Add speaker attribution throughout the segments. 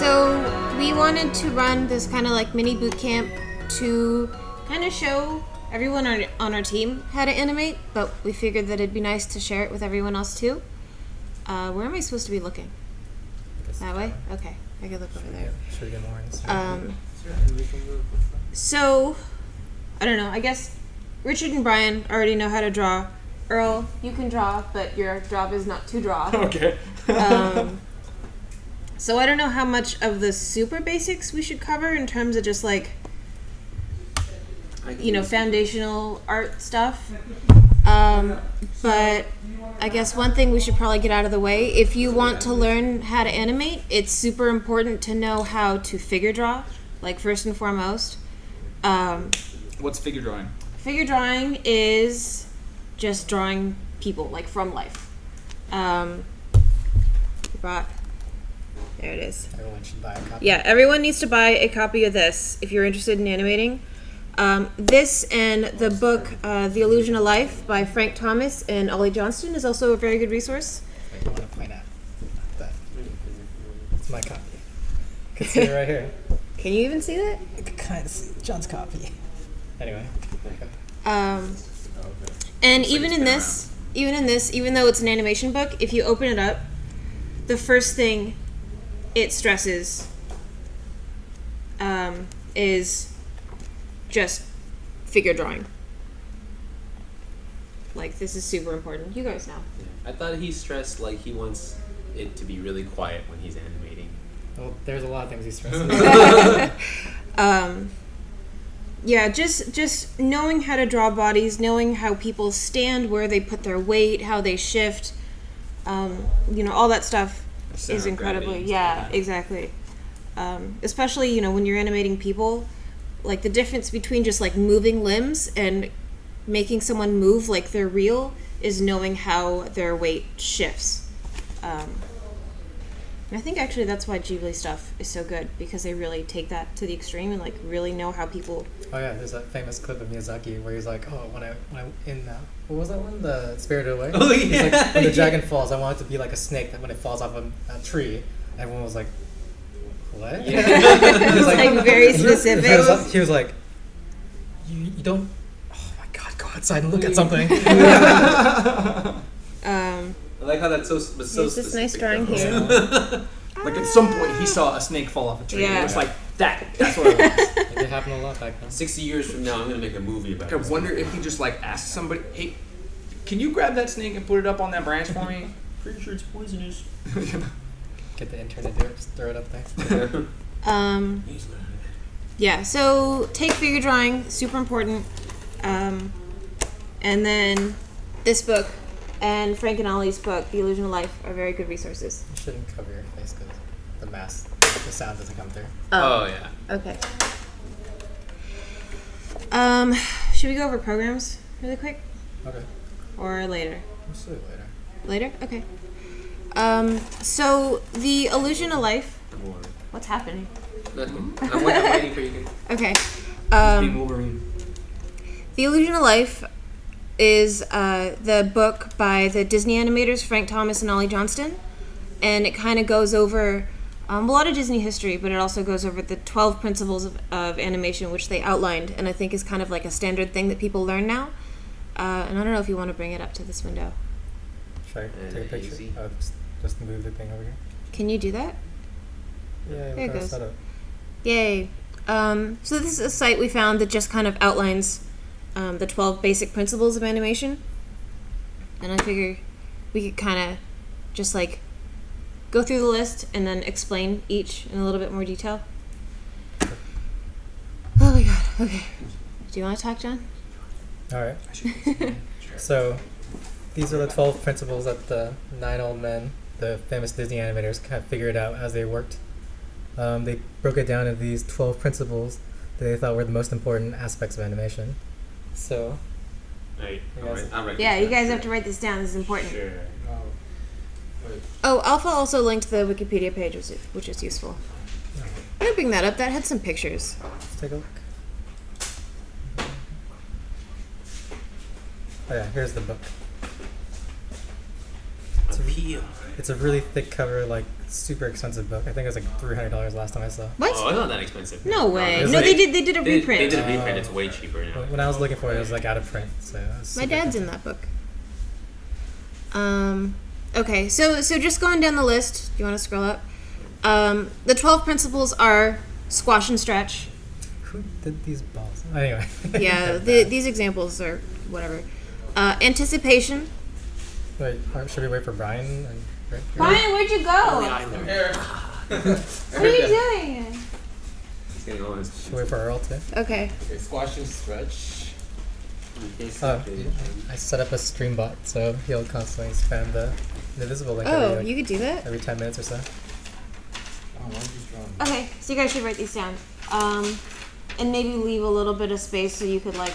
Speaker 1: So we wanted to run this kind of like mini boot camp to kind of show everyone on our team how to animate, but we figured that it'd be nice to share it with everyone else too. Where am I supposed to be looking? That way? Okay, I could look over there.
Speaker 2: Should we get more
Speaker 1: So, I don't know, I guess Richard and Brian already know how to draw. Earl, you can draw, but your job is not to draw.
Speaker 3: Okay.
Speaker 1: So I don't know how much of the super basics we should cover in terms of just like, foundational art stuff. But I guess one thing we should probably get out of the way, if you want to learn how to animate, it's super important to know how to figure draw, like first and foremost.
Speaker 3: What's figure drawing?
Speaker 1: Figure drawing is just drawing people, like from life. There it is.
Speaker 2: Everyone should buy a copy.
Speaker 1: Yeah, everyone needs to buy a copy of this if you're interested in animating. This and the book, The Illusion of Life by Frank Thomas and Ollie Johnston is also a very good resource.
Speaker 2: I want to point out that it's my copy. You can see it right here.
Speaker 1: Can you even see that?
Speaker 2: You can kind of see John's copy. Anyway.
Speaker 1: And even though it's an animation book, if you open it up, the first thing it stresses is just figure drawing. Like, this is super important. You guys know.
Speaker 4: Yeah. I thought he stressed like he wants it to be really quiet when he's animating.
Speaker 2: Well, there's a lot of things he stresses.
Speaker 1: Yeah, just knowing how to draw bodies, knowing how people stand, where they put their weight, how they shift, all that stuff is incredibly, exactly. Especially, when you're animating people, like the difference between just like moving limbs and making someone move like they're real is knowing how their weight shifts. And I think actually that's why Ghibli stuff is so good, because they really take that to the extreme and like really know how people.
Speaker 2: Oh yeah, there's that famous clip of Miyazaki where he's like, "Oh, when I in what was that one? The Spirited Away."
Speaker 4: Oh yeah.
Speaker 2: He's like, when the dragon falls, I want it to be like a snake that when it falls off a tree, everyone was like, "What?"
Speaker 4: Yeah.
Speaker 2: He was
Speaker 1: like very specific.
Speaker 2: He was like, "You don't." Oh my God, go outside and look at something.
Speaker 4: I like how that's so
Speaker 1: There's this nice drawing
Speaker 4: though.
Speaker 1: here.
Speaker 3: Like at some point he saw a snake fall off a tree.
Speaker 1: Yeah.
Speaker 3: And it was like, that's what it was.
Speaker 2: It happened a lot back then.
Speaker 4: 60 years from now, I'm gonna make a movie about
Speaker 3: I
Speaker 4: this.
Speaker 3: wonder if he just like asked somebody, hey, can you grab that snake and put it up on that branch for me?
Speaker 4: Pretty sure it's poisonous.
Speaker 2: Get the intern to do it. Just throw it up there.
Speaker 1: Yeah, so take figure drawing, super important. And then this book and Frank and Ollie's book, The Illusion of Life, are very good resources.
Speaker 2: You shouldn't cover your face because the sound doesn't come through.
Speaker 4: Oh yeah.
Speaker 1: Okay. Should we go over programs really quick?
Speaker 2: Okay.
Speaker 1: Or later?
Speaker 2: We'll see it later.
Speaker 1: Later? Okay. So, The Illusion of Life...
Speaker 4: I'm worried.
Speaker 1: What's happening?
Speaker 4: Nothing. I'm waiting for you.
Speaker 1: Okay.
Speaker 3: Being Wolverine.
Speaker 1: The Illusion of Life is the book by the Disney animators Frank Thomas and Ollie Johnston, and it kind of goes over a lot of Disney history, but it also goes over the 12 principles of animation, which they outlined, and I think is kind of like a standard thing that people learn now. And I don't know if you want to bring it up to this window.
Speaker 2: Should I take a picture?
Speaker 4: Easy.
Speaker 2: Just move the thing over here.
Speaker 1: Can you do that?
Speaker 2: Yeah,
Speaker 1: There it goes.
Speaker 2: set up.
Speaker 1: Yay. So this is a site we found that just kind of outlines the 12 basic principles of animation. And I figure we could kind of just like go through the list and then explain each in a little bit more detail. Oh my god, okay. Do you want to talk, John?
Speaker 2: Alright. So, these are the 12 principles that the 9 old men, the famous Disney animators, kind of figured out as they worked. They broke it down into these 12 principles that they thought were the most important aspects of animation. So,
Speaker 4: Hey,
Speaker 2: Yes.
Speaker 4: I'll write
Speaker 1: Yeah,
Speaker 4: this
Speaker 1: you
Speaker 4: down.
Speaker 1: guys have to write this down. This is important.
Speaker 4: Sure.
Speaker 1: Oh, Alpha also linked the Wikipedia page, which is useful. I'm gonna bring that up. That had some pictures.
Speaker 2: let's take a look. Oh yeah, here's the book.
Speaker 4: A piece
Speaker 3: deal.
Speaker 2: It's a really thick cover, like super expensive book. I think it was like $300 last time I saw.
Speaker 1: What?
Speaker 4: Oh, it's not that expensive.
Speaker 1: No way.
Speaker 4: it's
Speaker 1: No,
Speaker 4: like-
Speaker 1: they did a
Speaker 4: They
Speaker 1: reprint.
Speaker 4: did a reprint. It's way cheaper now.
Speaker 2: When I was looking for it, it was like out of print. So it was
Speaker 1: My
Speaker 2: super
Speaker 1: dad's
Speaker 2: expensive.
Speaker 1: in that book. Okay, so just going down the list. Do you want to scroll up? The 12 principles are squash and stretch.
Speaker 2: Who did these balls? Anyway.
Speaker 1: Yeah, these examples are whatever. Anticipation.
Speaker 2: Wait, should we wait for Brian? And Rick?
Speaker 1: Brian, where'd you
Speaker 4: Only
Speaker 1: go?
Speaker 4: I learned.
Speaker 1: What are you doing?
Speaker 4: He's getting all his.
Speaker 2: Should we wait for Earl too?
Speaker 1: Okay.
Speaker 5: Squash and stretch.
Speaker 2: Oh, I set up a stream bot, so he'll constantly spam the invisible link
Speaker 1: Oh,
Speaker 2: every, like,
Speaker 1: you could do that?
Speaker 2: every 10 minutes or so.
Speaker 5: Oh, why don't you draw?
Speaker 1: Okay, so you guys should write these down. And maybe leave a little bit of space so you could, like,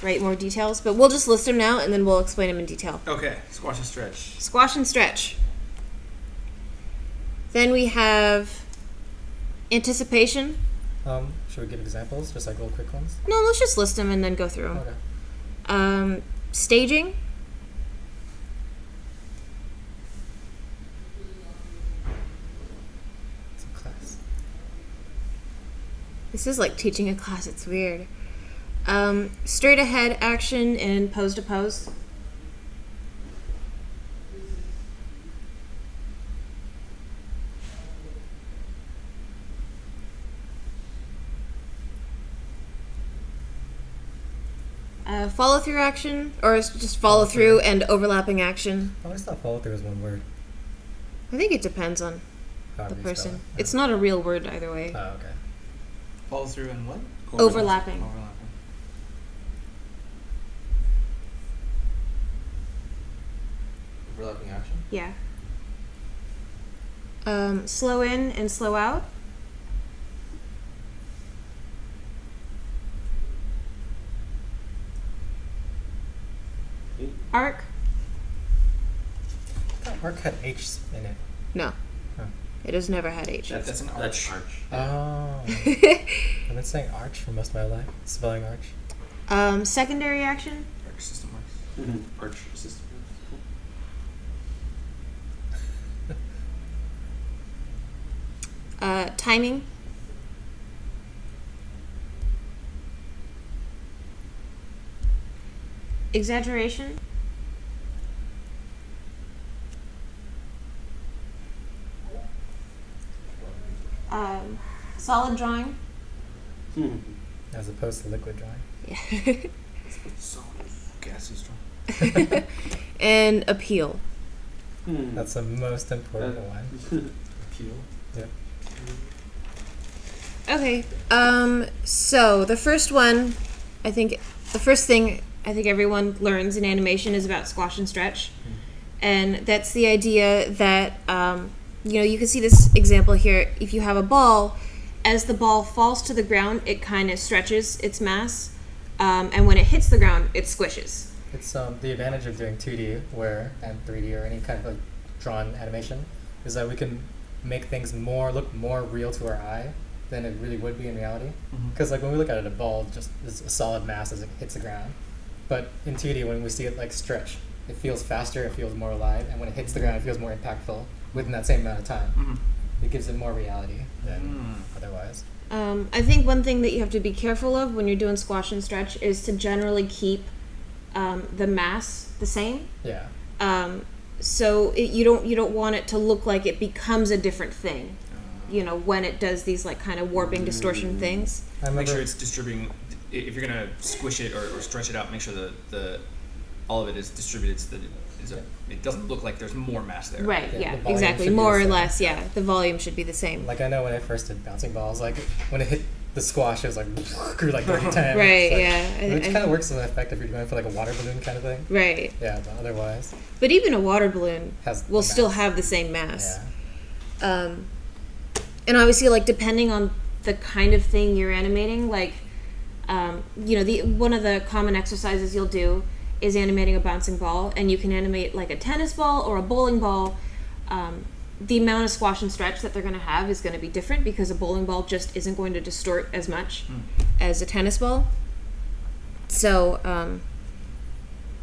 Speaker 1: write more details. But we'll just list them now, and then we'll explain them in detail.
Speaker 3: Okay, squash and stretch.
Speaker 1: Squash and stretch. Then we have anticipation.
Speaker 2: Should we give examples? Just like little quick ones?
Speaker 1: No, let's just list them and then go through them.
Speaker 2: Okay.
Speaker 1: Staging.
Speaker 2: It's a class.
Speaker 1: This is like teaching a class. It's weird. Straight ahead action and pose to pose. Follow through action, or is it just follow through and overlapping action.
Speaker 2: I always thought follow through was one word.
Speaker 1: I think it depends on
Speaker 2: However
Speaker 1: the
Speaker 2: you spell
Speaker 1: person.
Speaker 2: it.
Speaker 1: It's not a real word either way.
Speaker 2: Oh, okay.
Speaker 3: Follow through and what?
Speaker 1: Overlapping.
Speaker 3: Overlapping.
Speaker 5: Overlapping action.
Speaker 1: Yeah. Slow in and slow out. Arc.
Speaker 2: I thought Arc had H in it.
Speaker 1: No.
Speaker 2: Oh.
Speaker 1: It has never had H.
Speaker 3: That's an arch.
Speaker 4: That's arch.
Speaker 2: Oh. I've been saying arch for most of my life. Spelling arch.
Speaker 1: Secondary action.
Speaker 3: Arch system works.
Speaker 4: Arch system.
Speaker 1: Timing. Exaggeration. Solid drawing.
Speaker 2: As opposed to liquid drawing.
Speaker 1: Yeah.
Speaker 3: Solid. Gas is strong.
Speaker 1: And appeal.
Speaker 2: That's the most important one.
Speaker 5: Appeal.
Speaker 2: Yep.
Speaker 1: Okay. So the first one, the first thing I think everyone learns in animation is about squash and stretch, and that's the idea that you can see this example here. If you have a ball, as the ball falls to the ground, it kind of stretches its mass, and when it hits the ground, it squishes.
Speaker 2: It's the advantage of doing 2D and 3D or any kind of like drawn animation is that we can make things look more real to our eye than it really would be in reality. Because like when we look at it, a ball just is a solid mass as it hits the ground. But in 2D, when we see it like stretch, it feels faster, it feels more alive, and when it hits the ground, it feels more impactful within that same amount of time. It gives it more reality than otherwise.
Speaker 1: I think one thing that you have to be careful of when you're doing squash and stretch is to generally keep the mass the same.
Speaker 2: Yeah.
Speaker 1: So you don't want it to look like it becomes a different thing. When it does these like kind of warping distortion things.
Speaker 2: I
Speaker 3: Make
Speaker 2: remember
Speaker 3: sure it's distributing. If you're gonna squish it or stretch it out, make sure the all of it is distributed so that it doesn't look like there's more mass there.
Speaker 1: Right,
Speaker 2: Yeah,
Speaker 1: yeah,
Speaker 2: the volume
Speaker 1: exactly.
Speaker 2: should be
Speaker 1: More
Speaker 2: the
Speaker 1: or
Speaker 2: same.
Speaker 1: less, yeah. The volume should be the same.
Speaker 2: like I know when I first did bouncing balls, like when it hit the squash, it was like grew like 30 times.
Speaker 1: Right,
Speaker 2: It's like-
Speaker 1: yeah.
Speaker 2: Which kind of works as an effect if you're going for like a water balloon kind of thing.
Speaker 1: Right.
Speaker 2: Yeah, but otherwise
Speaker 1: But even a water balloon
Speaker 2: has
Speaker 1: will
Speaker 2: the
Speaker 1: still
Speaker 2: mass.
Speaker 1: have the same mass.
Speaker 2: Yeah.
Speaker 1: And obviously, like, depending on the kind of thing you're animating, like, one of the common exercises you'll do is animating a bouncing ball, and you can animate like a tennis ball or a bowling ball. The amount of squash and stretch that they're going to have is going to be different because a bowling ball just isn't going to distort as much as a tennis ball. So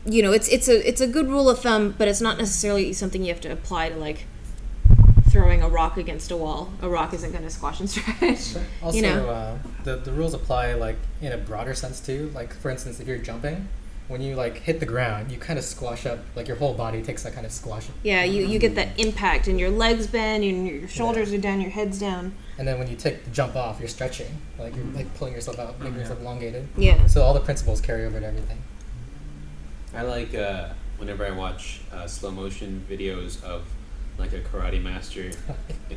Speaker 1: you know, it's a good rule of thumb, but it's not necessarily something you have to apply to like throwing a rock against a wall. A rock isn't going to squash and stretch.
Speaker 2: Also,
Speaker 1: you know?
Speaker 2: The rules apply like in a broader sense too. Like for instance, if you're jumping, when you like hit the ground, you kind of squash up, like your whole body takes that kind of squash.
Speaker 1: Yeah, you get that impact, and your legs bend, and your shoulders are down, your head's down.
Speaker 2: And then when you take the jump off, you're stretching, like you're like pulling yourself out, making yourself elongated.
Speaker 1: Yeah.
Speaker 2: So all the principles carry over to everything.
Speaker 4: I like whenever I watch slow motion videos of like a karate master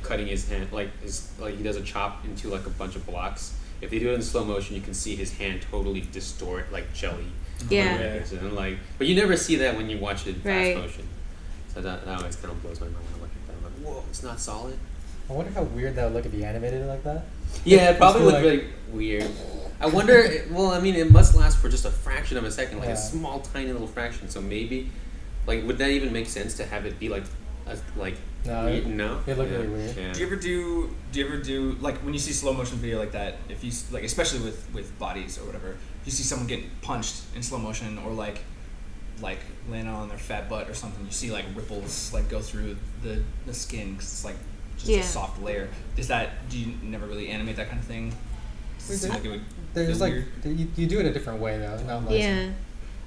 Speaker 4: cutting his hand, like he does a chop into like a bunch of blocks. If they do it in slow motion, you can see his hand totally distort, like jelly.
Speaker 1: Yeah.
Speaker 4: And like, but you never see that when you watch it in
Speaker 1: Right.
Speaker 4: fast motion. So that always kind of blows my mind when I look at that. I'm like, whoa, it's not solid.
Speaker 2: I wonder how weird that would look if you animated it like that.
Speaker 4: Yeah, it probably
Speaker 2: Just
Speaker 4: looked
Speaker 2: like-
Speaker 4: really weird. I wonder. Well, I mean, it must last for just a fraction of a second, like
Speaker 2: Yeah.
Speaker 4: a small, tiny little fraction. So maybe, like, would that even make sense to have it be like,
Speaker 2: No,
Speaker 4: weird? No.
Speaker 2: it looked
Speaker 4: Yeah.
Speaker 2: really weird.
Speaker 4: Yeah.
Speaker 3: Do you ever do like when you see slow motion video like that? If you like, especially with bodies or whatever, if you see someone getting punched in slow motion or like laying on their fat butt or something, you see like ripples like go through the skin because it's like just
Speaker 1: Yeah.
Speaker 3: a soft layer. Is that, do you never really animate that kind of thing? Does it seem like it would
Speaker 2: There's
Speaker 3: feel
Speaker 2: like
Speaker 3: weird?
Speaker 2: you do it a different way though, not like
Speaker 1: Yeah.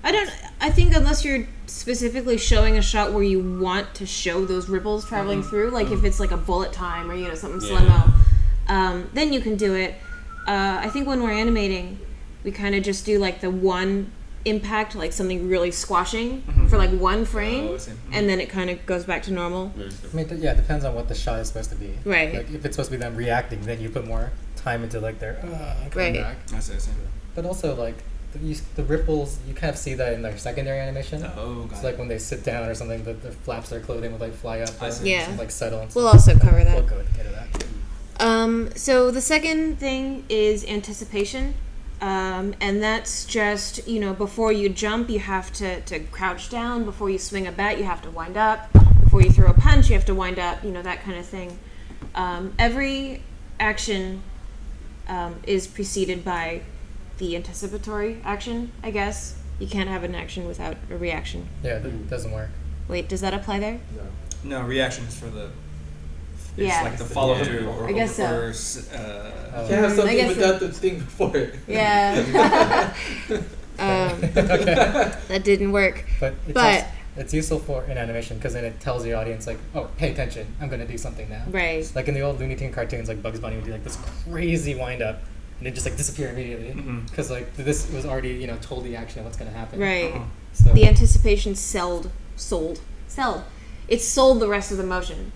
Speaker 1: I think unless you're specifically showing a shot where you want to show those ripples traveling through, like if it's like a bullet time or, you know, something
Speaker 4: Yeah.
Speaker 1: slow-mo, then you can do it. I think when we're animating, we kind of just do like the one impact, like something really squashing for like one frame,
Speaker 3: Oh, I see.
Speaker 1: and then it kind of goes back to normal.
Speaker 2: I mean, yeah, it depends on what the shot is supposed to be.
Speaker 1: Right.
Speaker 2: Like if it's supposed to be them reacting, then you put more time into like their coming
Speaker 1: Right.
Speaker 2: back.
Speaker 3: I see.
Speaker 2: But also like the ripples, you kind of see that in their secondary animation.
Speaker 3: Oh, got
Speaker 2: It's
Speaker 3: it.
Speaker 2: like when they sit down or something, the flaps of their clothing would like fly up.
Speaker 3: I
Speaker 2: or
Speaker 3: see.
Speaker 1: Yeah.
Speaker 2: Like settle. And
Speaker 1: We'll
Speaker 2: stuff.
Speaker 1: also cover that.
Speaker 2: We'll go get to that.
Speaker 1: So the second thing is anticipation. And that's just, you know, before you jump, you have to crouch down. Before you swing a bat, you have to wind up. Before you throw a punch, you have to wind up, you know, that kind of thing. Every action is preceded by the anticipatory action, I guess. You can't have an action without a reaction.
Speaker 2: Yeah, that doesn't work.
Speaker 1: Wait, does that apply there?
Speaker 3: No, reactions for the. It's
Speaker 1: Yeah.
Speaker 3: like the follow through.
Speaker 5: Yeah.
Speaker 3: Or,
Speaker 1: I guess so.
Speaker 3: or,
Speaker 2: Oh.
Speaker 5: You can't have something
Speaker 1: guess
Speaker 5: without the thing before it.
Speaker 1: Yeah.
Speaker 2: Okay.
Speaker 1: That didn't work.
Speaker 2: But it's,
Speaker 1: But-
Speaker 2: also- it's useful for in animation because then it tells the audience like, oh, pay attention. I'm gonna do something now.
Speaker 1: Right.
Speaker 2: Like in the old Looney Tunes cartoons, like Bugs Bunny would do like this crazy wind up, and then just like disappear immediately
Speaker 3: Mhm.
Speaker 2: because like this was already, you know, told the action of what's gonna happen.
Speaker 1: Right.
Speaker 3: Uh-huh.
Speaker 2: So
Speaker 1: The anticipation sold. It sold the rest of the motion.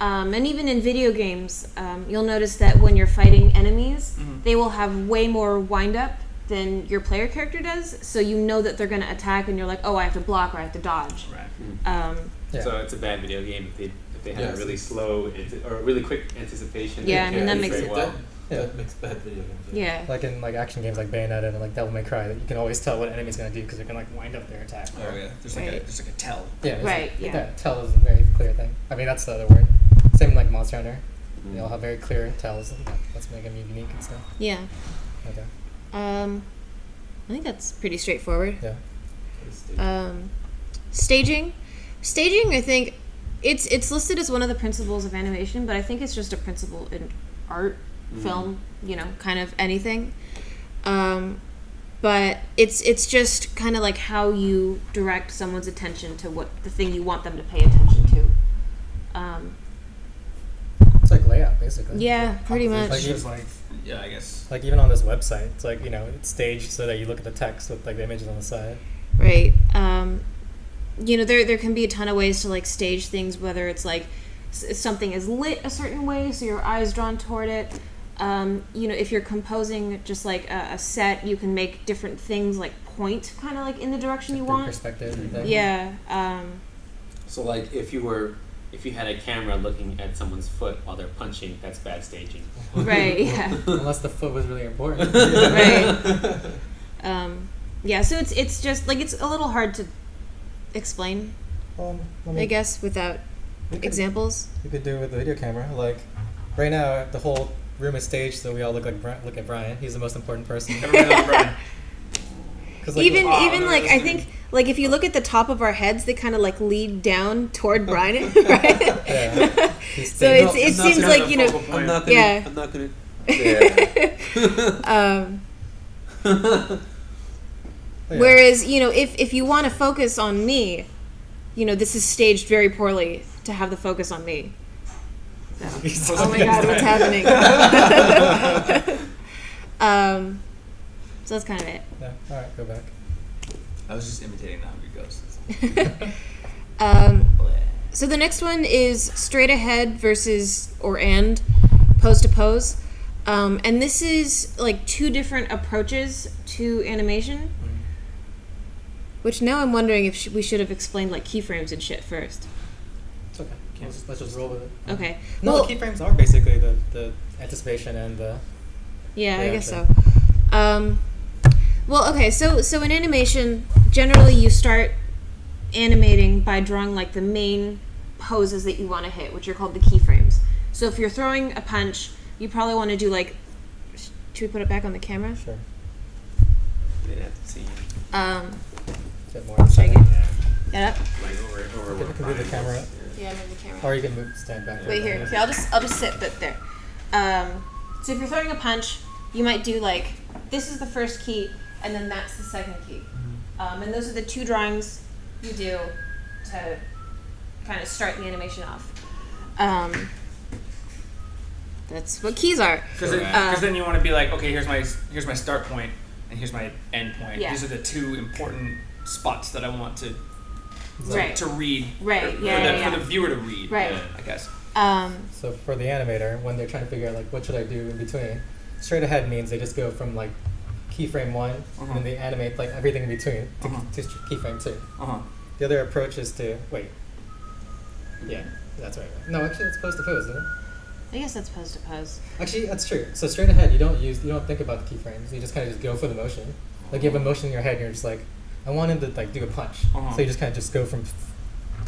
Speaker 1: And even in video games, you'll notice that when you're fighting enemies, they will have way more wind up than your player character does. So you know that they're going to attack, and you're like, oh, I have to block or I have to dodge.
Speaker 3: Right.
Speaker 2: yeah.
Speaker 4: So it's a bad video game if they have
Speaker 5: Yes.
Speaker 4: a really slow or really quick anticipation.
Speaker 1: Yeah,
Speaker 4: they
Speaker 1: I mean, that
Speaker 4: can't do
Speaker 1: makes
Speaker 4: very
Speaker 1: it-
Speaker 4: well.
Speaker 5: That makes bad video games.
Speaker 1: Yeah.
Speaker 2: Like in like action games like Bayonetta and like Devil May Cry, that you can always tell what an enemy's gonna do because they can like wind up their attack.
Speaker 3: Oh yeah. There's like
Speaker 1: Right.
Speaker 3: there's like a tell.
Speaker 2: Yeah. it's
Speaker 1: Right,
Speaker 2: Like,
Speaker 1: yeah.
Speaker 2: Tell is a very clear thing. I mean, that's the other word. Same like Monster Hunter. They all have very clear tells. Let's make them unique and stuff.
Speaker 1: Yeah.
Speaker 2: Okay.
Speaker 1: I think that's pretty straightforward.
Speaker 2: Yeah.
Speaker 1: Staging, I think it's listed as one of the principles of animation, but I think it's just a principle in art, film, you know, kind of anything. But it's just kind of like how you direct someone's attention to what the thing you want them to pay attention to.
Speaker 2: It's like layout basically.
Speaker 1: Yeah, pretty much.
Speaker 2: Like,
Speaker 3: It's just like, yeah, I guess.
Speaker 2: Like even on this website, it's like, you know, it's staged so that you look at the text with like the images on the side.
Speaker 1: Right. You know, there can be a ton of ways to like stage things, whether it's like something is lit a certain way, so your eye's drawn toward it. You know, if you're composing just like a set, you can make different things like point kind of like in the direction you
Speaker 2: Different
Speaker 1: want.
Speaker 2: perspective. and thing.
Speaker 1: Yeah.
Speaker 4: So like if you had a camera looking at someone's foot while they're punching, that's bad staging.
Speaker 1: Right. Yeah.
Speaker 2: Unless the foot was really important.
Speaker 1: Right. Yeah. So it's just like it's a little hard to explain,
Speaker 2: I
Speaker 1: I
Speaker 2: mean,
Speaker 1: guess, without
Speaker 2: we could-
Speaker 1: examples.
Speaker 2: You could do it with the video camera. Like right now, the whole room is staged, so we all look at Brian. He's the most important person.
Speaker 3: Everybody knows Brian.
Speaker 2: 'Cause, like,
Speaker 1: even
Speaker 3: oh,
Speaker 1: even
Speaker 3: no,
Speaker 1: like
Speaker 3: that's
Speaker 1: I
Speaker 3: gonna
Speaker 1: think like if you look at the top of our heads, they kind of like lead down toward Brian, right?
Speaker 2: Yeah. These
Speaker 1: So
Speaker 2: things-
Speaker 1: it
Speaker 4: I'm not
Speaker 1: seems
Speaker 4: gonna
Speaker 1: like
Speaker 3: have
Speaker 1: you
Speaker 3: a
Speaker 1: know.
Speaker 3: focal point.
Speaker 4: I'm not gonna.
Speaker 1: Yeah.
Speaker 4: I'm not gonna. Yeah.
Speaker 1: Um,
Speaker 2: yeah.
Speaker 1: Whereas, you know, if you want to focus on me, you know, this is staged very poorly to have the focus on me. So. Oh my god, what's happening? So that's kind of it.
Speaker 2: Yeah. All right, go back.
Speaker 3: I was just imitating the Hungry Ghosts.
Speaker 1: So the next one is straight ahead versus or and pose to pose. And this is like two different approaches to animation. Which now I'm wondering if we should have explained like keyframes and shit first.
Speaker 2: It's okay. Let's just roll with it.
Speaker 1: Okay.
Speaker 2: No,
Speaker 1: Well,
Speaker 2: the keyframes are basically the anticipation and the.
Speaker 1: yeah, I guess so.
Speaker 2: reaction.
Speaker 1: Well, okay, so in animation, generally you start animating by drawing like the main poses that you want to hit, which are called the keyframes. So if you're throwing a punch, you probably want to do like. Should we put it back on the camera?
Speaker 2: Sure.
Speaker 4: They'd have to see.
Speaker 2: Get more.
Speaker 1: Should I
Speaker 2: exciting.
Speaker 1: get it up?
Speaker 4: Like over
Speaker 2: You
Speaker 4: where
Speaker 2: can move the
Speaker 4: Brian
Speaker 2: camera
Speaker 4: was,
Speaker 2: up.
Speaker 1: Yeah, move the camera.
Speaker 2: Or you can stand back.
Speaker 1: Wait here. Okay, I'll just sit, but there. So if you're throwing a punch, you might do like this is the first key, and then that's the second key, and those are the two drawings you do to kind of start the animation off. That's what keys are.
Speaker 3: Because then you want to be like, okay, here's my start point and here's my end point.
Speaker 1: Yeah.
Speaker 3: These are the two important spots that I want to
Speaker 1: Right.
Speaker 3: to read.
Speaker 1: Right,
Speaker 3: or
Speaker 1: yeah,
Speaker 3: for the viewer to read.
Speaker 1: Right.
Speaker 3: I guess.
Speaker 2: So for the animator, when they're trying to figure out like what should I do in between, straight ahead means they just go from like keyframe 1 and then they animate like everything in between to keyframe 2. The other approach is to wait. Yeah, that's right. No, actually, it's pose to pose, isn't it?
Speaker 1: I guess that's pose to pose.
Speaker 2: Actually, that's true. So straight ahead, you don't think about the keyframes. You just kind of just go for the motion. Like you have a motion in your head, and you're just like, I want him to like do a punch. So you just kind of just go from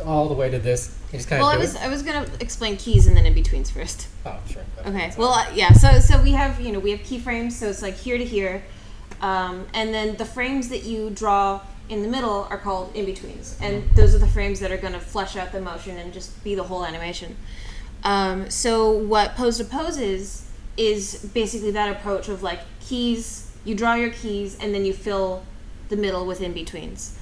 Speaker 2: all the way to this. You just kind of
Speaker 1: Well,
Speaker 2: do
Speaker 1: I was gonna explain keys and then in betweens first.
Speaker 2: Oh, sure.
Speaker 1: Okay. Well, yeah. So we have keyframes. So it's like here to here, and then the frames that you draw in the middle are called in betweens, and those are the frames that are going to flesh out the motion and just be the whole animation. So what pose to pose is basically that approach of like keys. You draw your keys and then you fill the middle with in betweens.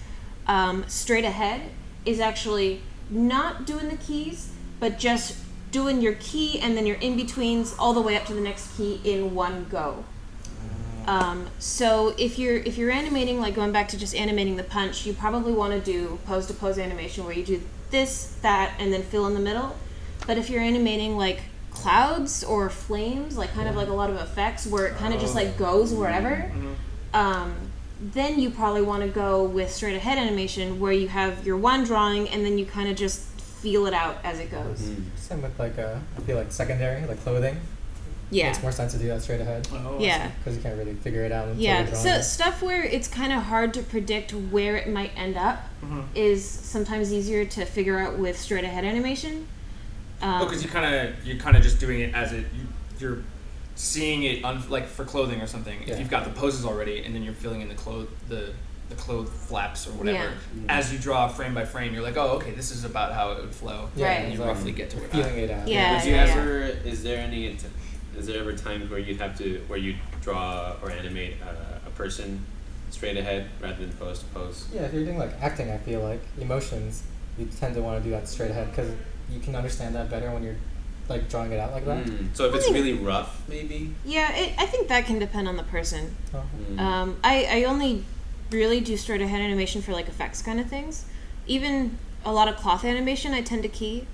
Speaker 1: Straight ahead is actually not doing the keys, but just doing your key and then your in betweens all the way up to the next key in one go. So if you're animating, like going back to just animating the punch, you probably want to do pose to pose animation where you do this, that, and then fill in the middle. But if you're animating like clouds or flames, like kind of like a lot of effects where it kind of just like goes wherever, then you probably want to go with straight ahead animation where you have your one drawing and then you kind of just feel it out as it goes.
Speaker 2: Same with like I feel like secondary, like clothing.
Speaker 1: Yeah.
Speaker 2: Makes more sense to do that straight ahead
Speaker 1: Yeah.
Speaker 2: because you can't really figure it out until
Speaker 1: Yeah,
Speaker 2: you're drawing
Speaker 1: so
Speaker 2: it.
Speaker 1: stuff where it's kind of hard to predict where it might end up is sometimes easier to figure out with straight ahead animation.
Speaker 3: Because you're kind of just doing it as you're seeing it like for clothing or something.
Speaker 2: Yeah.
Speaker 3: If you've got the poses already, and then you're filling in the clothes flaps or whatever.
Speaker 1: Yeah.
Speaker 3: As you draw frame by frame, you're like, oh, okay, this is about how it would flow.
Speaker 2: Yeah,
Speaker 1: Right.
Speaker 3: And you
Speaker 2: exactly.
Speaker 3: roughly get to where
Speaker 2: Feeling it out.
Speaker 1: Yeah.
Speaker 4: Would you ever? Is there ever times where you draw or animate a person straight ahead rather than pose to pose?
Speaker 2: Yeah, if you're doing like acting, I feel like emotions, you tend to want to do that straight ahead because you can understand that better when you're like drawing it out like that.
Speaker 4: So if it's
Speaker 1: think-
Speaker 4: really rough, maybe.
Speaker 1: Yeah, I think that can depend on the person.
Speaker 2: Oh.
Speaker 1: I only really do straight ahead animation for like effects kind of things. Even a lot of cloth animation I tend to key.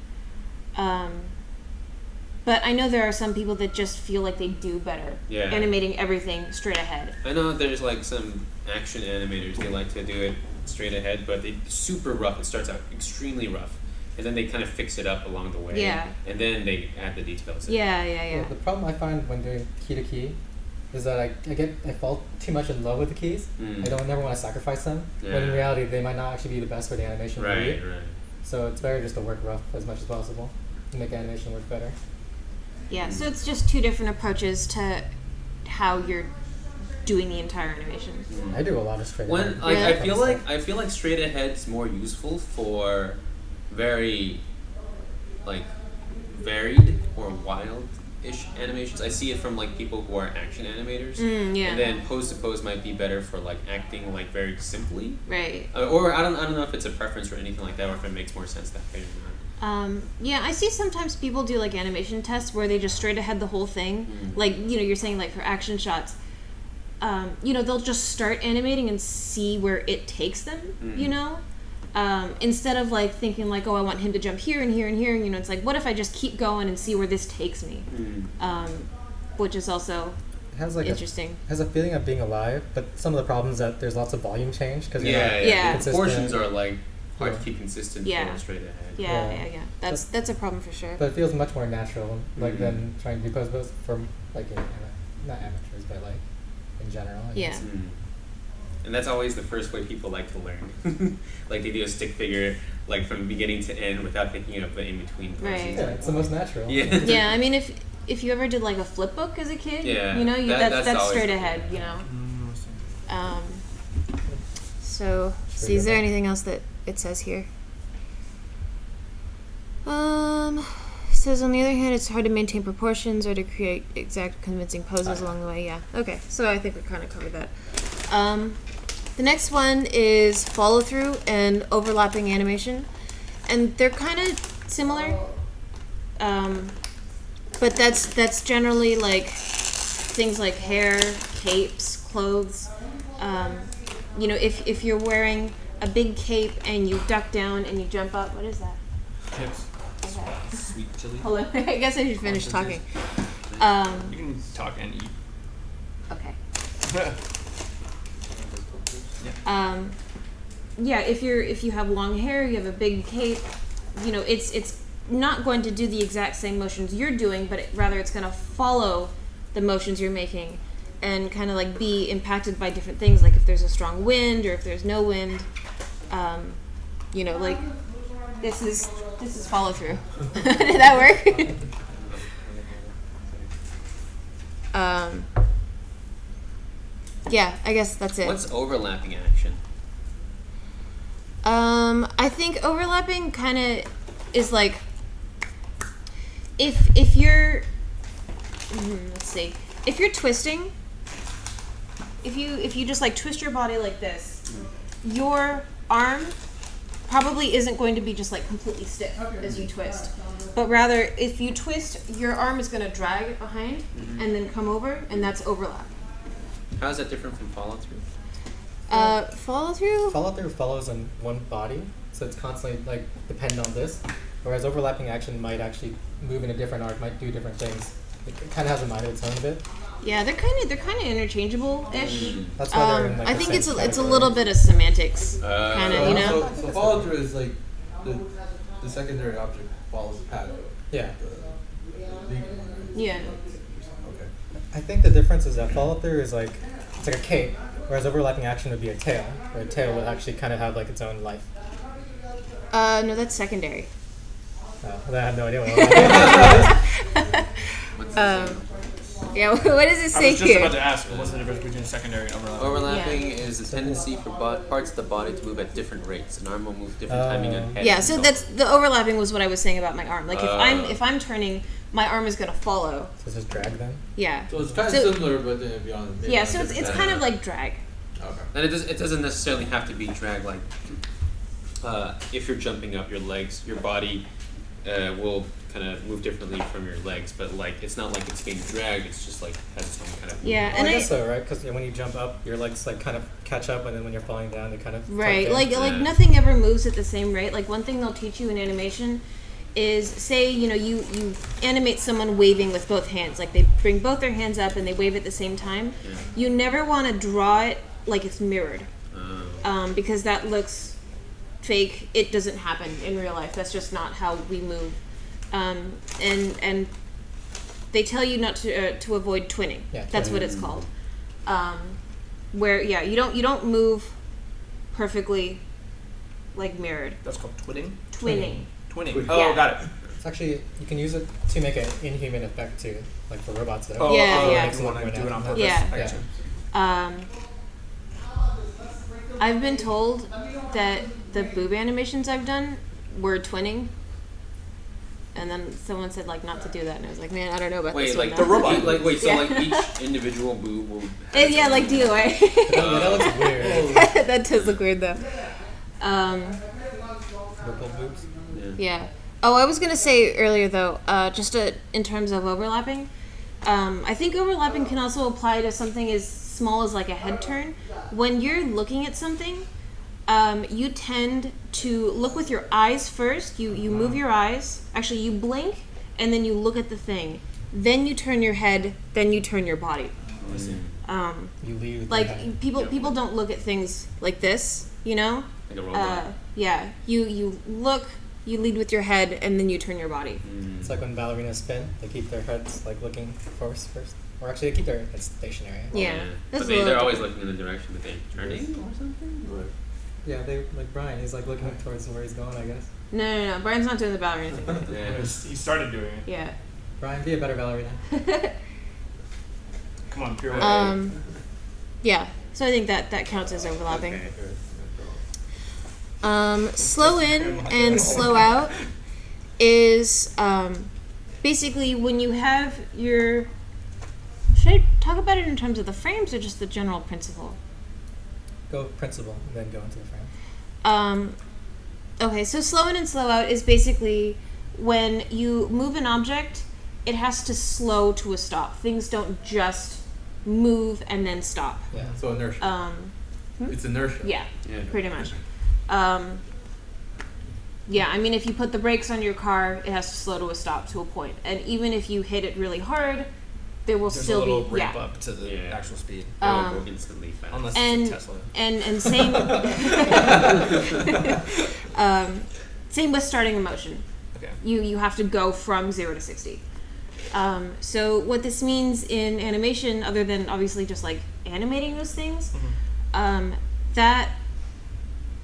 Speaker 1: But I know there are some people that just feel like they do better
Speaker 4: Yeah.
Speaker 1: animating everything straight ahead.
Speaker 4: I know there's like some action animators, they like to do it straight ahead, but they super rough. It starts out extremely rough, and then they kind of fix it up along the way.
Speaker 1: Yeah.
Speaker 4: And then they add the details in.
Speaker 1: Yeah.
Speaker 2: The problem I find when doing key to key is that I fall too much in love with the keys.
Speaker 4: Mm.
Speaker 2: I don't never want to sacrifice them. When in
Speaker 4: Yeah.
Speaker 2: reality, they might not actually be the best for the animation. to
Speaker 4: Right,
Speaker 2: read.
Speaker 4: right.
Speaker 2: So it's better just to work rough as much as possible to make animation work better.
Speaker 1: Yeah, so it's just two different approaches to how you're doing the entire animation.
Speaker 2: I do a lot of straight
Speaker 4: When
Speaker 2: ahead.
Speaker 4: like
Speaker 1: Yeah.
Speaker 4: I feel like straight ahead's more useful for very like varied or wild-ish animations. I see it from like people who are action animators.
Speaker 1: Yeah.
Speaker 4: And then pose to pose might be better for like acting like very simply.
Speaker 1: Right.
Speaker 4: Or I don't know if it's a preference or anything like that, or if it makes more sense that way or not.
Speaker 1: Yeah, I see sometimes people do like animation tests where they just straight ahead the whole thing. Like, you're saying like for action shots, they'll just start animating and see where it takes them, instead of like thinking like, oh, I want him to jump here and here and here. It's like, what if I just keep going and see where this takes me? Which is also
Speaker 2: It has like
Speaker 1: interesting.
Speaker 2: has a feeling of being alive, but some of the problems that there's lots of volume change because
Speaker 1: Yeah.
Speaker 4: The proportions are like hard to
Speaker 2: Yeah.
Speaker 4: keep consistent
Speaker 1: Yeah.
Speaker 4: for straight ahead.
Speaker 1: Yeah. That's a problem for sure.
Speaker 2: But it feels much more natural, like than trying to do pose pose for like not amateurs, but like in general. I
Speaker 1: Yeah.
Speaker 2: guess.
Speaker 4: And that's always the first way people like to learn. Like they do a stick figure like from beginning to end without thinking of the in between poses.
Speaker 1: Right.
Speaker 2: Yeah, it's the most natural.
Speaker 4: Yeah.
Speaker 1: Yeah, I mean, if you ever did like a flip book as a kid,
Speaker 4: Yeah,
Speaker 1: that's
Speaker 4: that's always
Speaker 1: straight
Speaker 4: the-
Speaker 1: ahead, So, see, is there anything else that it says here? It says on the other hand, it's hard to maintain proportions or to create exact convincing poses along the way. Yeah. Okay. So I think we kind of covered that. The next one is follow through and overlapping animation, and they're kind of similar. But that's generally like things like hair, capes, clothes. If you're wearing a big cape and you duck down and you jump up, what is that?
Speaker 3: Chips.
Speaker 1: Okay.
Speaker 3: Sweet chili.
Speaker 1: Hold on. I guess I should finish talking.
Speaker 3: You can talk and eat.
Speaker 1: Okay. If you have long hair, you have a big cape, it's not going to do the exact same motions you're doing, but rather it's going to follow the motions you're making and kind of like be impacted by different things, like if there's a strong wind or if there's no wind. Like this is follow through. Did that work? Yeah, I guess that's it.
Speaker 4: What's overlapping action?
Speaker 1: I think overlapping kind of is like if you're let's see, if you're twisting, if you just like twist your body like this, your arm probably isn't going to be just like completely stiff as you twist, but rather if you twist, your arm is going to drag it behind and then come over, and that's overlap.
Speaker 4: How is that different from follow through?
Speaker 1: Follow through.
Speaker 2: Follow through follows in one body, so it's constantly like dependent on this. Whereas overlapping action might actually move in a different arc, might do different things. It kind of has a mind of its own a bit.
Speaker 1: Yeah, they're kind of interchangeable-ish.
Speaker 2: That's why they're in like
Speaker 1: I
Speaker 2: the
Speaker 1: think
Speaker 2: same
Speaker 1: it's a
Speaker 2: category.
Speaker 1: little bit of semantics, kind of, you know.
Speaker 5: So follow through is like the secondary object follows the pattern.
Speaker 2: Yeah.
Speaker 5: The leading one, right?
Speaker 1: Yeah.
Speaker 5: Okay.
Speaker 2: I think the difference is that follow through is like it's like a cape, whereas overlapping action would be a tail, where a tail would actually kind of have like its own life.
Speaker 1: No, that's secondary.
Speaker 2: I have no idea what overlapping
Speaker 4: What's the same?
Speaker 1: Yeah, what does it
Speaker 3: I
Speaker 1: say
Speaker 3: was just
Speaker 1: here?
Speaker 3: about to ask, what's the difference between secondary and overlapping?
Speaker 4: Overlapping is the tendency for parts of the body to move at different rates. An arm will move different timing on head.
Speaker 1: Yeah,
Speaker 4: and
Speaker 1: so
Speaker 4: so
Speaker 1: that's the overlapping was what I was saying about my arm. Like if I'm turning, my arm is gonna follow.
Speaker 2: So it's just drag then?
Speaker 1: Yeah.
Speaker 5: So it's kind of
Speaker 1: So-
Speaker 5: similar, but then beyond. maybe
Speaker 1: Yeah,
Speaker 5: on
Speaker 1: so
Speaker 5: a
Speaker 1: it's
Speaker 5: different
Speaker 1: kind of
Speaker 5: side.
Speaker 1: like drag.
Speaker 5: Okay.
Speaker 4: And it doesn't necessarily have to be drag. Like if you're jumping up, your legs, your body will kind of move differently from your legs. But like it's not like it's being dragged. It's just like has its own kind of.
Speaker 1: Yeah,
Speaker 2: Well,
Speaker 1: and
Speaker 2: I guess so, right? Because when you jump up, your legs like kind of catch up, and then when you're falling down, they kind of
Speaker 1: right,
Speaker 2: tuck in.
Speaker 1: like
Speaker 4: Yeah.
Speaker 1: nothing ever moves at the same rate. Like one thing they'll teach you in animation is say you animate someone waving with both hands, like they bring both their hands up and they wave at the same time.
Speaker 4: Yeah.
Speaker 1: You never want to draw it like it's mirrored,
Speaker 4: Oh.
Speaker 1: because that looks fake. It doesn't happen in real life. That's just not how we move. And they tell you not to avoid twinning.
Speaker 2: Yeah,
Speaker 1: That's
Speaker 2: twinning.
Speaker 1: what it's called. Where you don't move perfectly like mirrored.
Speaker 3: That's called twitting?
Speaker 1: Twinning.
Speaker 3: Twinning. Oh,
Speaker 1: Yeah.
Speaker 3: got it.
Speaker 2: It's actually you can use it to make an inhuman effect too, like for robots though.
Speaker 3: Oh,
Speaker 1: Yeah,
Speaker 3: oh,
Speaker 1: yeah.
Speaker 3: like you want to do it on purpose.
Speaker 1: Yeah.
Speaker 3: I got you.
Speaker 1: I've been told that the boob animations I've done were twinning. And then someone said like not to do that, and I was like, man, I don't know about
Speaker 4: Wait,
Speaker 1: this
Speaker 4: like
Speaker 1: one.
Speaker 3: the robot.
Speaker 4: Like wait, so
Speaker 1: Yeah.
Speaker 4: like each individual boob will.
Speaker 1: Yeah, like DOA.
Speaker 2: Yeah, that looks weird.
Speaker 1: That does look weird though.
Speaker 2: Purple boobs.
Speaker 1: Yeah. Oh, I was gonna say earlier though, in terms of overlapping, I think overlapping can also apply to something as small as like a head turn. When you're looking at something, you tend to look with your eyes first. You move your eyes. Actually, you blink, and then you look at the thing. Then you turn your head. Then you turn your body.
Speaker 2: You lead with
Speaker 1: Like
Speaker 2: your head.
Speaker 1: people don't look at things like this, you know.
Speaker 4: Like a robot.
Speaker 1: Yeah. You look. You lead with your head, and then you turn your body.
Speaker 2: It's like when ballerinas spin, they keep their heads like looking forward first. Or actually, they keep their heads stationary.
Speaker 1: Yeah. That's
Speaker 4: But
Speaker 1: a little
Speaker 4: they're always
Speaker 1: different.
Speaker 4: looking in the direction that they're turning or something.
Speaker 5: Right.
Speaker 2: Yeah, they like Brian. He's like looking towards where he's going, I guess.
Speaker 1: No. Brian's not doing the ballerina thing.
Speaker 4: Yeah.
Speaker 3: He started doing it.
Speaker 1: Yeah.
Speaker 2: Brian, be a better ballerina.
Speaker 3: Come on, pirouette.
Speaker 1: Yeah. So I think that counts as overlapping.
Speaker 4: Okay.
Speaker 1: Slow in and slow out is basically when you have your. Should I talk about it in terms of the frames or just the general principle?
Speaker 2: Go principal, and then go into the frame.
Speaker 1: Okay, so slow in and slow out is basically when you move an object, it has to slow to a stop. Things don't just move and then stop.
Speaker 2: Yeah.
Speaker 5: So inertia. It's inertia.
Speaker 1: Yeah,
Speaker 4: Yeah.
Speaker 1: pretty much. Yeah, I mean, if you put the brakes on your car, it has to slow to a stop to a point. And even if you hit it really hard, there will
Speaker 3: There's
Speaker 1: still
Speaker 3: a little
Speaker 1: be
Speaker 3: ramp
Speaker 1: yeah.
Speaker 3: up to the
Speaker 4: Yeah.
Speaker 3: actual speed.
Speaker 4: They'll go instantly fast.
Speaker 3: Unless
Speaker 1: And
Speaker 3: it's a Tesla.
Speaker 1: and same same with starting a motion.
Speaker 3: Okay.
Speaker 1: You have to go from 0 to 60. So what this means in animation, other than obviously just like animating those things, that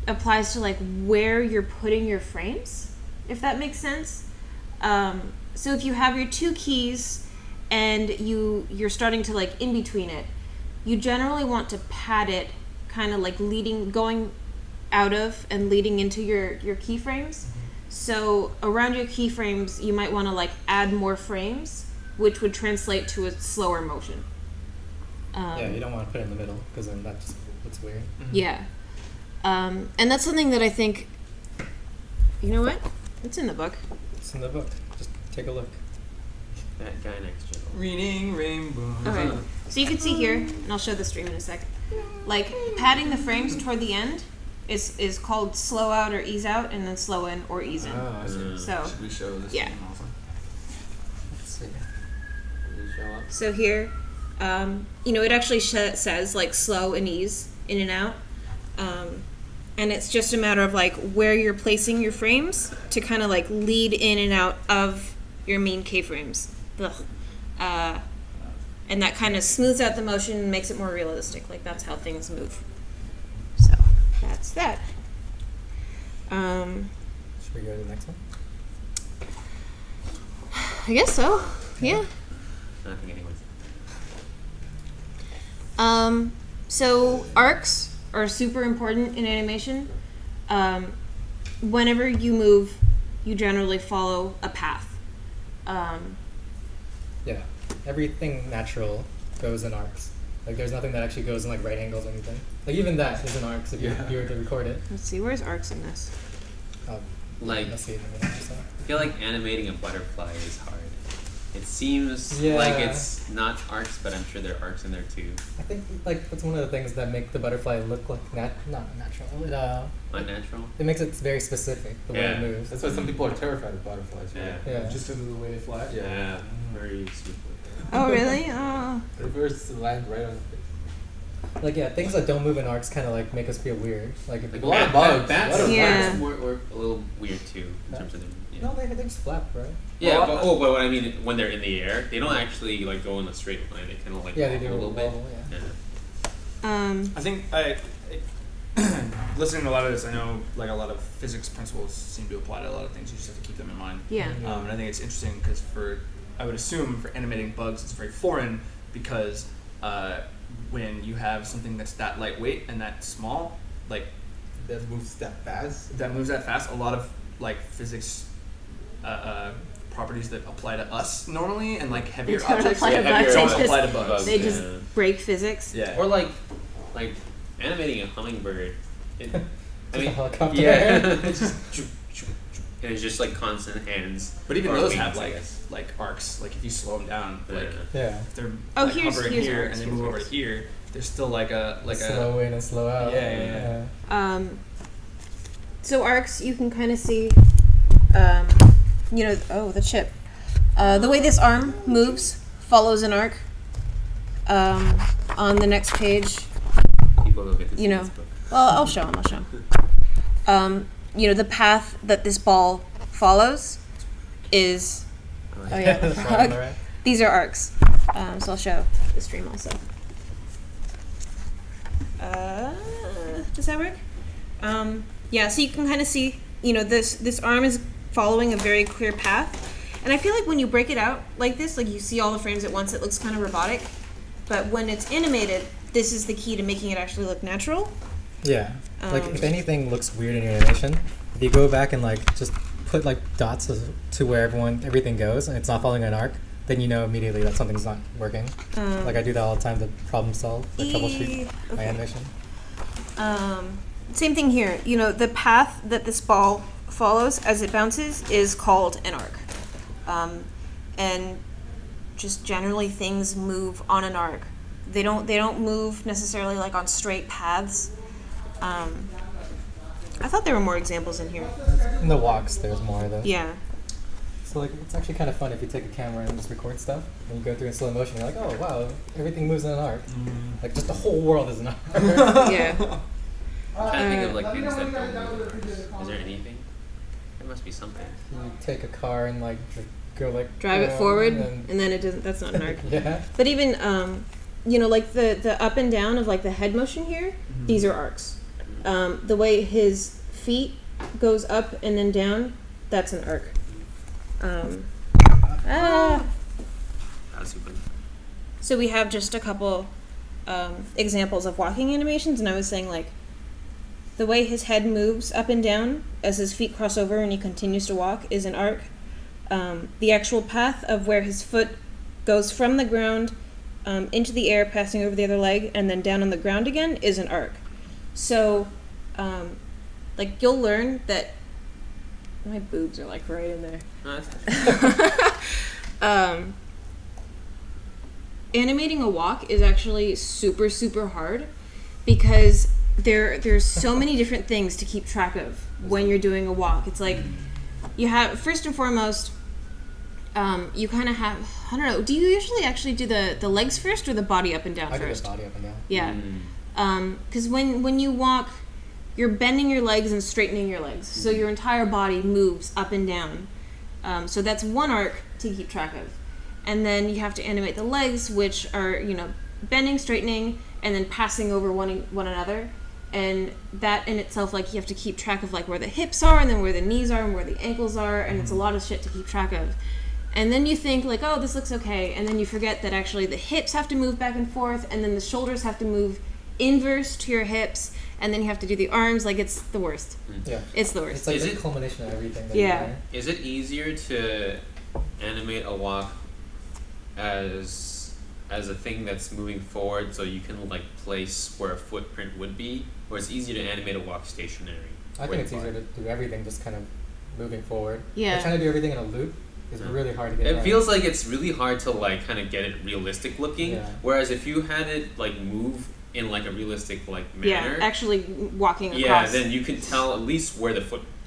Speaker 1: applies to like where you're putting your frames, if that makes sense. So if you have your two keys and you're starting to like in between it, you generally want to pad it, kind of like going out of and leading into your keyframes. So around your keyframes, you might want to like add more frames, which would translate to a slower motion.
Speaker 2: Yeah, you don't want to put it in the middle because then that just looks weird.
Speaker 1: Yeah. And that's something that I think, you know what? It's in the book.
Speaker 2: It's in the book. Just take a look.
Speaker 4: That guy next to you.
Speaker 3: Reading rainbow.
Speaker 1: Okay. So you can see here, and I'll show the stream in a sec. Like padding the frames toward the end is called slow out or ease out, and then slow in or ease in.
Speaker 3: Oh, I see.
Speaker 1: So
Speaker 3: Should we show this
Speaker 1: yeah.
Speaker 3: one also?
Speaker 2: Let's see.
Speaker 4: Did you show up?
Speaker 1: So here, it actually says like slow and ease in and out. And it's just a matter of like where you're placing your frames to kind of like lead in and out of your main K-frames. And that kind of smooths out the motion and makes it more realistic. Like that's how things move. So that's that.
Speaker 2: Should we go to the next one?
Speaker 1: I guess so. Yeah.
Speaker 4: I think anyways.
Speaker 1: So arcs are super important in animation. Whenever you move, you generally follow a path.
Speaker 2: Yeah. Everything natural goes in arcs. Like there's nothing that actually goes in like right angles or anything. Like even that is in arcs if you were to record it.
Speaker 1: Let's see, where's arcs in this?
Speaker 4: Like,
Speaker 2: Let's see it in the middle, so.
Speaker 4: I feel like animating a butterfly is hard. It seems
Speaker 2: Yeah.
Speaker 4: like it's not arcs, but I'm sure there are arcs in there too.
Speaker 2: I think like that's one of the things that make the butterfly look like not natural.
Speaker 4: Unnatural.
Speaker 2: It makes it very specific the way
Speaker 4: Yeah.
Speaker 2: it moves.
Speaker 5: That's why some people are terrified of butterflies. Right?
Speaker 4: Yeah.
Speaker 2: Yeah.
Speaker 5: Just because of the way they fly.
Speaker 4: Yeah. Very super.
Speaker 1: Oh, really? Oh.
Speaker 5: It prefers to land right on the face.
Speaker 2: Like yeah, things that don't move in arcs kind of like make us feel weird. Like if
Speaker 4: Like
Speaker 5: A lot of bugs.
Speaker 4: Bats,
Speaker 5: A lot of
Speaker 1: Yeah.
Speaker 4: bats were a little weird too in terms of their. Yeah.
Speaker 2: no, they just flap, right?
Speaker 4: Yeah,
Speaker 5: Well,
Speaker 4: but what I mean when they're in the air, they don't actually like go in a straight line. They kind of like
Speaker 2: Yeah, they
Speaker 4: wobble
Speaker 2: do
Speaker 4: a little bit.
Speaker 2: wobble, yeah.
Speaker 4: Yeah.
Speaker 3: I think listening to a lot of this, I know like a lot of physics principles seem to apply to a lot of things. You just have to keep them in mind.
Speaker 1: Yeah.
Speaker 2: Mhm.
Speaker 3: And I think it's interesting because I would assume for animating bugs, it's very foreign because when you have something that's that lightweight and that small, like
Speaker 5: That moves that fast.
Speaker 3: that moves that fast, a lot of like physics properties that apply to us normally and like heavier
Speaker 1: They don't
Speaker 3: objects
Speaker 1: apply to
Speaker 4: Yeah, bugs,
Speaker 3: don't
Speaker 4: they just-
Speaker 3: apply to bugs.
Speaker 1: They just
Speaker 4: Yeah.
Speaker 1: break physics.
Speaker 3: Yeah.
Speaker 4: Or like animating a hummingbird. It, I
Speaker 2: Just a
Speaker 4: mean,
Speaker 2: helicopter.
Speaker 4: yeah, it's just and it's just like constant hands.
Speaker 3: But even
Speaker 4: or
Speaker 3: those
Speaker 4: wings,
Speaker 3: have
Speaker 4: I guess.
Speaker 3: like arcs. Like if you slow them down, like
Speaker 2: Yeah.
Speaker 3: if they're
Speaker 1: Oh,
Speaker 3: like
Speaker 1: here's-
Speaker 3: hovering
Speaker 1: here's
Speaker 3: here
Speaker 1: arcs,
Speaker 3: and they
Speaker 1: here's
Speaker 3: move over
Speaker 1: arcs.
Speaker 3: to here, there's still like a
Speaker 2: Slow in and slow out.
Speaker 3: Yeah, yeah.
Speaker 1: So arcs, you can kind of see, the chip. The way this arm moves follows an arc. On the next page,
Speaker 4: People don't get to see
Speaker 1: You know.
Speaker 4: this, but
Speaker 1: well, I'll show them. The path that this ball follows is, oh yeah, the
Speaker 2: Frog,
Speaker 1: frog.
Speaker 2: right?
Speaker 1: These are arcs. So I'll show the stream also. Does that work? Yeah, so you can kind of see, this arm is following a very clear path. And I feel like when you break it out like this, like you see all the frames at once, it looks kind of robotic. But when it's animated, this is the key to making it actually look natural.
Speaker 2: Yeah. Like
Speaker 1: Um,
Speaker 2: if anything looks weird in your animation, if you go back and like just put like dots to where everything goes and it's not following an arc, then you know immediately that something's not working. Like I do that all the time to problem solve, like troubleshoot my
Speaker 1: okay.
Speaker 2: animation.
Speaker 1: Same thing here. The path that this ball follows as it bounces is called an arc. And just generally things move on an arc. They don't move necessarily like on straight paths. I thought there were more examples in here.
Speaker 2: In the walks, there's more of those.
Speaker 1: Yeah.
Speaker 2: So like it's actually kind of fun if you take a camera and just record stuff and you go through in slow motion. You're like, oh wow, everything moves in an arc. Like just the whole world is an arc.
Speaker 1: Yeah.
Speaker 4: I'm trying to think of like things that don't move. Is there anything? There must be something.
Speaker 2: You take a car and like go like
Speaker 1: Drive it forward, and then it doesn't. That's not an arc.
Speaker 2: yeah.
Speaker 1: But even like the up and down of like the head motion here, these are arcs. The way his feet goes up and then down, that's an arc.
Speaker 4: That was super.
Speaker 1: So we have just a couple examples of walking animations, and I was saying like the way his head moves up and down as his feet cross over and he continues to walk is an arc. The actual path of where his foot goes from the ground into the air, passing over the other leg, and then down on the ground again is an arc. So, like you'll learn that my boobs are like right in there.
Speaker 4: No, that's
Speaker 1: Animating a walk is actually super, super hard because there's so many different things to keep track of when you're doing a walk. It's like you have, first and foremost, you kind of have, I don't know, do you usually actually do the legs first or the body up and down
Speaker 2: I do the
Speaker 1: first?
Speaker 2: body up and down.
Speaker 1: Yeah. Because when you walk, you're bending your legs and straightening your legs. So your entire body moves up and down. So that's one arc to keep track of. And then you have to animate the legs, which are, bending, straightening, and then passing over one another. And that in itself, like, you have to keep track of, like, where the hips are, and then where the knees are, and where the ankles are, and it's a lot of shit to keep track of. And then you think, like, oh, this looks okay, and then you forget that actually the hips have to move back and forth, and then the shoulders have to move inverse to your hips, and then you have to do the arms. Like, it's the worst.
Speaker 2: Yeah.
Speaker 1: It's the worst.
Speaker 2: It's like
Speaker 4: Is
Speaker 2: the
Speaker 4: it-
Speaker 2: culmination of everything. That
Speaker 1: Yeah.
Speaker 2: You learn.
Speaker 4: Is it easier to animate a walk as a thing that's moving forward, so you can like place where a footprint would be, or it's easier to animate a walk stationary?
Speaker 2: I think it's easier to do everything just kind of moving forward.
Speaker 1: Yeah.
Speaker 2: Like trying to do everything in a loop is really hard to get
Speaker 4: It
Speaker 2: right.
Speaker 4: feels like it's really hard to like kind of get it realistic looking.
Speaker 2: Yeah.
Speaker 4: Whereas if you had it like move in like a realistic like
Speaker 1: Yeah,
Speaker 4: manner,
Speaker 1: actually walking
Speaker 4: yeah,
Speaker 1: across.
Speaker 4: then you can tell at least where the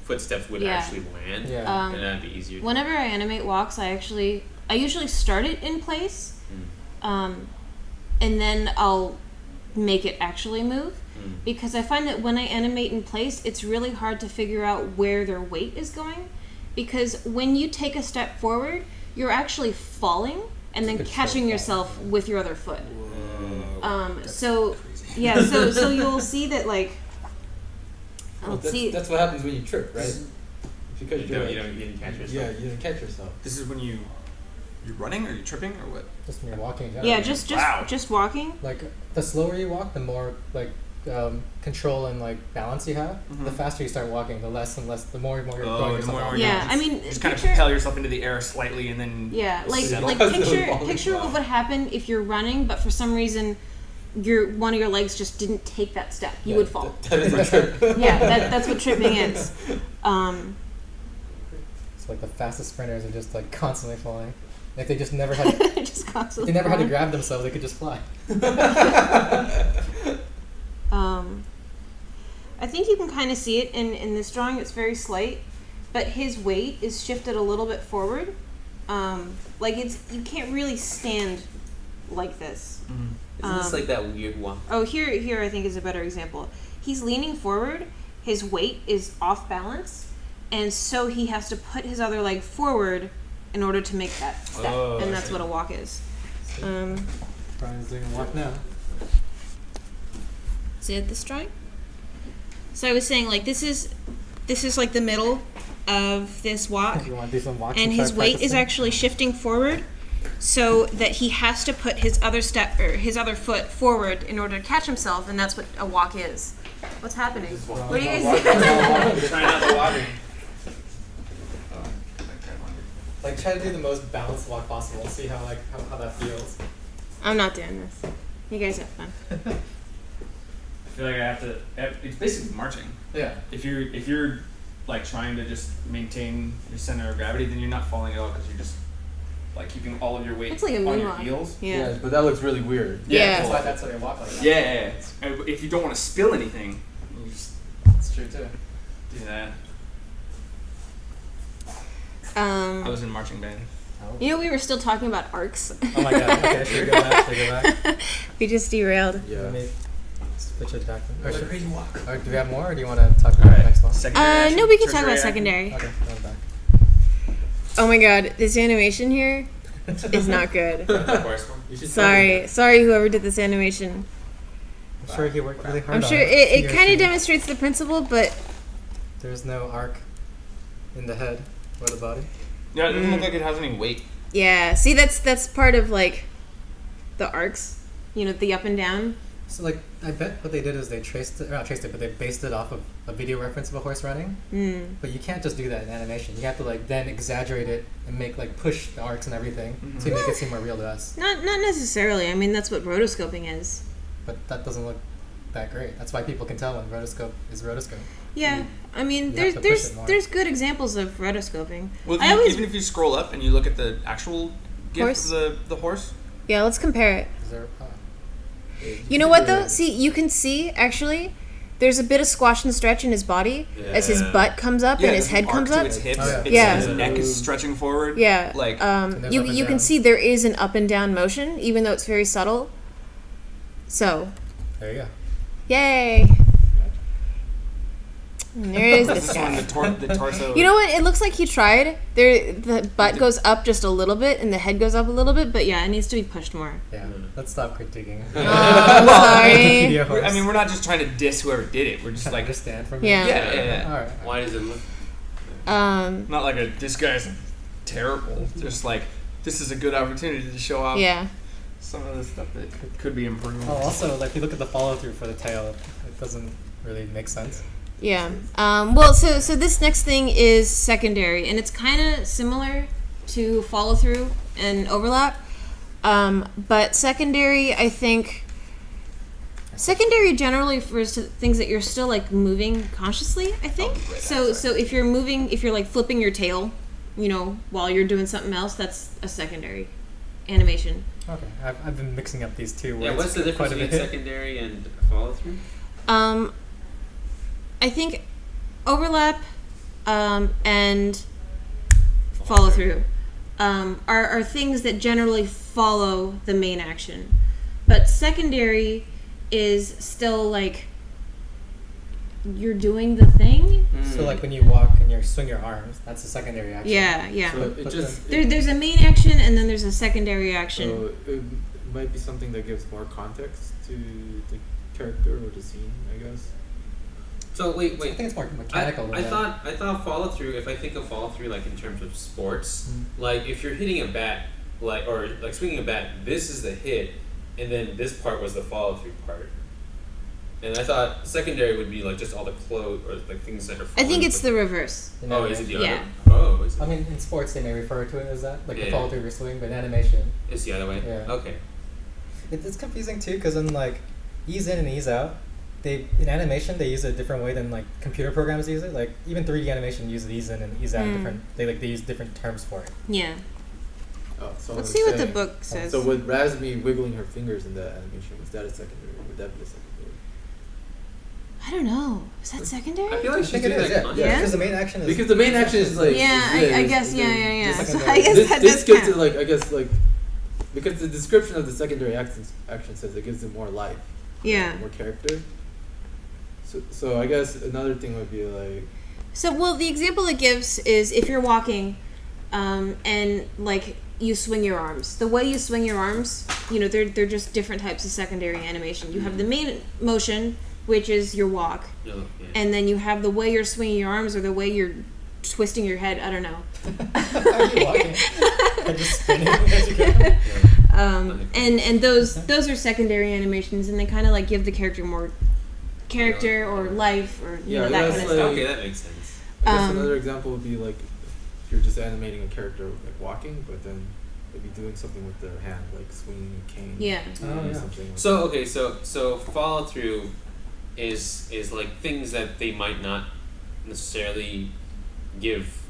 Speaker 4: footsteps would
Speaker 1: Yeah.
Speaker 4: actually land,
Speaker 2: Yeah.
Speaker 4: and that'd be easier.
Speaker 1: Whenever I animate walks, I usually start it in place, and then I'll make it actually move. Because I find that when I animate in place, it's really hard to figure out where their weight is going. Because when you take a step forward, you're actually falling and then
Speaker 2: Good
Speaker 1: catching
Speaker 2: foot
Speaker 1: yourself with your other foot.
Speaker 3: Whoa.
Speaker 1: So yeah, so you'll see that like. Let's see.
Speaker 5: That's what happens when you trip, right? Because
Speaker 4: You don't catch yourself.
Speaker 5: Yeah, you didn't catch yourself.
Speaker 3: This is when you You're running, or you're tripping, or what?
Speaker 2: Just when you're walking.
Speaker 1: Yeah, just
Speaker 3: Wow.
Speaker 1: just walking.
Speaker 2: Like the slower you walk, the more like control and like balance you have. The faster you start walking, the less and less, the more and more you're
Speaker 3: Oh,
Speaker 2: throwing
Speaker 3: the
Speaker 2: yourself
Speaker 3: more
Speaker 2: off.
Speaker 3: and more
Speaker 1: Yeah,
Speaker 3: you
Speaker 1: I mean,
Speaker 3: just kind of
Speaker 1: picture-
Speaker 3: propel yourself into the air slightly, and then
Speaker 1: Yeah, like
Speaker 3: settle.
Speaker 1: picture what would happen if you're running, but for some reason, one of your legs just didn't take that step. You would fall.
Speaker 5: That is a trip.
Speaker 1: Yeah, that's what tripping is.
Speaker 2: It's like the fastest sprinters are just like constantly falling. If they just never had,
Speaker 1: just constantly.
Speaker 2: they never had to
Speaker 1: falling.
Speaker 2: grab themselves, they could just fly.
Speaker 1: I think you can kind of see it in this drawing. It's very slight, but his weight is shifted a little bit forward. Like you can't really stand like this.
Speaker 4: Isn't this like that weird one?
Speaker 1: Oh, here I think is a better example. He's leaning forward. His weight is off balance, and so he has to put his other leg forward in order to make that step,
Speaker 3: Oh,
Speaker 1: and
Speaker 3: I
Speaker 1: that's
Speaker 3: see.
Speaker 1: what a walk is.
Speaker 2: Brian's doing a walk now.
Speaker 1: See it this drawing? So I was saying, like, this is like the middle of this walk,
Speaker 2: If you want to do some walks
Speaker 1: and
Speaker 2: try
Speaker 1: his weight is
Speaker 2: practicing.
Speaker 1: actually shifting forward, so that he has to put his other foot forward in order to catch himself, and that's what a walk is. What's happening? What are you guys doing?
Speaker 4: Trying not to water.
Speaker 2: Like try to do the most balanced walk possible and see how that feels.
Speaker 1: I'm not doing this. You guys have fun.
Speaker 3: I feel like I have to. It's basically marching.
Speaker 2: Yeah.
Speaker 3: If you're like trying to just maintain your center of gravity, then you're not falling at all because you're just like keeping all of your weight
Speaker 1: It's like a
Speaker 3: on your
Speaker 1: moonwalk.
Speaker 3: heels.
Speaker 1: Yeah.
Speaker 5: But that looks really weird.
Speaker 1: Yeah.
Speaker 2: That's why you walk like that.
Speaker 3: Yeah. And if you don't want to spill anything, you just
Speaker 2: That's true too.
Speaker 3: do that. I
Speaker 1: Um,
Speaker 3: was in marching band.
Speaker 1: you know, we were still talking about arcs.
Speaker 2: Oh my god. Okay, should we go back? Should we go back?
Speaker 1: We just derailed.
Speaker 5: Yeah.
Speaker 2: Let me switch it back. Or
Speaker 3: What a
Speaker 2: should,
Speaker 3: crazy walk.
Speaker 2: or do we have more, or do you want to talk about the next one?
Speaker 3: Secondary action,
Speaker 1: No, we can talk
Speaker 3: tertiary
Speaker 1: about
Speaker 3: action.
Speaker 1: secondary.
Speaker 2: Okay, going back.
Speaker 1: Oh my god, this animation here is not good.
Speaker 4: The first one.
Speaker 5: You should
Speaker 1: Sorry, whoever did this animation.
Speaker 2: I'm sure he worked really hard
Speaker 1: I'm
Speaker 2: on
Speaker 1: sure
Speaker 2: it.
Speaker 1: it
Speaker 2: He or
Speaker 1: kind
Speaker 2: she.
Speaker 1: of demonstrates the principle, but
Speaker 2: There's no arc in the head or the body.
Speaker 3: Yeah, it doesn't look like it has any weight.
Speaker 1: yeah. See, that's part of like the arcs. You know, the up and down.
Speaker 2: So like, I bet what they did is they but they based it off of a video reference of a horse running. But you can't just do that in animation. You have to like then exaggerate it and make like push the arcs and everything to make it seem more real to us.
Speaker 1: Not necessarily. I mean, that's what rotoscoping is.
Speaker 2: But that doesn't look that great. That's why people can tell when rotoscope is rotoscope.
Speaker 1: Yeah. I mean,
Speaker 2: You have to push it more.
Speaker 1: there's good examples of rotoscoping.
Speaker 3: Well,
Speaker 1: I always
Speaker 3: even if you scroll up and you look at the actual gif
Speaker 1: Horse?
Speaker 3: of the horse.
Speaker 1: yeah. Let's compare it.
Speaker 2: Is there?
Speaker 1: You know what though? See, you can see actually. There's a bit of squash and stretch in his body as his
Speaker 4: Yeah.
Speaker 1: butt comes up and his
Speaker 3: there's an
Speaker 1: head
Speaker 3: arc
Speaker 1: comes
Speaker 3: to
Speaker 1: up.
Speaker 3: Its hips.
Speaker 2: Oh, yeah.
Speaker 3: Its,
Speaker 1: Yeah.
Speaker 3: His neck is stretching forward.
Speaker 1: Yeah.
Speaker 3: Like
Speaker 2: there's
Speaker 1: You
Speaker 2: up and
Speaker 1: can
Speaker 2: down.
Speaker 1: see there is an up and down motion, even though it's very subtle. So,
Speaker 2: There you go.
Speaker 1: yay! And there is this
Speaker 3: this one,
Speaker 1: guy.
Speaker 3: the torso.
Speaker 1: You know what? It looks like he tried. The butt goes up just a little bit, and the head goes up a little bit. But yeah, it needs to be pushed more.
Speaker 2: Yeah. Let's stop critiquing.
Speaker 1: Oh, I'm sorry.
Speaker 2: Wikipedia horse.
Speaker 3: I mean, we're not just trying to diss whoever did it. We're just
Speaker 2: I
Speaker 3: like,
Speaker 2: understand from
Speaker 1: Yeah.
Speaker 3: yeah.
Speaker 2: All right.
Speaker 4: Why does it look?
Speaker 3: Not like this guy's terrible. Just like this is a good opportunity to show off
Speaker 1: Yeah.
Speaker 3: some of the stuff that could be improved.
Speaker 2: Oh, also, like, if you look at the follow through for the tail, it doesn't really make sense.
Speaker 1: Yeah. Well, so this next thing is secondary, and it's kind of similar to follow through and overlap. But secondary, I think, secondary generally refers to things that you're still like moving consciously. I think.
Speaker 3: right,
Speaker 1: So if you're moving, if you're like flipping your tail, you know, while you're doing something else, that's a secondary animation.
Speaker 2: Okay. I've been mixing up these two words.
Speaker 4: Yeah, what's the difference
Speaker 2: quite a
Speaker 4: between
Speaker 2: bit.
Speaker 4: secondary and follow through?
Speaker 1: I think overlap and follow through are things that generally follow the main action, but secondary is still like you're doing the thing.
Speaker 2: So, like, when you walk and you swing your arms, that's a secondary action.
Speaker 1: Yeah.
Speaker 5: So it
Speaker 2: But
Speaker 5: just
Speaker 1: There's a main action and then there's a secondary action.
Speaker 5: so it might be something that gives more context to the character or the scene, I guess.
Speaker 4: So wait.
Speaker 2: I think it's more mechanical.
Speaker 4: I
Speaker 2: than
Speaker 4: thought follow through. If I think of follow through, like in terms of sports,
Speaker 2: Mm.
Speaker 4: like if you're hitting a bat like, or like swinging a bat, this is the hit, and then this part was the follow through part. And I thought secondary would be like just all the clothes or like things that are.
Speaker 1: I think it's the reverse.
Speaker 2: In
Speaker 4: Oh, is it
Speaker 2: animation.
Speaker 4: the
Speaker 1: Yeah.
Speaker 4: other? Oh, is it?
Speaker 2: I mean, in sports they may refer to it as that, like the
Speaker 4: Yeah.
Speaker 2: follow through your swing, but in animation,
Speaker 4: It's the other way.
Speaker 2: Yeah.
Speaker 4: Okay.
Speaker 2: it's confusing too, because in like ease in and ease out, in animation they use it a different way than like computer programs use it. Like even 3D animation uses ease in and ease out different. They use different terms for it.
Speaker 1: Yeah.
Speaker 5: Oh, so
Speaker 1: Let's
Speaker 5: I'm
Speaker 1: see what the
Speaker 5: saying-
Speaker 1: book says.
Speaker 5: So with Razmi wiggling her fingers in that animation, was that a secondary? Would that be a secondary?
Speaker 1: I don't know. Is that secondary?
Speaker 4: I feel like
Speaker 2: I
Speaker 4: she's
Speaker 2: think it
Speaker 4: doing
Speaker 2: is,
Speaker 4: that
Speaker 2: yeah.
Speaker 4: consciously.
Speaker 1: Yeah?
Speaker 2: Because the main action is
Speaker 5: Because the main action is like
Speaker 1: Yeah,
Speaker 5: is
Speaker 1: I
Speaker 5: this,
Speaker 1: guess,
Speaker 5: and
Speaker 1: yeah,
Speaker 5: then
Speaker 1: yeah, yeah.
Speaker 5: this
Speaker 1: So
Speaker 2: secondary-
Speaker 1: I guess
Speaker 5: This,
Speaker 1: that
Speaker 5: this
Speaker 1: does
Speaker 5: gives
Speaker 1: count.
Speaker 5: it like I guess like because the description of the secondary action says it gives it more life,
Speaker 1: Yeah.
Speaker 5: more character. So I guess another thing would be like
Speaker 1: So, well, the example it gives is if you're walking, and like you swing your arms. The way you swing your arms, you know, they're just different types of secondary animation. You have the main motion, which is your walk,
Speaker 4: No, yeah.
Speaker 1: and then you have the way you're swinging your arms or the way you're twisting your head. I don't know.
Speaker 2: How are you walking? I'm just spinning as you go.
Speaker 1: And those are secondary animations, and they kind of like give the character more character or life or you
Speaker 5: Yeah,
Speaker 1: know that
Speaker 5: that's
Speaker 1: kind of
Speaker 5: like-
Speaker 1: stuff.
Speaker 4: Okay, that makes sense.
Speaker 5: I guess
Speaker 1: Um,
Speaker 5: another example would be like if you're just animating a character like walking, but then they'd be doing something with their hand, like swinging a cane.
Speaker 1: Yeah.
Speaker 2: Oh,
Speaker 5: or
Speaker 2: yeah.
Speaker 5: something. Like
Speaker 4: So okay, so follow through is like things that they might not necessarily give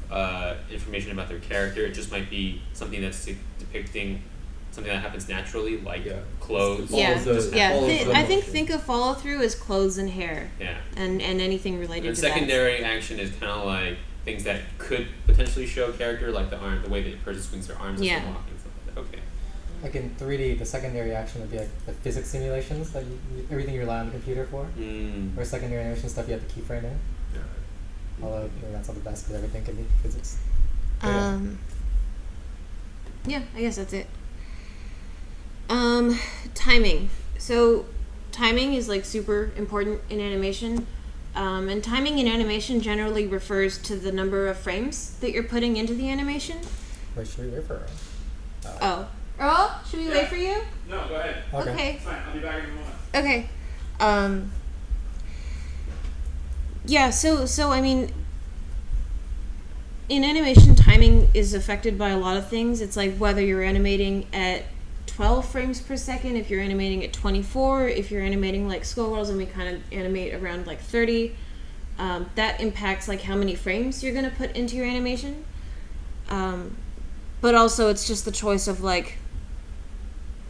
Speaker 4: information about their character. It just might be something that's depicting something that happens naturally, like
Speaker 5: Yeah.
Speaker 4: clothes.
Speaker 5: All
Speaker 1: Yeah,
Speaker 5: of the-
Speaker 1: yeah.
Speaker 5: all of the
Speaker 1: I think
Speaker 5: motion.
Speaker 1: of follow through as clothes and hair,
Speaker 4: Yeah.
Speaker 1: and anything related
Speaker 4: And
Speaker 1: to
Speaker 4: secondary action is kind of like things that could potentially show character, like the way that a person swings their arms
Speaker 1: Yeah.
Speaker 4: as they're walking, stuff like that. Okay.
Speaker 2: Like in 3D, the secondary action would be like the physics simulations that everything you rely on the computer for.
Speaker 4: Mm.
Speaker 2: Or secondary animation stuff you have to keyframe in.
Speaker 5: Yeah.
Speaker 2: Although that's not the best because everything can be physics.
Speaker 1: that.
Speaker 2: Yeah.
Speaker 1: Yeah, I guess that's it. Timing. So, timing is like super important in animation. And timing in animation generally refers to the number of frames that you're putting into the animation.
Speaker 2: Wait, should we wait for her?
Speaker 1: Oh. Earl, should we wait for you?
Speaker 3: No, go ahead.
Speaker 1: Okay.
Speaker 3: It's fine. I'll be back in a moment.
Speaker 1: Okay. Yeah, so I mean in animation timing is affected by a lot of things. It's like whether you're animating at 12 frames per second, if you're animating at 24, if you're animating like Skullgirls and we kind of animate around like 30. That impacts like how many frames you're going to put into your animation. But also it's just the choice of like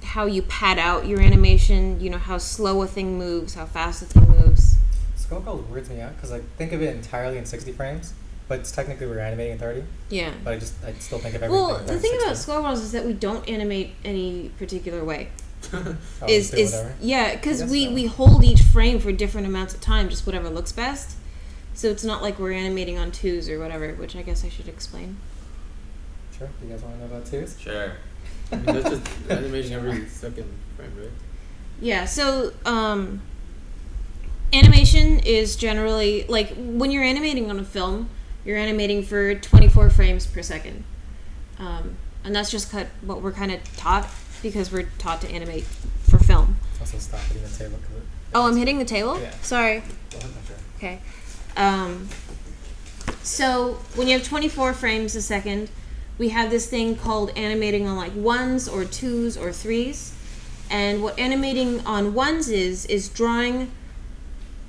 Speaker 1: how you pad out your animation, you know, how slow a thing moves, how fast a thing moves.
Speaker 2: Skullgirls weirds me out because I think of it entirely in 60 frames, but it's technically we're animating in 30.
Speaker 1: Yeah.
Speaker 2: But I still think of everything.
Speaker 1: Well,
Speaker 2: in
Speaker 1: the thing about
Speaker 2: 60.
Speaker 1: Skullgirls is that we don't animate any particular way.
Speaker 2: Oh,
Speaker 1: is
Speaker 2: just do
Speaker 1: is
Speaker 2: whatever.
Speaker 1: yeah, because
Speaker 2: I guess
Speaker 1: we
Speaker 2: so.
Speaker 1: we hold each frame for different amounts of time, just whatever looks best. So it's not like we're animating on twos or whatever, which I guess I should explain.
Speaker 2: Sure. You guys want to know about twos?
Speaker 4: Sure.
Speaker 5: I mean, that's just animating every second frame, right?
Speaker 1: Yeah, so animation is generally like when you're animating on a film, you're animating for 24 frames per second. And that's just what we're kind of taught because we're taught to animate for film.
Speaker 2: Also, stop hitting the table. Cause
Speaker 1: Oh, I'm hitting the table?
Speaker 2: Yeah.
Speaker 1: Sorry.
Speaker 2: I'm not sure.
Speaker 1: Okay. So when you have 24 frames a second, we have this thing called animating on like ones or twos or threes. And what animating on ones is drawing,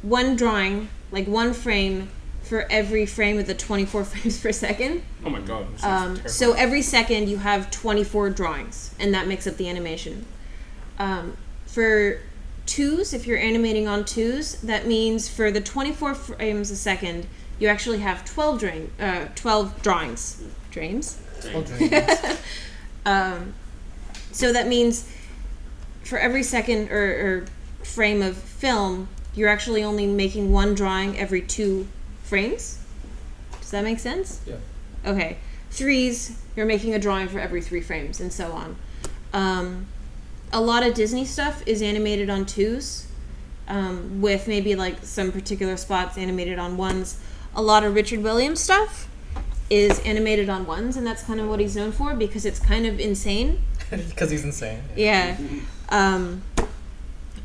Speaker 1: like one frame for every frame of the 24 frames per second.
Speaker 3: Oh my god. this sounds terrifying.
Speaker 1: So every second you have 24 drawings, and that makes up the animation. For twos, if you're animating on twos, that means for the 24 frames a second, you actually have 12 drawings. Dreams?
Speaker 2: Oh, dreams.
Speaker 1: So that means for every second or frame of film, you're actually only making one drawing every 2 frames. Does that make sense?
Speaker 5: Yeah.
Speaker 1: Okay. Threes, you're making a drawing for every 3 frames, and so on. A lot of Disney stuff is animated on twos, with maybe like some particular spots animated on ones. A lot of Richard Williams stuff is animated on ones, and that's kind of what he's known for because it's kind of insane.
Speaker 2: Because he's insane.
Speaker 1: Yeah.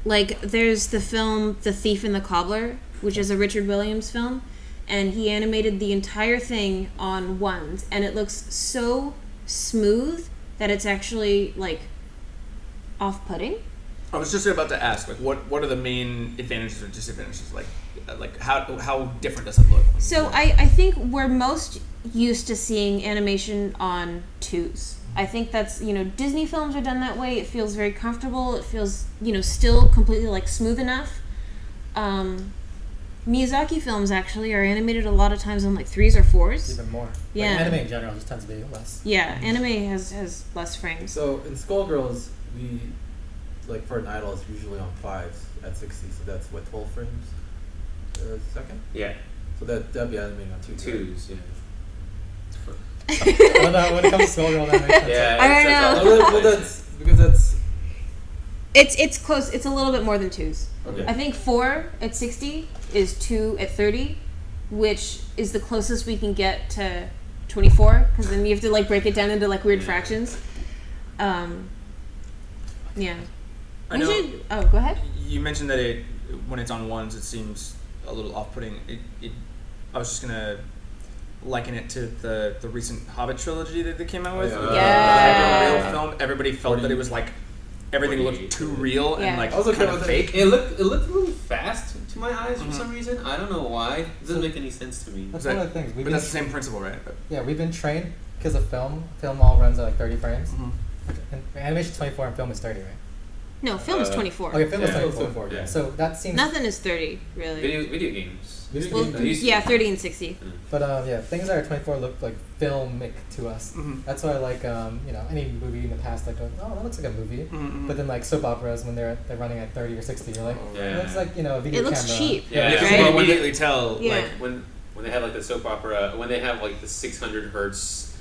Speaker 1: Like, there's the film The Thief and the Cobbler, which is a Richard Williams film, and he animated the entire thing on ones, and it looks so smooth that it's actually, like, off-putting.
Speaker 3: I was just about to ask, like, what are the main advantages or disadvantages? Like how different does it look?
Speaker 1: So I think we're most used to seeing animation on twos. I think that's, Disney films are done that way. It feels very comfortable. It feels, still completely, like, smooth enough. Miyazaki films, actually, are animated a lot of times on, like, 3s or 4s.
Speaker 2: Even more.
Speaker 1: Yeah.
Speaker 2: Like, anime in general just tends to be less.
Speaker 1: Yeah, anime has less frames.
Speaker 5: So in Skullgirls, we like for an idol, it's usually on 5s at 60. So that's what 12 frames a second.
Speaker 4: Yeah.
Speaker 5: So that'd be animating on 2s.
Speaker 4: Twos. Yeah.
Speaker 2: When it comes to Skullgirl, that makes sense.
Speaker 4: Yeah.
Speaker 1: I don't
Speaker 4: that's
Speaker 1: know.
Speaker 4: all-
Speaker 5: Well, that's because that's
Speaker 1: It's close. It's a little bit more than 2s.
Speaker 5: okay.
Speaker 1: I think 4 at 60 is 2 at 30, which is the closest we can get to 24, because then you have to, like, break it down into, like, weird fractions. Yeah.
Speaker 3: I know
Speaker 1: Oh, go ahead.
Speaker 3: you mentioned that when it's on ones, it seems a little off-putting. I was just gonna liken it to the recent Hobbit trilogy that they came out with.
Speaker 5: Yeah.
Speaker 3: With the
Speaker 1: Yeah.
Speaker 3: hyper-real film. Everybody felt that it was like everything looked too real
Speaker 1: Yeah.
Speaker 3: and like
Speaker 5: I was okay
Speaker 3: kind of
Speaker 5: with
Speaker 3: fake.
Speaker 4: It looked really fast to my eyes for
Speaker 3: Mhm.
Speaker 4: some reason. I don't know why. It doesn't make any sense to me.
Speaker 2: That's
Speaker 3: That-
Speaker 2: one of the things.
Speaker 3: But that's the same principle, right?
Speaker 2: We've been trained because of film. Film all runs at like 30 frames.
Speaker 3: Mhm.
Speaker 2: And animation 24 and film is 30, right?
Speaker 1: No, film is 24.
Speaker 2: Okay, film is
Speaker 5: Yeah,
Speaker 2: 24.
Speaker 5: 24,
Speaker 4: yeah.
Speaker 2: So that seems.
Speaker 1: Nothing is 30, really.
Speaker 4: Video games.
Speaker 1: Well,
Speaker 4: They used to-
Speaker 1: yeah, 30 and 60.
Speaker 2: But things that are 24 look like filmic to us.
Speaker 3: Mhm.
Speaker 2: That's why, like, any movie in the past, like, oh, that looks like a movie.
Speaker 3: Mhm.
Speaker 2: But then, like, soap operas, when they're running at 30 or 60, you're like,
Speaker 4: Yeah.
Speaker 2: it looks like, a video
Speaker 1: It looks
Speaker 2: camera.
Speaker 1: cheap.
Speaker 4: Yeah,
Speaker 3: you
Speaker 4: because
Speaker 3: can
Speaker 1: right?
Speaker 3: immediately tell.
Speaker 1: Yeah.
Speaker 3: Like,
Speaker 4: when they have like the soap opera, when they have like the 600 hertz,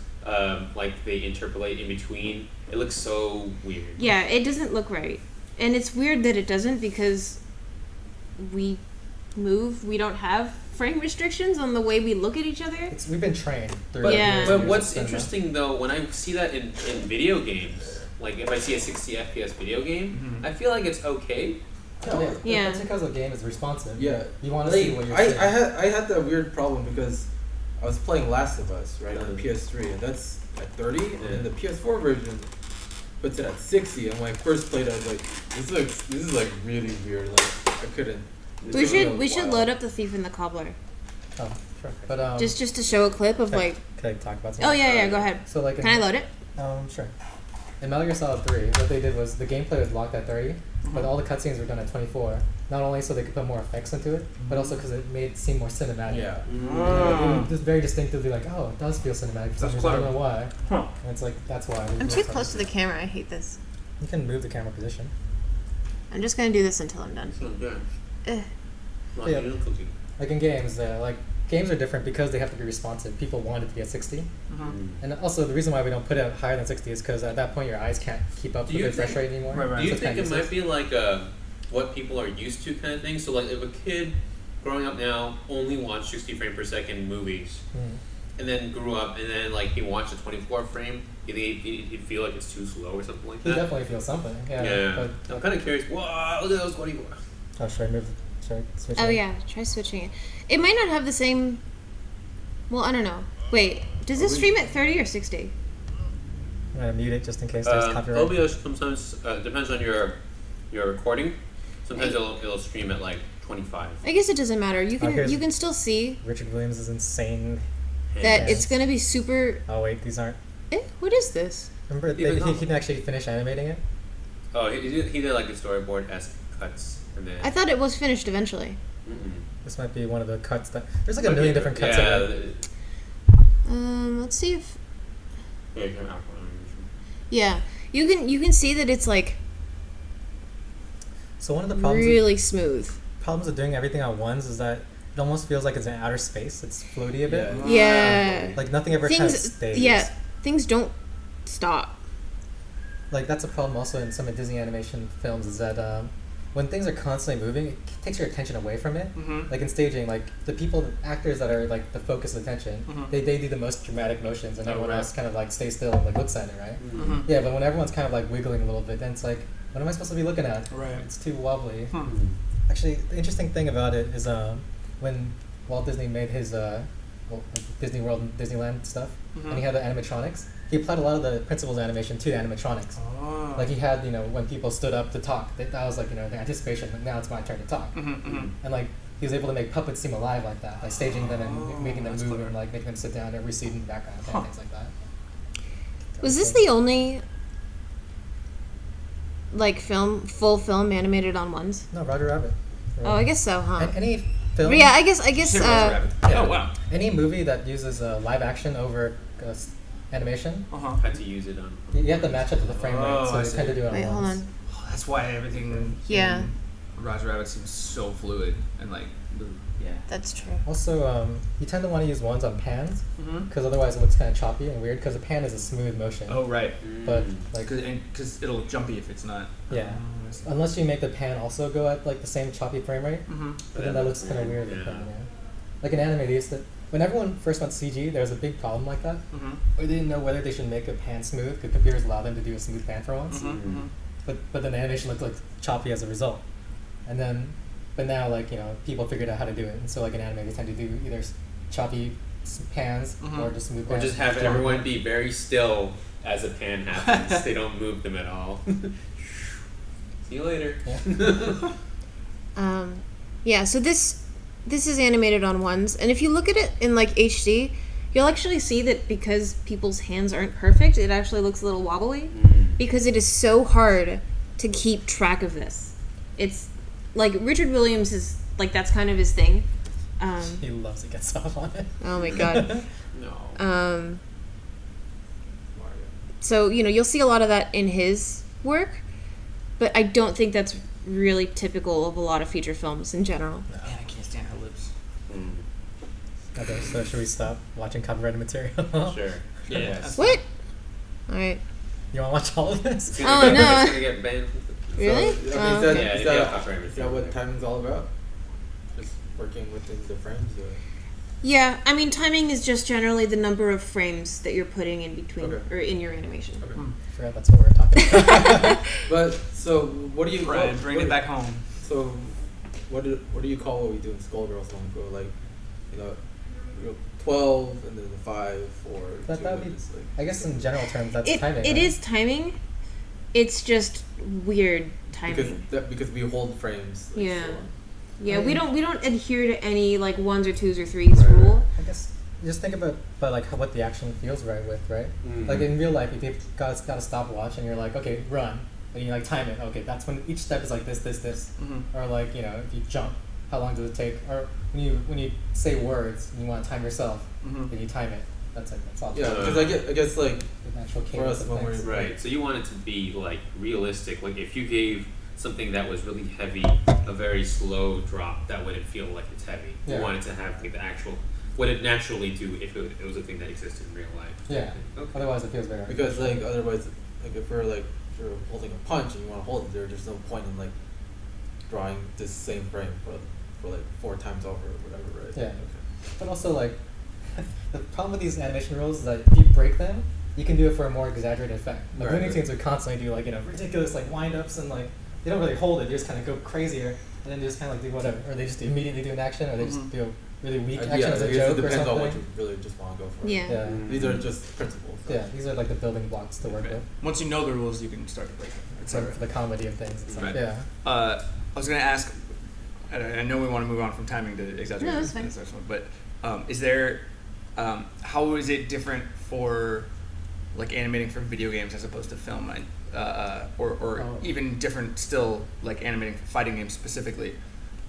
Speaker 4: like they interpolate in between, it looks so weird.
Speaker 1: Yeah, it doesn't look right. And it's weird that it doesn't because we don't have frame restrictions on the way we look at each other.
Speaker 2: We've been trained through
Speaker 4: But,
Speaker 1: Yeah.
Speaker 2: years
Speaker 4: but
Speaker 2: and
Speaker 4: what's
Speaker 2: years of cinema.
Speaker 4: interesting though, when I see that in video games, like if I see a 60 FPS video game,
Speaker 3: Mhm.
Speaker 4: I feel like it's okay.
Speaker 2: No, yeah.
Speaker 1: Yeah.
Speaker 2: That's because the game is responsive.
Speaker 5: Yeah.
Speaker 2: You want to see what you're
Speaker 5: I
Speaker 2: seeing.
Speaker 5: I had that weird problem because I was playing Last of Us right on the
Speaker 4: Mhm.
Speaker 5: PS3 and that's at 30 and
Speaker 4: Yeah.
Speaker 5: then the PS4 version puts it at 60 and when I first played I was like this is like really weird, like I couldn't. It
Speaker 1: We
Speaker 5: took me a
Speaker 1: should
Speaker 5: while.
Speaker 1: load up The Thief and the Cobbler
Speaker 2: Oh, sure. But
Speaker 1: just to show a clip of,
Speaker 2: can I-
Speaker 1: like.
Speaker 2: Can I talk about
Speaker 1: Oh
Speaker 2: something?
Speaker 1: yeah, go ahead.
Speaker 2: So like,
Speaker 1: Can I load it?
Speaker 2: Sure. In Metal Gear Solid 3, what they did was the gameplay was locked at 30,
Speaker 3: Mm-hmm.
Speaker 2: but all the cutscenes were done at 24. Not only so they could put more effects into it, but also because it made it seem more cinematic.
Speaker 5: Yeah.
Speaker 2: It was very distinctively like, oh, it does feel cinematic for some
Speaker 3: That's
Speaker 2: reason. I don't
Speaker 3: clever.
Speaker 2: know why.
Speaker 3: Huh.
Speaker 2: And it's like, that's why.
Speaker 1: I'm too close to the camera. I hate this.
Speaker 2: You can move the camera position.
Speaker 1: I'm just gonna do this until I'm done.
Speaker 4: So, yeah.
Speaker 1: Eh.
Speaker 4: Not
Speaker 2: Yeah.
Speaker 4: difficulty.
Speaker 2: Like in games, games are different because they have to be responsive. People want it to be at 60.
Speaker 3: Mhm.
Speaker 2: And also, the reason why we don't put it higher than 60 is because at that point your eyes can't keep up
Speaker 4: Do
Speaker 2: with
Speaker 4: you
Speaker 2: the refresh
Speaker 4: think-
Speaker 2: rate anymore.
Speaker 3: Right, right.
Speaker 4: Do you
Speaker 2: So it's
Speaker 4: think
Speaker 2: kinda
Speaker 4: it might
Speaker 2: useless.
Speaker 4: be like what people are used to kind of thing? So like if a kid growing up now only watched 60 frame per second movies,
Speaker 2: Hmm.
Speaker 4: and then grew up and then like he watched a 24 frame, you think he'd feel like it's too slow or something like
Speaker 2: You
Speaker 4: that?
Speaker 2: definitely feel something. Yeah.
Speaker 4: Yeah.
Speaker 2: But,
Speaker 4: I'm kind of curious. Wow, look at those 24.
Speaker 2: oh, should I move? Should I switch
Speaker 1: Oh
Speaker 2: it?
Speaker 1: yeah, try switching it. It might not have the same. Well, I don't know. Wait, does this stream at 30 or 60?
Speaker 2: I'm gonna mute it just in case there's copyright.
Speaker 4: OBS sometimes depends on your recording. Sometimes it'll stream at like 25.
Speaker 1: I guess it doesn't matter. You
Speaker 2: here's-
Speaker 1: can still see
Speaker 2: Richard Williams is insane.
Speaker 1: that
Speaker 2: Yes.
Speaker 1: it's gonna be super.
Speaker 2: Oh wait, these aren't.
Speaker 1: What is this?
Speaker 2: Remember,
Speaker 4: Even
Speaker 2: he
Speaker 4: though-
Speaker 2: can actually finish animating it.
Speaker 4: Oh, he did like the storyboard-esque cuts and then.
Speaker 1: I thought it was finished eventually.
Speaker 4: Mm-mm.
Speaker 2: This might be one of the cuts that. There's like a million different cuts
Speaker 4: Yeah,
Speaker 2: of it.
Speaker 1: Let's see if.
Speaker 4: Yeah, you can outline.
Speaker 1: Yeah, you can see that it's like
Speaker 2: So one of the problems
Speaker 1: really smooth.
Speaker 2: problems with doing everything at once is that it almost feels like it's in outer space. It's floaty a bit.
Speaker 1: Yeah.
Speaker 2: Like nothing ever kind of
Speaker 1: Things.
Speaker 2: stays.
Speaker 1: Yeah, things don't stop.
Speaker 2: Like that's a problem also in some of Disney animation films is that when things are constantly moving, it takes your attention away from it.
Speaker 3: Mhm.
Speaker 2: Like in staging, like the actors that are like the focus of attention,
Speaker 3: Mhm.
Speaker 2: they do the most dramatic motions, and
Speaker 3: Oh,
Speaker 2: everyone
Speaker 3: right.
Speaker 2: else kind of like stays still and like looks at it, right?
Speaker 3: Mhm.
Speaker 2: Yeah, but when everyone's kind of like wiggling a little bit, then it's like, what am I supposed to be looking at?
Speaker 3: Right.
Speaker 2: It's too wobbly.
Speaker 3: Hmm.
Speaker 2: Actually, the interesting thing about it is when Walt Disney made his Disney World and Disneyland stuff,
Speaker 3: Mhm.
Speaker 2: and he had the animatronics, he applied a lot of the principles of animation to the animatronics.
Speaker 3: Oh.
Speaker 2: Like he had, when people stood up to talk, that was like, the anticipation, like now it's my turn to talk.
Speaker 3: Mhm, mhm.
Speaker 2: And like, he was able to make puppets seem alive like that, by staging them
Speaker 3: Oh,
Speaker 2: and making them
Speaker 3: that's
Speaker 2: move
Speaker 3: clever.
Speaker 2: and like making them sit down and recede in the background, kind
Speaker 3: Huh.
Speaker 2: of things like that.
Speaker 1: Was this the only like full film animated on ones?
Speaker 2: No, Roger Rabbit. Yeah.
Speaker 1: Oh, I guess so, huh?
Speaker 2: Any film,
Speaker 1: But yeah, I guess
Speaker 3: Say Roger Rabbit.
Speaker 2: yeah.
Speaker 3: Oh wow.
Speaker 2: any movie that uses live action over animation,
Speaker 3: Uh huh.
Speaker 4: Had to use it on.
Speaker 2: you have to match up to the frame
Speaker 3: Oh,
Speaker 2: rate, so
Speaker 3: I
Speaker 2: you
Speaker 3: see.
Speaker 2: tend to do it on
Speaker 1: Wait, hold
Speaker 2: ones.
Speaker 1: on.
Speaker 3: Oh, that's why everything.
Speaker 1: Yeah.
Speaker 3: in Roger Rabbit seems so fluid and like. Yeah.
Speaker 1: That's true.
Speaker 2: Also, you tend to want to use ones on pans,
Speaker 3: Mm-hmm.
Speaker 2: because otherwise it looks kind of choppy and weird, because a pan is a smooth motion.
Speaker 3: Oh right.
Speaker 2: But,
Speaker 4: Mm.
Speaker 2: like,
Speaker 3: Because it'll jumpy if it's not.
Speaker 2: Yeah.
Speaker 3: Oh, I see.
Speaker 2: unless you make the pan also go at, like, the same choppy frame rate,
Speaker 3: Mm-hmm.
Speaker 2: but then that looks kind of weird.
Speaker 4: Yeah.
Speaker 2: Like, that, yeah. Like in anime, they used to, when everyone first went CG, there was a big problem like that.
Speaker 3: Mm-hmm.
Speaker 2: Or they didn't know whether they should make a pan smooth, because computers allow them to do a smooth pan for once.
Speaker 3: Mm-hmm.
Speaker 2: But then the animation looked like choppy as a result. And then, but now, like, people figured out how to do it. And so, like, in anime, they tend to do either choppy pans
Speaker 3: Mhm.
Speaker 2: or just smooth
Speaker 4: Or
Speaker 2: pans.
Speaker 4: just have everyone be very still as a pan happens. They don't move them at all. See you later.
Speaker 2: Yeah.
Speaker 1: Yeah, so this is animated on ones, and if you look at it in like HD, you'll actually see that because people's hands aren't perfect, it actually looks a little wobbly because it is so hard to keep track of this. It's like Richard Williams is like, that's kind of his thing.
Speaker 2: He loves to get off on it.
Speaker 1: Oh my god.
Speaker 4: No.
Speaker 1: So, you'll see a lot of that in his work, but I don't think that's really typical of a lot of feature films in general.
Speaker 3: Man, I can't stand her lips.
Speaker 4: Mm.
Speaker 2: Okay, so should we stop watching copyrighted material?
Speaker 4: Sure.
Speaker 3: Yeah.
Speaker 4: Yes.
Speaker 3: That's
Speaker 1: What? Alright.
Speaker 2: You want to watch all of this?
Speaker 4: It's
Speaker 1: Oh,
Speaker 4: gonna get-
Speaker 1: no.
Speaker 4: It's gonna get banned.
Speaker 1: Really?
Speaker 5: So, okay,
Speaker 1: Oh.
Speaker 5: is that,
Speaker 4: Yeah,
Speaker 5: is
Speaker 4: they
Speaker 5: that,
Speaker 4: have copyright
Speaker 5: is that what timing's all about? Just working within the frames? Or?
Speaker 1: Yeah, I mean, timing is just generally the number of frames that you're putting in between,
Speaker 5: Okay.
Speaker 1: or in your animation.
Speaker 5: Okay.
Speaker 2: I forgot that's what we're talking about.
Speaker 5: But so what do you
Speaker 3: Brian, bring it back home.
Speaker 5: So what do you call what we do in Skullgirls long ago? Like, you know 12 and then the 5, 4,
Speaker 2: That
Speaker 5: 2,
Speaker 2: would be,
Speaker 5: and it's like,
Speaker 2: I guess in general terms, that's
Speaker 1: It
Speaker 2: timing.
Speaker 1: it
Speaker 2: right?
Speaker 1: is timing. It's just weird timing.
Speaker 5: because we hold frames. Like,
Speaker 1: Yeah.
Speaker 5: so.
Speaker 1: Yeah, we don't adhere to any like 1s or 2s or 3s
Speaker 5: Right.
Speaker 1: rule.
Speaker 2: I guess just think about like what the action feels right with, right?
Speaker 4: Mhm.
Speaker 2: Like in real life, if you've got a stopwatch and you're like, okay, run, and you like time it. Okay, that's when each step is like this.
Speaker 3: Mm-hmm.
Speaker 2: Or like, if you jump, how long does it take? Or when you say words and you want to time yourself,
Speaker 3: Mm-hmm.
Speaker 2: then you time it. That's all.
Speaker 5: Yeah, because I guess like
Speaker 2: The natural
Speaker 5: for
Speaker 2: cadence
Speaker 5: us
Speaker 2: of
Speaker 5: when
Speaker 2: things.
Speaker 4: Right. So you want it to be like realistic. Like if you gave something that was really heavy a very slow drop, that wouldn't feel like it's heavy.
Speaker 2: Yeah.
Speaker 4: You want it to have like the actual what it naturally do if it was a thing that existed in real life.
Speaker 2: Yeah.
Speaker 4: Okay.
Speaker 2: Otherwise, it feels very.
Speaker 5: because like otherwise like if you're holding a punch and you want to hold it there, there's no point in like drawing this same frame for like 4 times over or whatever, right?
Speaker 2: Yeah.
Speaker 5: Okay.
Speaker 2: But also, like, the problem with these animation rules is that if you break them, you can do it for a more exaggerated effect. Like,
Speaker 5: Right,
Speaker 2: Looney
Speaker 5: right.
Speaker 2: Tunes would constantly do, like, ridiculous, like, wind-ups and, like, they don't really hold it. They just kind of go crazier, and then they just kind of, like, do whatever. Or they just immediately do an action, or they just
Speaker 3: Mhm.
Speaker 2: do a really weak
Speaker 5: Yeah,
Speaker 2: action as
Speaker 5: I
Speaker 2: a
Speaker 5: guess
Speaker 2: joke
Speaker 5: it
Speaker 2: or
Speaker 5: depends on what
Speaker 2: something.
Speaker 5: you really just want to go for.
Speaker 1: Yeah.
Speaker 2: Yeah.
Speaker 4: Mm.
Speaker 5: These are just principles.
Speaker 2: Yeah, these are, like, the building blocks to work
Speaker 3: Right.
Speaker 2: with.
Speaker 3: Once you know the rules, you can start to break them.
Speaker 2: It's like for the comedy of things and stuff.
Speaker 3: Right.
Speaker 2: Yeah.
Speaker 3: I was gonna ask. I know we want to move on from timing to exaggeration.
Speaker 1: No, that's fine.
Speaker 3: But is there? How is it different for like animating for video games as opposed to film, or
Speaker 2: Oh.
Speaker 3: even different still like animating for fighting games specifically?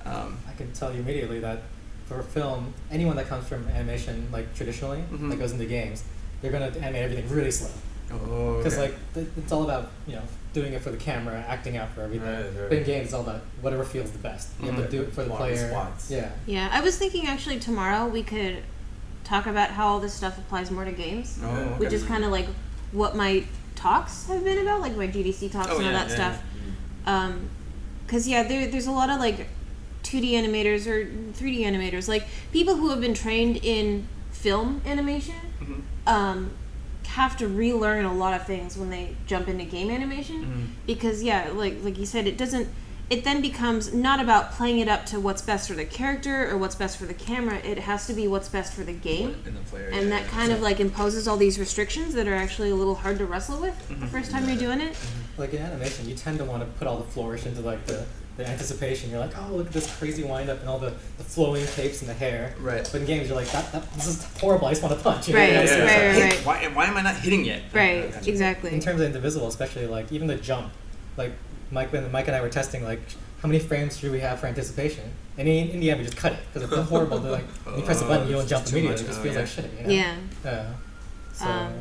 Speaker 2: I can tell you immediately that for film, anyone that comes from animation, like, traditionally,
Speaker 3: Mhm.
Speaker 2: that goes into games, they're going to animate everything really slow.
Speaker 3: Oh,
Speaker 2: Because like it's all about doing it for the camera, acting out for everything.
Speaker 5: Right, right.
Speaker 2: But in games, it's all about whatever feels the best. You have
Speaker 3: Mhm.
Speaker 2: to do it for the
Speaker 5: Want
Speaker 2: player.
Speaker 5: response.
Speaker 2: Yeah,
Speaker 1: Yeah, I was thinking actually tomorrow we could talk about how all this stuff applies more to games,
Speaker 3: Oh, okay.
Speaker 1: which is kind of like what my talks have been about, like my GDC talks
Speaker 3: Oh,
Speaker 1: and all
Speaker 3: yeah,
Speaker 1: that
Speaker 3: yeah,
Speaker 1: stuff. Because there's a lot of like 2D animators or 3D animators, like people who have been trained in film animation, have to relearn a lot of things when they jump into game animation, because like you said, it then becomes not about playing it up to what's best for the character or what's best for the camera. It has to be what's best for the game,
Speaker 3: In the player,
Speaker 1: and that kind of like imposes all these restrictions that are actually a little hard to wrestle with the first time you're doing it.
Speaker 2: Like in animation, you tend to want to put all the flourish into like the anticipation. You're like, oh, look at this crazy wind up and all the flowing capes and the hair.
Speaker 3: Right.
Speaker 2: But in games, you're like, this is horrible. I just want to punch. You know?
Speaker 1: Right,
Speaker 2: It's like-
Speaker 1: right.
Speaker 3: Why am I not hitting yet?
Speaker 1: Right,
Speaker 3: Gotcha.
Speaker 1: exactly.
Speaker 2: In terms of Indivisible, especially like even the jump, like Mike and I were testing like how many frames should we have for anticipation, and in the end we just cut it because it's horrible. To, like when you press a button, you don't jump
Speaker 3: it's too
Speaker 2: immediately.
Speaker 3: much.
Speaker 2: It just
Speaker 3: Oh,
Speaker 2: feels
Speaker 3: yeah.
Speaker 2: like shit. You know?
Speaker 1: Yeah.
Speaker 2: So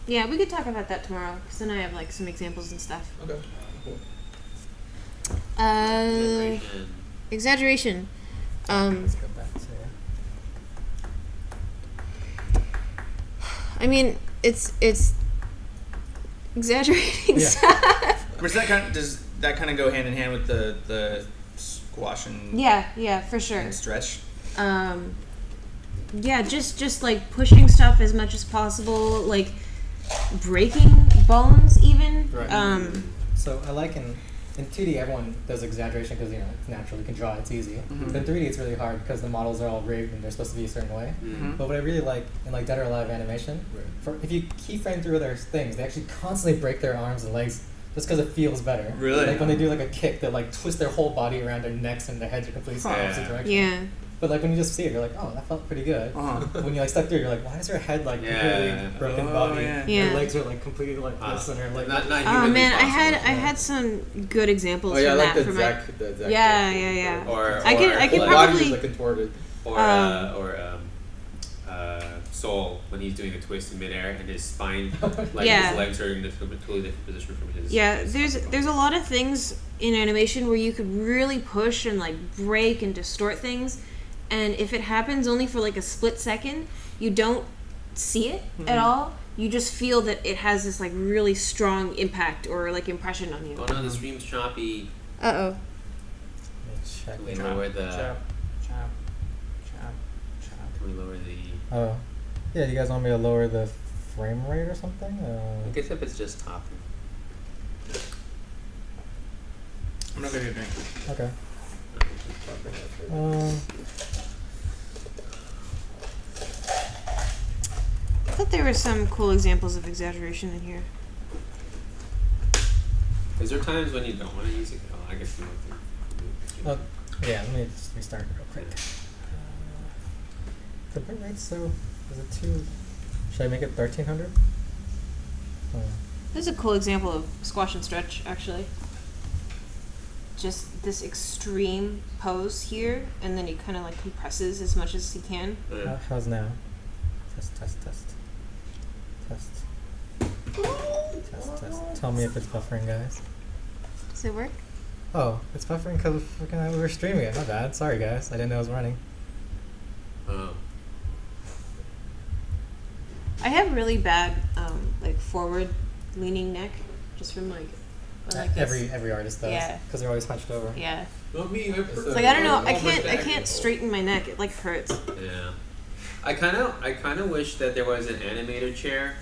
Speaker 1: Yeah, we could talk about that tomorrow, because then I have like some examples and stuff.
Speaker 5: Okay. Cool.
Speaker 1: Exaggeration.
Speaker 2: let's go back to.
Speaker 1: I mean, it's exaggerating
Speaker 2: Yeah.
Speaker 1: stuff.
Speaker 3: Does that kind of go hand in hand with the squash and
Speaker 1: Yeah, for sure.
Speaker 3: and stretch?
Speaker 1: Yeah, just like pushing stuff as much as possible, like breaking bones even.
Speaker 2: Right. So I like in 2D everyone does exaggeration because it's natural, you can draw, it's easy.
Speaker 3: Mhm.
Speaker 2: But in 3D it's really hard because the models are all rigged and they're supposed to be a certain way.
Speaker 3: Mhm.
Speaker 2: But what I really like in like Dead or Alive animation, if you keyframe through their things, they actually constantly break their arms and legs just because it feels better.
Speaker 3: Really?
Speaker 2: Like when they do like a kick, they like twist their whole body around their necks and their heads are completely
Speaker 4: Yeah.
Speaker 2: opposite direction.
Speaker 1: Yeah.
Speaker 2: But like when you just see it, you're like, oh, that felt pretty good.
Speaker 3: Uh-huh.
Speaker 2: When you like step through, you're like, why is her head like
Speaker 4: Yeah.
Speaker 2: completely broken
Speaker 3: Oh,
Speaker 2: body?
Speaker 3: yeah.
Speaker 1: Yeah.
Speaker 2: Her legs are like completely like this, and her like.
Speaker 4: not
Speaker 1: Oh
Speaker 4: humanly
Speaker 1: man, I
Speaker 4: possible.
Speaker 1: had some good examples
Speaker 5: Oh yeah, I
Speaker 1: from
Speaker 5: like
Speaker 1: that
Speaker 5: the
Speaker 1: for
Speaker 5: Zack. The Zack
Speaker 1: Yeah,
Speaker 5: joke.
Speaker 1: yeah.
Speaker 4: Or
Speaker 1: I could
Speaker 5: The body
Speaker 1: probably-
Speaker 5: was like contorted.
Speaker 4: Soul when he's doing a twist in midair and his spine, like
Speaker 1: Yeah.
Speaker 4: his legs are in a totally different position from his.
Speaker 1: Yeah,
Speaker 4: his
Speaker 1: there's a lot of things in animation where you could really push and like break and distort things, and if it happens only for like a split second, you don't see it at all. You just feel that it has this like really strong impact or like impression on you.
Speaker 4: Oh no, the stream's choppy.
Speaker 1: Uh-oh.
Speaker 2: Check
Speaker 4: Can we
Speaker 2: it
Speaker 4: lower
Speaker 2: out.
Speaker 4: the?
Speaker 3: Chop.
Speaker 4: Can we lower the?
Speaker 2: Oh, yeah. You guys want me to lower the frame rate or something?
Speaker 4: I guess if it's just top.
Speaker 3: I'm not gonna get a drink.
Speaker 2: Okay.
Speaker 1: I thought there were some cool examples of exaggeration in here.
Speaker 4: Is there times when you don't want to use it? Oh, I guess you want to.
Speaker 2: Yeah. Let me just restart real quick. The bit rate, so is it too? Should I make it 1300?
Speaker 1: This is a cool example of squash and stretch, actually. Just this extreme pose here, and then he kind of like compresses as much as he can.
Speaker 2: How's now? Test. Tell me if it's buffering, guys.
Speaker 1: Does it work?
Speaker 2: Oh, it's buffering because we were streaming it. My bad. Sorry, guys. I didn't know it was running.
Speaker 4: Oh.
Speaker 1: I have really bad, like forward leaning neck, just from like this.
Speaker 2: Every artist does.
Speaker 1: Yeah.
Speaker 2: Because they're always hunched over.
Speaker 1: Yeah.
Speaker 4: Not me.
Speaker 5: It's
Speaker 1: It's like I don't know. I
Speaker 5: Almost
Speaker 1: can't
Speaker 5: back.
Speaker 1: straighten my neck. It like hurts.
Speaker 4: Yeah. I kind of wish that there was an animator chair.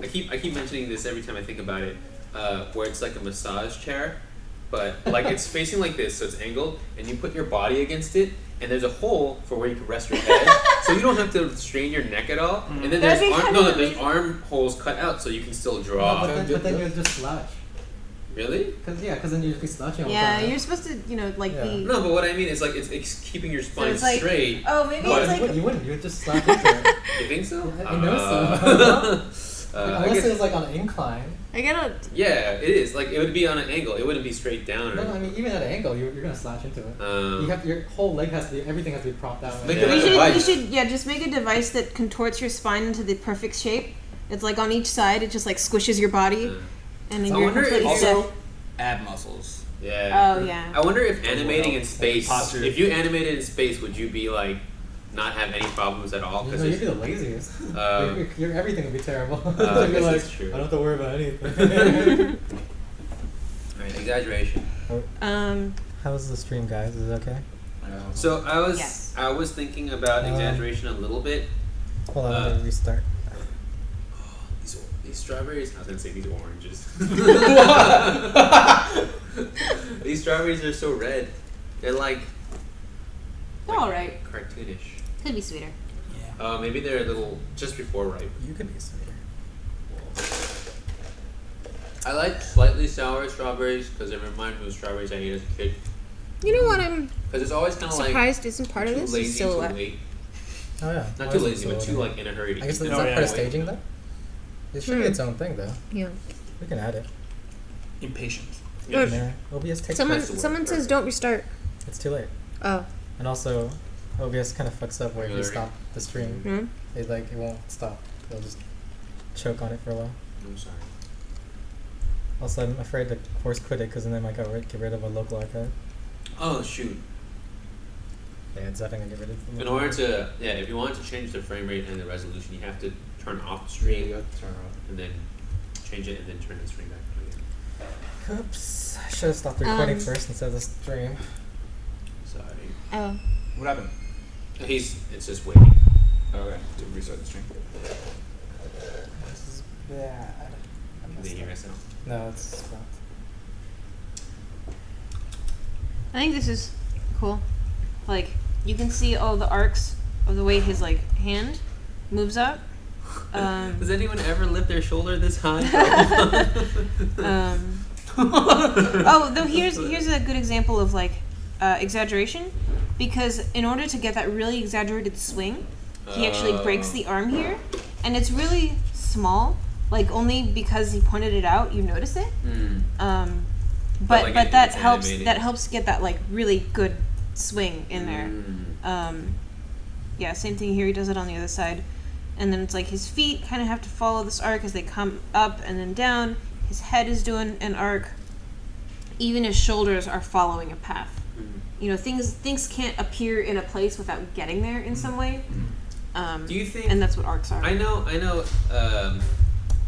Speaker 4: I keep mentioning this every time I think about it, where it's like a massage chair, but like it's facing like this, so it's angled, and you put your body against it, and there's a hole for where you can rest your head, so you don't have to strain your neck at all. And then
Speaker 1: That'd
Speaker 4: there's
Speaker 1: be kind of
Speaker 4: there's
Speaker 1: amazing.
Speaker 4: arm holes cut out, so you can still
Speaker 2: No,
Speaker 4: draw.
Speaker 2: but then you just slouch.
Speaker 4: Really?
Speaker 2: Because then you just be slouching all the
Speaker 1: Yeah,
Speaker 2: time.
Speaker 1: you're supposed to, like
Speaker 2: Yeah.
Speaker 1: be.
Speaker 4: No, but what I mean is like it's keeping your spine
Speaker 1: it's like-
Speaker 4: straight.
Speaker 1: Oh, maybe
Speaker 4: But-
Speaker 1: it's like.
Speaker 2: You wouldn't. You would just slouch into it.
Speaker 4: You think so?
Speaker 2: Yeah, I know so.
Speaker 4: I
Speaker 2: Unless
Speaker 4: guess-
Speaker 2: it was like on an incline.
Speaker 1: I gotta.
Speaker 4: Yeah, it is. Like it would be on an angle. It wouldn't be straight down. Or,
Speaker 2: No, I mean even at an angle, you're gonna slouch into it. You have your whole leg has to be everything has to be propped out.
Speaker 5: Make
Speaker 4: Yeah.
Speaker 5: it
Speaker 1: We
Speaker 5: like a
Speaker 1: should. You
Speaker 5: device.
Speaker 1: should. Just make a device that contorts your spine into the perfect shape. It's like on each side. It just like squishes your body, and then
Speaker 4: I
Speaker 1: you're
Speaker 4: wonder if
Speaker 1: completely
Speaker 3: Also,
Speaker 1: stiff.
Speaker 3: ab muscles.
Speaker 4: Yeah.
Speaker 1: Oh yeah.
Speaker 4: I wonder if animating in space.
Speaker 3: Posture.
Speaker 4: If you animated in space, would you be like not have any problems at all?
Speaker 2: You'd be the laziest. Your everything would be terrible.
Speaker 4: I
Speaker 2: You'd be
Speaker 4: guess
Speaker 2: like,
Speaker 4: that's true.
Speaker 2: I don't have to worry about anything.
Speaker 4: Alright, exaggeration.
Speaker 2: How's the stream, guys? Is it okay?
Speaker 4: So
Speaker 1: Yes.
Speaker 4: I was thinking about exaggeration a little bit.
Speaker 2: Hold on, let me restart.
Speaker 4: These strawberries. I was gonna say these oranges. These strawberries are so red. They're like
Speaker 1: They're all right.
Speaker 4: cartoonish.
Speaker 1: Could be sweeter.
Speaker 4: Maybe they're a little just before ripe.
Speaker 2: You could be sweeter.
Speaker 4: I like slightly sour strawberries because it reminds me of strawberries I ate as a kid.
Speaker 1: You know what I'm
Speaker 4: Because it's always kind of like
Speaker 1: surprised isn't part of
Speaker 4: too
Speaker 1: this?
Speaker 4: lazy
Speaker 1: Is
Speaker 4: to
Speaker 1: silhouette.
Speaker 4: wait.
Speaker 2: Oh yeah.
Speaker 4: Not
Speaker 2: Why
Speaker 4: too
Speaker 2: is it
Speaker 4: lazy, but
Speaker 2: so
Speaker 4: too
Speaker 2: loaded?
Speaker 4: like in a hurry. To
Speaker 2: I guess
Speaker 4: eat
Speaker 2: that's
Speaker 4: them.
Speaker 2: not part of staging though. It should be its own thing though.
Speaker 1: Yeah.
Speaker 2: We can add it.
Speaker 3: Impatience.
Speaker 1: Good.
Speaker 2: Yeah. OBS takes
Speaker 1: Someone
Speaker 4: That's the word.
Speaker 1: someone says don't restart.
Speaker 2: It's too late.
Speaker 1: Oh.
Speaker 2: And also, OBS kind of fucks up where if you
Speaker 4: Really?
Speaker 2: stop the stream,
Speaker 1: Hmm?
Speaker 2: it won't stop. It'll just choke on it for a while.
Speaker 4: I'm sorry.
Speaker 2: Also, I'm afraid to force quit it because then I might get rid of a local archive.
Speaker 4: Oh shoot!
Speaker 2: Yeah, it's definitely gonna get rid of. the
Speaker 4: In
Speaker 2: local
Speaker 4: order to if you wanted to change the frame rate and the resolution, you have to turn off the stream
Speaker 5: You got to turn around.
Speaker 4: and then change it and then turn the stream back on again.
Speaker 2: Oops! I should have stopped recording
Speaker 1: Um,
Speaker 2: first instead of the stream.
Speaker 4: Sorry.
Speaker 1: Oh.
Speaker 3: What happened?
Speaker 4: It's just waiting.
Speaker 3: Okay, to restart the stream.
Speaker 2: This is bad.
Speaker 4: Did you hear us now?
Speaker 2: No, it's stopped.
Speaker 1: I think this is cool. Like you can see all the arcs of the way his like hand moves up.
Speaker 4: Does anyone ever lift their shoulder this high?
Speaker 1: Oh, though here's a good example of like exaggeration, because in order to get that really exaggerated swing, he actually breaks the arm here, and it's really small. Like only because he pointed it out, you notice it. But
Speaker 4: like
Speaker 1: that
Speaker 4: it's
Speaker 1: helps.
Speaker 4: animated.
Speaker 1: That helps get that like really good swing in there. Yeah, same thing here. He does it on the other side, and then it's like his feet kind of have to follow this arc as they come up and then down. His head is doing an arc. Even his shoulders are following a path. You know, things can't appear in a place without getting there in some way.
Speaker 4: Do you think?
Speaker 1: And that's what arcs are.
Speaker 4: I know.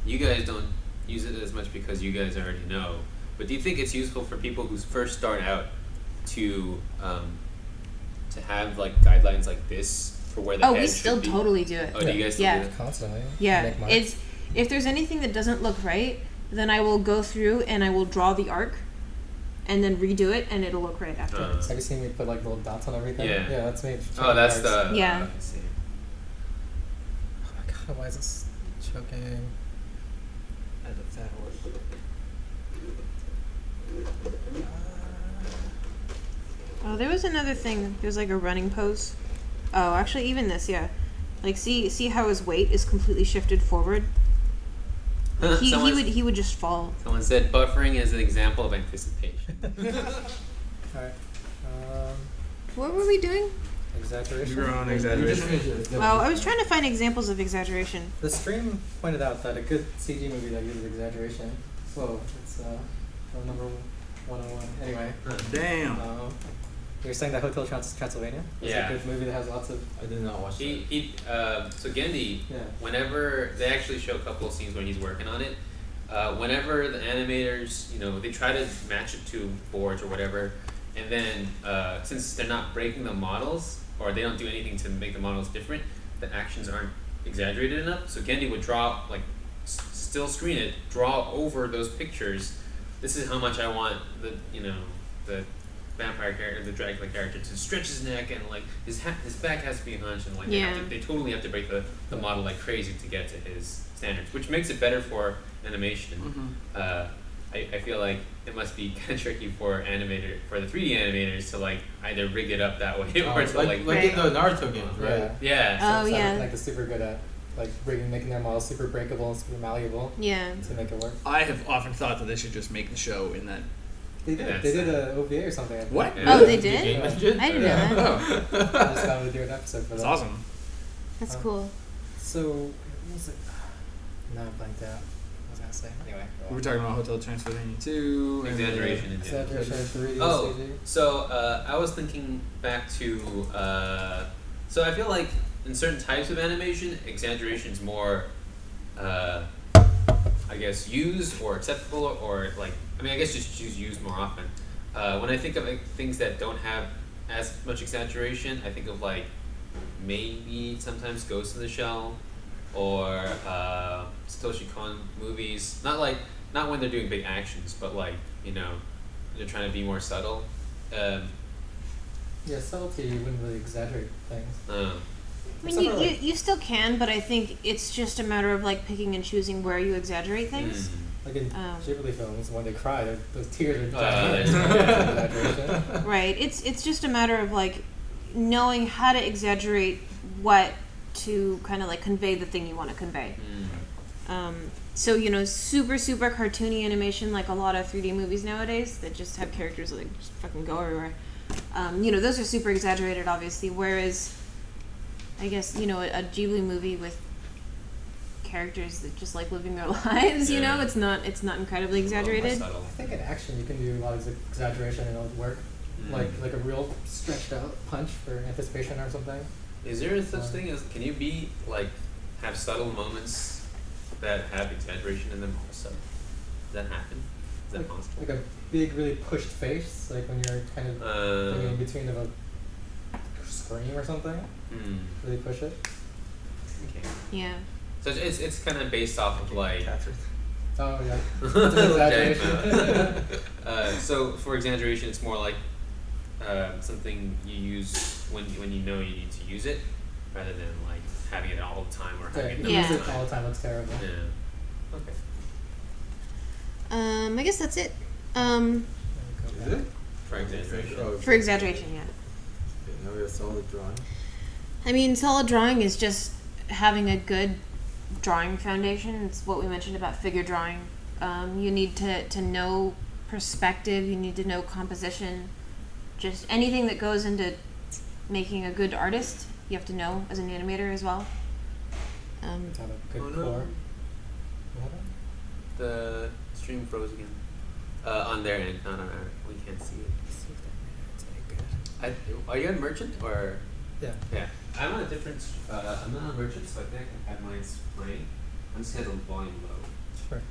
Speaker 4: You guys don't use it as much because you guys already know. But do you think it's useful for people who first start out to have like guidelines like this for where the
Speaker 1: Oh,
Speaker 4: head
Speaker 1: we
Speaker 4: should
Speaker 1: still
Speaker 4: be?
Speaker 1: totally do it.
Speaker 4: Oh, do you guys still
Speaker 1: Yeah.
Speaker 4: do that?
Speaker 2: Constantly.
Speaker 1: Yeah,
Speaker 2: Make marks.
Speaker 1: it's if there's anything that doesn't look right, then I will go through and I will draw the arc, and then redo it, and it'll look right afterwards.
Speaker 2: Have you seen me put like little dots on everything?
Speaker 4: Yeah.
Speaker 2: Yeah, that's me.
Speaker 4: Oh, that's
Speaker 2: marks.
Speaker 4: the.
Speaker 1: Yeah.
Speaker 4: I see.
Speaker 2: Oh my god, why is this choking?
Speaker 5: As a fat horse.
Speaker 1: Oh, there was another thing. There's like a running pose. Oh, actually, even this, yeah. Like, see how his weight is completely shifted forward. He would just fall.
Speaker 4: Someone said buffering is an example of anticipation.
Speaker 2: Alright.
Speaker 1: What were we doing?
Speaker 2: Exaggeration.
Speaker 3: We were on
Speaker 5: You just
Speaker 3: exaggeration.
Speaker 5: finished it.
Speaker 1: Oh, I was trying to find examples of exaggeration.
Speaker 2: The stream pointed out that a good CG movie that uses exaggeration. Whoa, it's number 101. Anyway,
Speaker 3: Damn.
Speaker 2: you're saying that Hotel Transylvania is
Speaker 4: Yeah.
Speaker 2: a good movie that has lots of.
Speaker 5: I did not watch that.
Speaker 4: So Gendy,
Speaker 2: Yeah.
Speaker 4: whenever they actually show a couple of scenes when he's working on it, whenever the animators, they try to match it to boards or whatever, and then since they're not breaking the models or they don't do anything to make the models different, the actions aren't exaggerated enough. So Gendy would draw still screen it, draw over those pictures. This is how much I want the vampire character, the Dracula character, to stretch his neck and like his back has to be hunched and like
Speaker 1: Yeah.
Speaker 4: they totally have to break the model like crazy to get to his standards, which makes it better for animation. I feel like it must be kind of tricky for the 3D animators to like either rig it up that way or to
Speaker 5: like
Speaker 4: like
Speaker 5: in the Naruto games, right?
Speaker 4: yeah.
Speaker 1: Oh,
Speaker 2: So
Speaker 1: yeah.
Speaker 2: Like they're super good at like making their models super breakable and super malleable
Speaker 1: Yeah.
Speaker 2: to make it work.
Speaker 3: I have often thought that they should just make the show in that.
Speaker 2: They did.
Speaker 4: Yeah,
Speaker 2: They did
Speaker 4: so-
Speaker 2: a OVA or something. I think.
Speaker 3: What?
Speaker 4: Yeah.
Speaker 1: Oh, they
Speaker 5: The
Speaker 1: did?
Speaker 5: game engine?
Speaker 1: I didn't know that.
Speaker 3: Oh,
Speaker 2: I just thought we'd do an episode for that.
Speaker 3: that's awesome.
Speaker 1: That's cool.
Speaker 2: So, what was it? No, I blanked out. What was I gonna say? Anyway.
Speaker 3: We were talking about Hotel Transylvania 2. and
Speaker 4: Exaggeration in
Speaker 2: Exaggeration, 3D
Speaker 4: Oh,
Speaker 2: CG.
Speaker 4: so I was thinking back to so I feel like in certain types of animation, exaggeration is more, I guess, used or acceptable, or like I guess just used more often. when I think of like things that don't have as much exaggeration, I think of like maybe sometimes Ghost in the Shell or Satoshi Kon movies. Not when they're doing big actions, but like they're trying to be more subtle.
Speaker 2: Yeah, subtlety, you wouldn't really exaggerate things.
Speaker 1: I mean,
Speaker 2: Except
Speaker 1: you,
Speaker 2: for,
Speaker 1: you,
Speaker 2: like-
Speaker 1: you still can, but I think it's just a matter of like picking and choosing where you exaggerate things.
Speaker 2: Like in
Speaker 1: Um,
Speaker 2: Ghibli films, when they cry, those tears are
Speaker 4: there's-
Speaker 2: exaggeration.
Speaker 1: Right. It's just a matter of like knowing how to exaggerate what to kind of like convey the thing you want to convey. So super super cartoony animation, like a lot of 3D movies nowadays that just have characters that like just fucking go everywhere. Those are super exaggerated, obviously. Whereas, I guess a Ghibli movie with characters that just like living their lives,
Speaker 4: Yeah.
Speaker 1: it's not incredibly exaggerated.
Speaker 2: I think in action you can do a lot of exaggeration and it'll work. Like a real stretched out punch for anticipation or something.
Speaker 4: Is there such thing as can you be like have subtle moments that have exaggeration in them also? Does that happen? Is that possible?
Speaker 2: Like a big, really pushed face, like when you're kind of thinking in between of a scream or something. Really push it.
Speaker 4: Okay.
Speaker 1: Yeah.
Speaker 4: So it's kind of based off of like.
Speaker 5: Catherine.
Speaker 2: Oh yeah. It's an exaggeration.
Speaker 4: So for exaggeration, it's more like something you use when you know you need to use it, rather than like having it all the time or
Speaker 2: Yeah,
Speaker 4: having
Speaker 2: if
Speaker 4: it.
Speaker 2: you
Speaker 1: Yeah.
Speaker 2: use it all the time, looks terrible.
Speaker 4: Yeah. Okay.
Speaker 1: I guess that's it.
Speaker 5: Is it?
Speaker 4: For exaggeration.
Speaker 5: Oh,
Speaker 1: For exaggeration, yeah.
Speaker 5: okay, now we have solid drawing.
Speaker 1: I mean, solid drawing is just having a good drawing foundation. It's what we mentioned about figure drawing. You need to know perspective. You need to know composition. Just anything that goes into making a good artist, you have to know as an animator as well.
Speaker 2: To have a good
Speaker 4: Oh, no.
Speaker 2: core. What happened?
Speaker 4: The stream froze again. On their end, not on our. We can't see it. Are you on merchant or?
Speaker 2: Yeah.
Speaker 4: Yeah. I'm on a different. I'm not on merchant, so I think I can have mine playing. I'm just gonna have the volume low.
Speaker 2: Sure.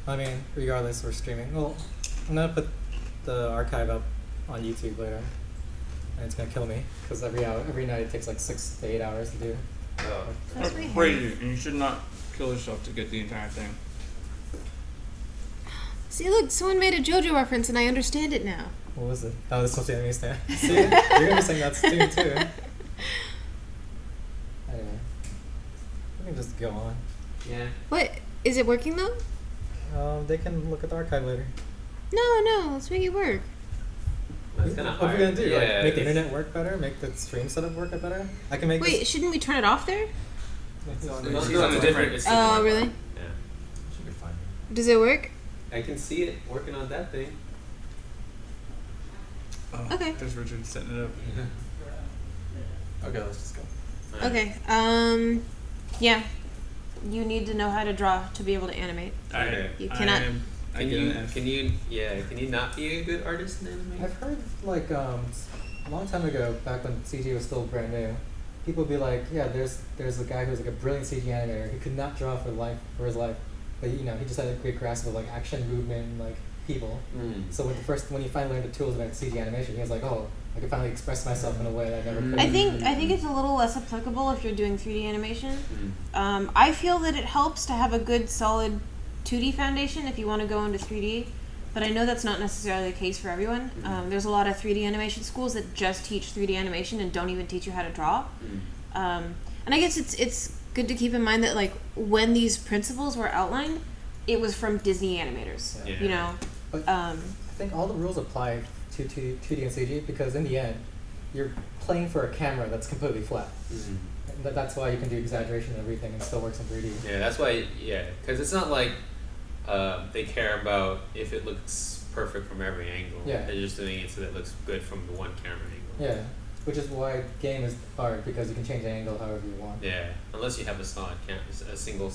Speaker 2: I mean, regardless, we're streaming. Well, I'm gonna put the archive up on YouTube later, and it's gonna kill me because every night it takes like 6 to 8 hours to do.
Speaker 4: Oh.
Speaker 1: That's pretty
Speaker 3: Crazy, and you should not kill yourself to get the entire thing.
Speaker 1: See, look, someone made a JoJo reference, and I understand it now.
Speaker 2: What was it? Oh, the social enemy stand. See, you're gonna be saying that soon too. Anyway, we can just go on.
Speaker 4: Yeah.
Speaker 1: What is it working though?
Speaker 2: They can look at the archive later.
Speaker 1: No, let's make it work.
Speaker 4: That's kind of
Speaker 2: What
Speaker 4: hard.
Speaker 2: are we gonna do?
Speaker 4: Yeah.
Speaker 2: Like, make the internet work better? Make the stream setup work better? I can make
Speaker 1: Wait,
Speaker 2: this.
Speaker 1: shouldn't we turn it off there?
Speaker 2: It's on
Speaker 4: No,
Speaker 2: the-
Speaker 4: no, it's different. It's
Speaker 1: Oh,
Speaker 4: different.
Speaker 1: really?
Speaker 4: Yeah.
Speaker 5: Should be fine.
Speaker 1: Does it work?
Speaker 4: I can see it working on that thing.
Speaker 3: Oh,
Speaker 1: Okay.
Speaker 3: There's Richard setting it up.
Speaker 5: Okay, let's just go.
Speaker 4: Alright.
Speaker 1: Okay. Yeah. You need to know how to draw to be able to animate.
Speaker 4: Okay.
Speaker 1: You cannot.
Speaker 3: I
Speaker 4: Can
Speaker 3: get
Speaker 4: you
Speaker 3: an F.
Speaker 4: can you not be a good artist in anime?
Speaker 2: I've heard like a long time ago, back when CG was still brand new, people would be like, yeah, there's a guy who was like a brilliant CG animator. He could not draw for his life, but he just had a great grasp of like action, movement, and, like people. So when he finally learned the tools about CG animation, he was like, oh, I can finally express myself in a way that I never could.
Speaker 1: I think it's a little less applicable if you're doing 3D animation.
Speaker 4: Mm.
Speaker 1: I feel that it helps to have a good solid 2D foundation if you want to go into 3D, but I know that's not necessarily the case for everyone. There's a lot of 3D animation schools that just teach 3D animation and don't even teach you how to draw. And I guess it's good to keep in mind that like when these principles were outlined, it was from Disney animators.
Speaker 4: Yeah.
Speaker 1: You know,
Speaker 2: But I think all the rules apply to 2D and CG because in the end, you're playing for a camera that's completely flat. And that's why you can do exaggeration and everything and still works in 3D.
Speaker 4: Yeah, that's why. Yeah, because it's not like they care about if it looks perfect from every angle.
Speaker 2: Yeah.
Speaker 4: They're just doing it so that it looks good from the one camera angle.
Speaker 2: Yeah, which is why game is hard because you can change the angle however you want.
Speaker 4: Yeah, unless you have a solid a single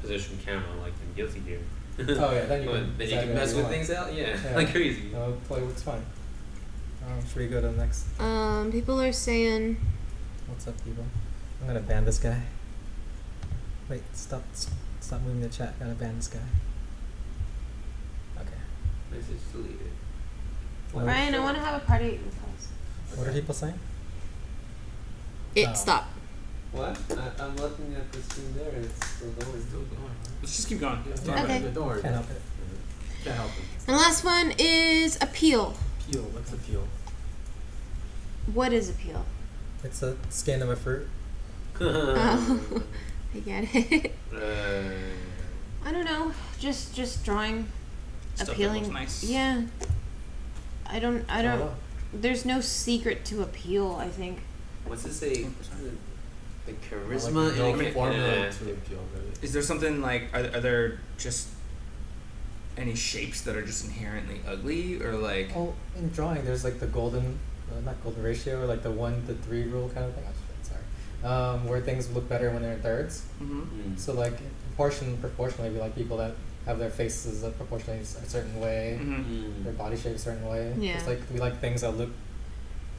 Speaker 4: position camera like in Guilty Gear.
Speaker 2: Oh yeah, then you
Speaker 4: But
Speaker 2: can
Speaker 4: then you
Speaker 2: decide
Speaker 4: can
Speaker 2: whatever
Speaker 4: mess
Speaker 2: you
Speaker 4: with
Speaker 2: want.
Speaker 4: things out. Yeah,
Speaker 2: Yeah.
Speaker 4: like crazy.
Speaker 2: No, play works fine. Should we go to the next?
Speaker 1: people are saying.
Speaker 2: What's up, people? I'm gonna ban this guy. Wait, stop moving the chat. Gotta ban this guy.
Speaker 4: Message deleted.
Speaker 1: Ryan, I want to have a party with us.
Speaker 2: What are people saying?
Speaker 1: It
Speaker 2: Oh.
Speaker 1: stopped.
Speaker 4: What? I'm looking at the screen there. It's still going.
Speaker 5: Still going.
Speaker 3: Let's just keep going.
Speaker 5: Yeah,
Speaker 1: Okay.
Speaker 5: Don't worry.
Speaker 2: Can't help it.
Speaker 5: Can't help it.
Speaker 1: And last one is appeal.
Speaker 5: Peel. What's a peel?
Speaker 1: What is appeal?
Speaker 2: It's a skin of a fruit.
Speaker 1: Oh, I get it.
Speaker 4: Uh,
Speaker 1: I don't know. Just drawing
Speaker 3: Stuff that
Speaker 1: appealing.
Speaker 3: looks nice.
Speaker 1: Yeah. I don't.
Speaker 2: Oh,
Speaker 1: There's no secret to appeal. I think.
Speaker 4: what's it say? The
Speaker 5: Like,
Speaker 4: charisma
Speaker 5: no
Speaker 4: in a
Speaker 5: formula to appeal, really.
Speaker 3: Is there something like are there just any shapes that are just inherently ugly or like?
Speaker 2: Oh, in drawing, there's like the golden, not golden ratio, or like the 1-3 rule kind of thing. Sorry, where things look better when they're in thirds.
Speaker 3: Mm-hmm.
Speaker 2: So like proportionally, we like people that have their faces proportionally a certain way,
Speaker 3: Mm-hmm.
Speaker 2: their body shape a certain way.
Speaker 1: Yeah.
Speaker 2: Just like we like things that look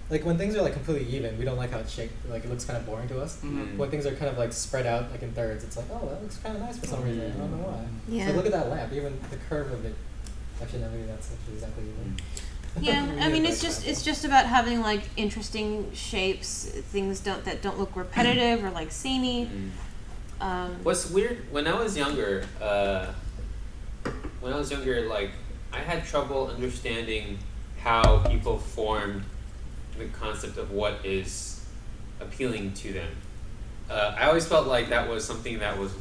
Speaker 2: like when things are like completely even, we don't like how it's shaped. Like it looks kind of boring to us.
Speaker 3: Mm-hmm.
Speaker 2: When things are kind of like spread out like in thirds, it's like, oh, that looks kind of nice for some reason. I don't know why.
Speaker 1: Yeah.
Speaker 2: So look at that lamp. Even the curve of it. Actually, no, maybe that's actually exactly even.
Speaker 1: Yeah, I mean it's just about having like interesting shapes, things that don't look repetitive or like samey.
Speaker 4: What's weird when I was younger, like I had trouble understanding how people formed the concept of what is appealing to them. I always felt like that was something that was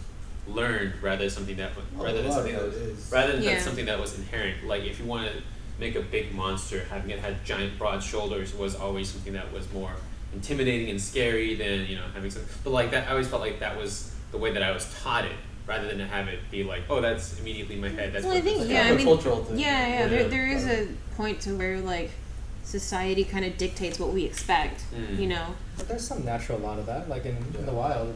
Speaker 4: learned rather than something that
Speaker 1: Yeah.
Speaker 4: something that was inherent. Like if you want to make a big monster, having it had giant broad shoulders was always something that was more intimidating and scary than having some. But like that, I always felt like that was the way that I was taught it, rather than to have it be like, oh, that's immediately in my head. That's
Speaker 1: Well,
Speaker 4: what
Speaker 1: I think
Speaker 4: this is.
Speaker 1: yeah,
Speaker 5: kind
Speaker 1: I
Speaker 5: of a
Speaker 1: mean
Speaker 5: cultural thing.
Speaker 1: yeah. There is a point to where like society kind of dictates what we expect. You know.
Speaker 2: But there's some natural lot of that, like in the wild.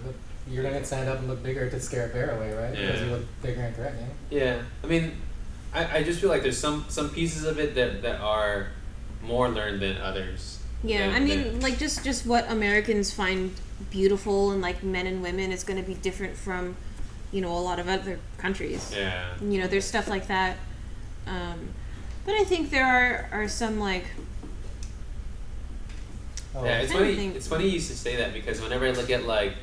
Speaker 2: You're gonna stand up and look bigger to scare a bear away, right? Because
Speaker 4: Yeah.
Speaker 2: you look bigger and threatening.
Speaker 4: Yeah, I mean, I just feel like there's some pieces of it that are more learned than others.
Speaker 1: Yeah,
Speaker 4: Than-
Speaker 1: I mean,
Speaker 4: than-
Speaker 1: like just what Americans find beautiful in like men and women is going to be different from, a lot of other countries.
Speaker 4: yeah.
Speaker 1: There's stuff like that, but I think there are some like
Speaker 2: Oh,
Speaker 4: Yeah, it's
Speaker 1: Kind of
Speaker 4: funny.
Speaker 1: thing.
Speaker 4: It's funny you should say that because whenever I look at like,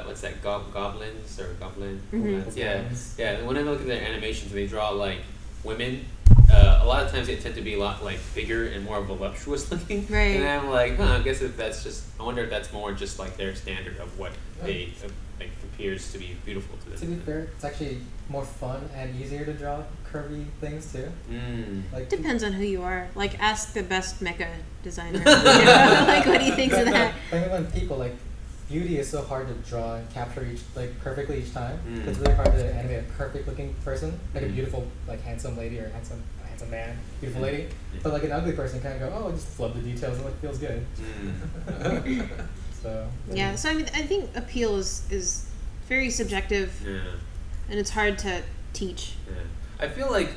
Speaker 4: what's that, goblins or goblin?
Speaker 1: Mhm.
Speaker 4: Yeah,
Speaker 2: Goblins.
Speaker 4: yeah. Whenever I look at their animations, they draw like women. A lot of times they tend to be a lot like bigger and more voluptuous looking.
Speaker 1: Right.
Speaker 4: And I'm like, I guess if that's just, I wonder if that's more just like their standard of what they like appears to be beautiful to them.
Speaker 2: To be fair, it's actually more fun and easier to draw curvy things too. Like
Speaker 1: depends on who you are. Like ask the best mecha designer. Like what he thinks of that.
Speaker 2: I mean, when people like beauty is so hard to draw and capture perfectly each time.
Speaker 4: Mm.
Speaker 2: It's really hard to animate a perfect looking person, like a
Speaker 4: Mm.
Speaker 2: beautiful handsome lady or handsome man, beautiful lady.
Speaker 4: Mm.
Speaker 2: But like an ugly person kind of go, oh, just flub the details and it feels good. So
Speaker 1: Yeah. So I mean, I think appeal is very subjective,
Speaker 4: Yeah.
Speaker 1: and it's hard to teach.
Speaker 4: Yeah. I feel like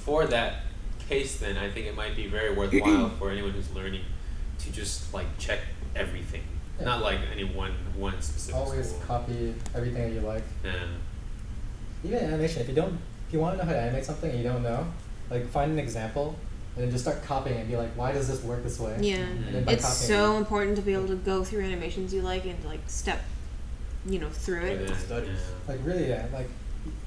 Speaker 4: for that case, then I think it might be very worthwhile for anyone who's learning to just like check everything,
Speaker 2: Yeah.
Speaker 4: not like any one specific
Speaker 2: always
Speaker 4: school.
Speaker 2: copy everything that you like.
Speaker 4: Yeah.
Speaker 2: Even animation, if you want to know how to animate something and you don't know, like find an example and then just start copying it and be like, why does this work this way?
Speaker 1: Yeah.
Speaker 2: And then by
Speaker 1: It's
Speaker 2: copying
Speaker 1: so important to be able to go through animations you like and like step, through it.
Speaker 4: Yeah.
Speaker 5: Studies.
Speaker 2: like really, yeah, like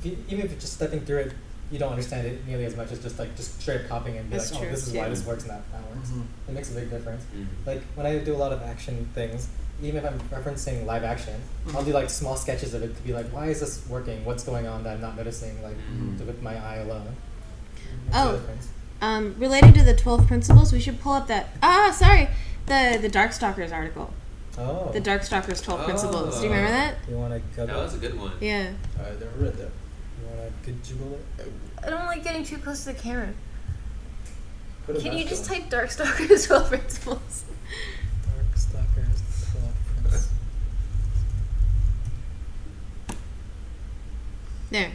Speaker 2: even if you're just stepping through it, you don't understand it nearly as much as just straight up copying it and be
Speaker 1: That's
Speaker 2: like,
Speaker 1: true,
Speaker 2: oh, this is
Speaker 1: too.
Speaker 2: why this works and that works.
Speaker 5: Mhm.
Speaker 2: It makes a big difference.
Speaker 4: Mm.
Speaker 2: Like when I do a lot of action things, even if I'm referencing live action, I'll do like small sketches of it to be like, why is this working? What's going on that I'm not noticing like
Speaker 4: Mhm.
Speaker 2: with my eye alone? Makes
Speaker 1: Oh.
Speaker 2: a difference.
Speaker 1: Related to the 12 principles, we should pull up that. The Darkstalkers article.
Speaker 2: Oh,
Speaker 1: The Darkstalkers 12
Speaker 4: Oh.
Speaker 1: principles. Do you remember that?
Speaker 2: you want to go?
Speaker 4: That was a good one.
Speaker 1: Yeah.
Speaker 5: I never read that.
Speaker 2: You want to Google it?
Speaker 1: I don't like getting too close to the camera.
Speaker 5: Put a
Speaker 1: Can you
Speaker 5: mask
Speaker 1: just
Speaker 5: on.
Speaker 1: type Darkstalkers 12 principles?
Speaker 2: Darkstalkers 12 principles.
Speaker 1: There.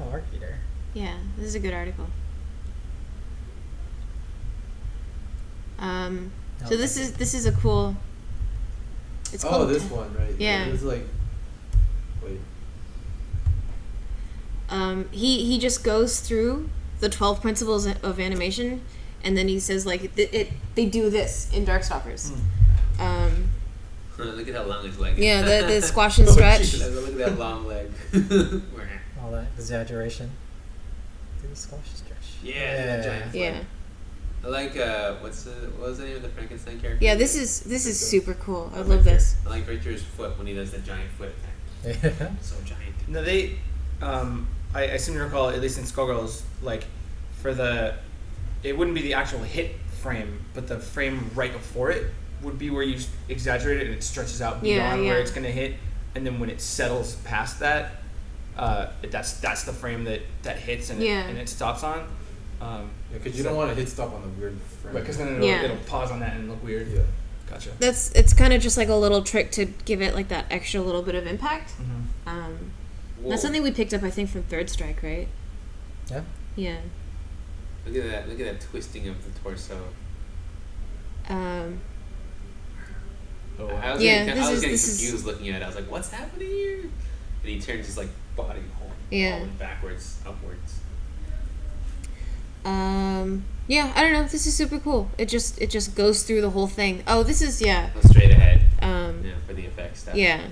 Speaker 2: Oh, Art Eater.
Speaker 1: Yeah, this is a good article. So this is a cool. It's
Speaker 5: Oh,
Speaker 1: called.
Speaker 5: this one, right?
Speaker 1: Yeah.
Speaker 5: It's like, wait.
Speaker 1: He just goes through the 12 principles of animation, and then he says like they do this in Darkstalkers.
Speaker 4: Look at that long his leg.
Speaker 1: Yeah, the squash and stretch.
Speaker 4: Look at that long leg.
Speaker 2: All that exaggeration. Do the squash stretch.
Speaker 4: Yeah, the giant foot.
Speaker 1: Yeah,
Speaker 4: I like what was the name of the Frankenstein character?
Speaker 1: yeah. This is super cool. I love this.
Speaker 4: I like Victor's foot when he does that giant foot attack.
Speaker 2: Yeah.
Speaker 4: So giant.
Speaker 3: No, they. I seem to recall, at least in Skullgirls, like for the, it wouldn't be the actual hit frame, but the frame right before it would be where you exaggerate it and it stretches out beyond where it's gonna hit, and then when it settles past that, that's the frame that hits and it stops on.
Speaker 5: Because you don't want to hit stop on the weird frame.
Speaker 3: Because then it'll pause on that and look weird.
Speaker 5: Yeah.
Speaker 3: Gotcha.
Speaker 1: It's kind of just like a little trick to give it like that extra little bit of impact. That's something we picked up, I think, from Third Strike, right?
Speaker 2: Yeah.
Speaker 1: Yeah.
Speaker 4: Look at that! Look at that twisting of the torso. I was getting confused looking at it. I was like, "What's happening here?" And he turns his like body all backwards, upwards.
Speaker 1: Yeah, I don't know. This is super cool. It just goes through the whole thing. Oh, this is
Speaker 4: Straight ahead. For the effects stuff.
Speaker 1: Yeah.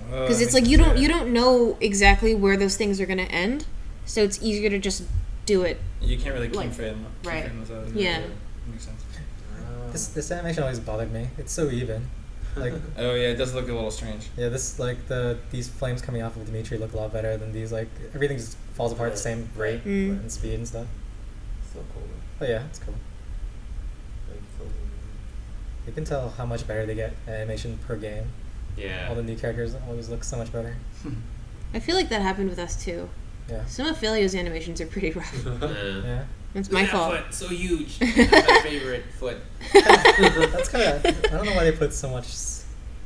Speaker 1: Because it's like you don't know exactly where those things are gonna end, so it's easier to just do it.
Speaker 3: You can't really
Speaker 1: Like,
Speaker 3: keyframe
Speaker 1: right.
Speaker 3: those.
Speaker 1: Yeah.
Speaker 3: Makes sense.
Speaker 2: This animation always bothered me. It's so even. Like,
Speaker 3: Oh yeah, it does look a little strange.
Speaker 2: yeah, this like these flames coming off of Dimitri look a lot better than these. Like everything just falls apart at the same rate and speed and stuff.
Speaker 5: So cool.
Speaker 2: But yeah, it's cool.
Speaker 5: Like,
Speaker 2: You can tell how much better they get animation per game.
Speaker 4: Yeah.
Speaker 2: All the new characters always look so much better.
Speaker 1: I feel like that happened with us too.
Speaker 2: Yeah.
Speaker 1: Some of Philio's animations are pretty rough.
Speaker 2: Yeah.
Speaker 1: It's
Speaker 4: Look
Speaker 1: my
Speaker 4: at that
Speaker 1: fault.
Speaker 4: Foot, so huge. That's my favorite foot.
Speaker 2: That's kind of. I don't know why they put so much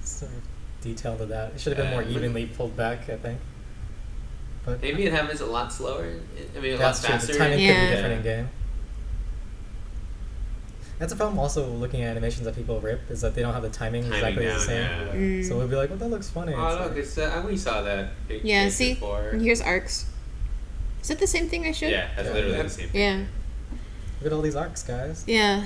Speaker 2: sort of detail to that. It should have been more evenly pulled back, I think. But
Speaker 4: Maybe it happens a lot slower. I mean, a lot
Speaker 2: that's true.
Speaker 4: faster.
Speaker 2: The timing could
Speaker 1: Yeah.
Speaker 2: be different in game. That's a problem. Also, looking at animations that people rip is that they don't have the timing exactly the same.
Speaker 4: Yeah.
Speaker 2: So we'll be like, "Well, that looks funny."
Speaker 4: Oh
Speaker 2: It's
Speaker 4: look,
Speaker 2: like-
Speaker 4: it's we saw that.
Speaker 1: Yeah,
Speaker 4: picture
Speaker 1: see?
Speaker 4: before.
Speaker 1: And here's arcs. Is that the same thing I showed?
Speaker 4: Yeah, that's literally the same thing.
Speaker 1: Yeah.
Speaker 2: Look at all these arcs, guys.
Speaker 1: Yeah.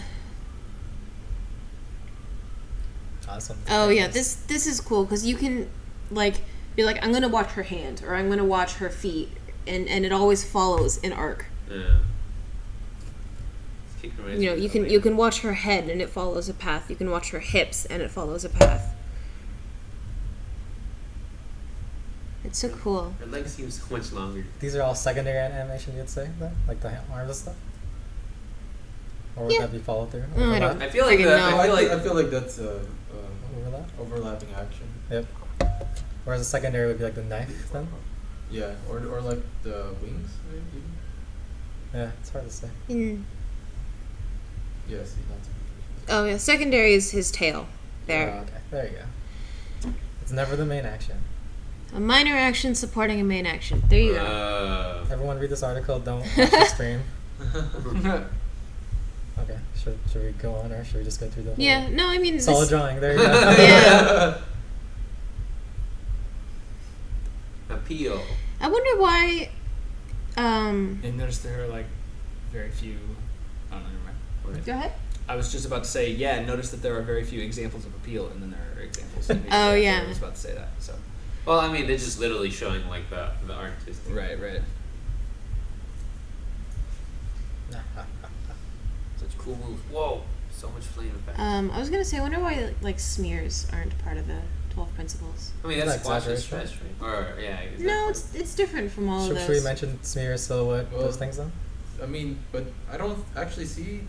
Speaker 2: Awesome.
Speaker 1: Oh yeah, this is cool because you can like be like, I'm gonna watch her hand or I'm gonna watch her feet, and it always follows an arc.
Speaker 4: Yeah.
Speaker 1: You know, you can watch her head and it follows a path. You can watch her hips and it follows a path. It's so cool.
Speaker 4: Her legs seem so much longer.
Speaker 2: These are all secondary animation, you'd say, then? Like the arms and stuff? Or would
Speaker 1: Yeah.
Speaker 2: that be follow through?
Speaker 1: I don't-
Speaker 4: I feel like
Speaker 1: Friggin'
Speaker 4: the,
Speaker 1: no.
Speaker 5: I feel like that's
Speaker 2: Overlap?
Speaker 5: overlapping action.
Speaker 2: Yep. Whereas the secondary would be like the knife, then?
Speaker 5: Yeah, or like the wings, maybe.
Speaker 2: Yeah, it's hard to say.
Speaker 5: Yeah, see, that's.
Speaker 1: Oh yeah, secondary is his tail. There.
Speaker 2: Okay, there you go. It's never the main action.
Speaker 1: A minor action supporting a main action. There you go.
Speaker 2: Everyone read this article, don't watch the stream. Okay, should we go on or should we just go through the whole
Speaker 1: Yeah, no, I mean
Speaker 2: solid
Speaker 1: this,
Speaker 2: drawing, there you go.
Speaker 1: Yeah.
Speaker 4: Appeal.
Speaker 1: I wonder why
Speaker 3: And notice there are like very few. Oh no, never mind.
Speaker 1: Go ahead.
Speaker 3: I was just about to say, notice that there are very few examples of appeal, and then there are examples.
Speaker 1: Oh, yeah.
Speaker 3: I was about to say that. So.
Speaker 4: Well, I mean, they're just literally showing like the artist.
Speaker 3: Right.
Speaker 4: Such cool moves. Whoa, so much flame effect.
Speaker 1: I was gonna say, I wonder why like smears aren't part of the 12 principles.
Speaker 4: I mean, that's
Speaker 2: Like
Speaker 4: squash and
Speaker 2: exaggeration.
Speaker 4: stretch, right? Or yeah. Exactly.
Speaker 1: No, it's different from all of
Speaker 2: Should we
Speaker 1: those.
Speaker 2: mention smear, silhouette,
Speaker 5: Well,
Speaker 2: those things then?
Speaker 5: I mean, but I don't actually see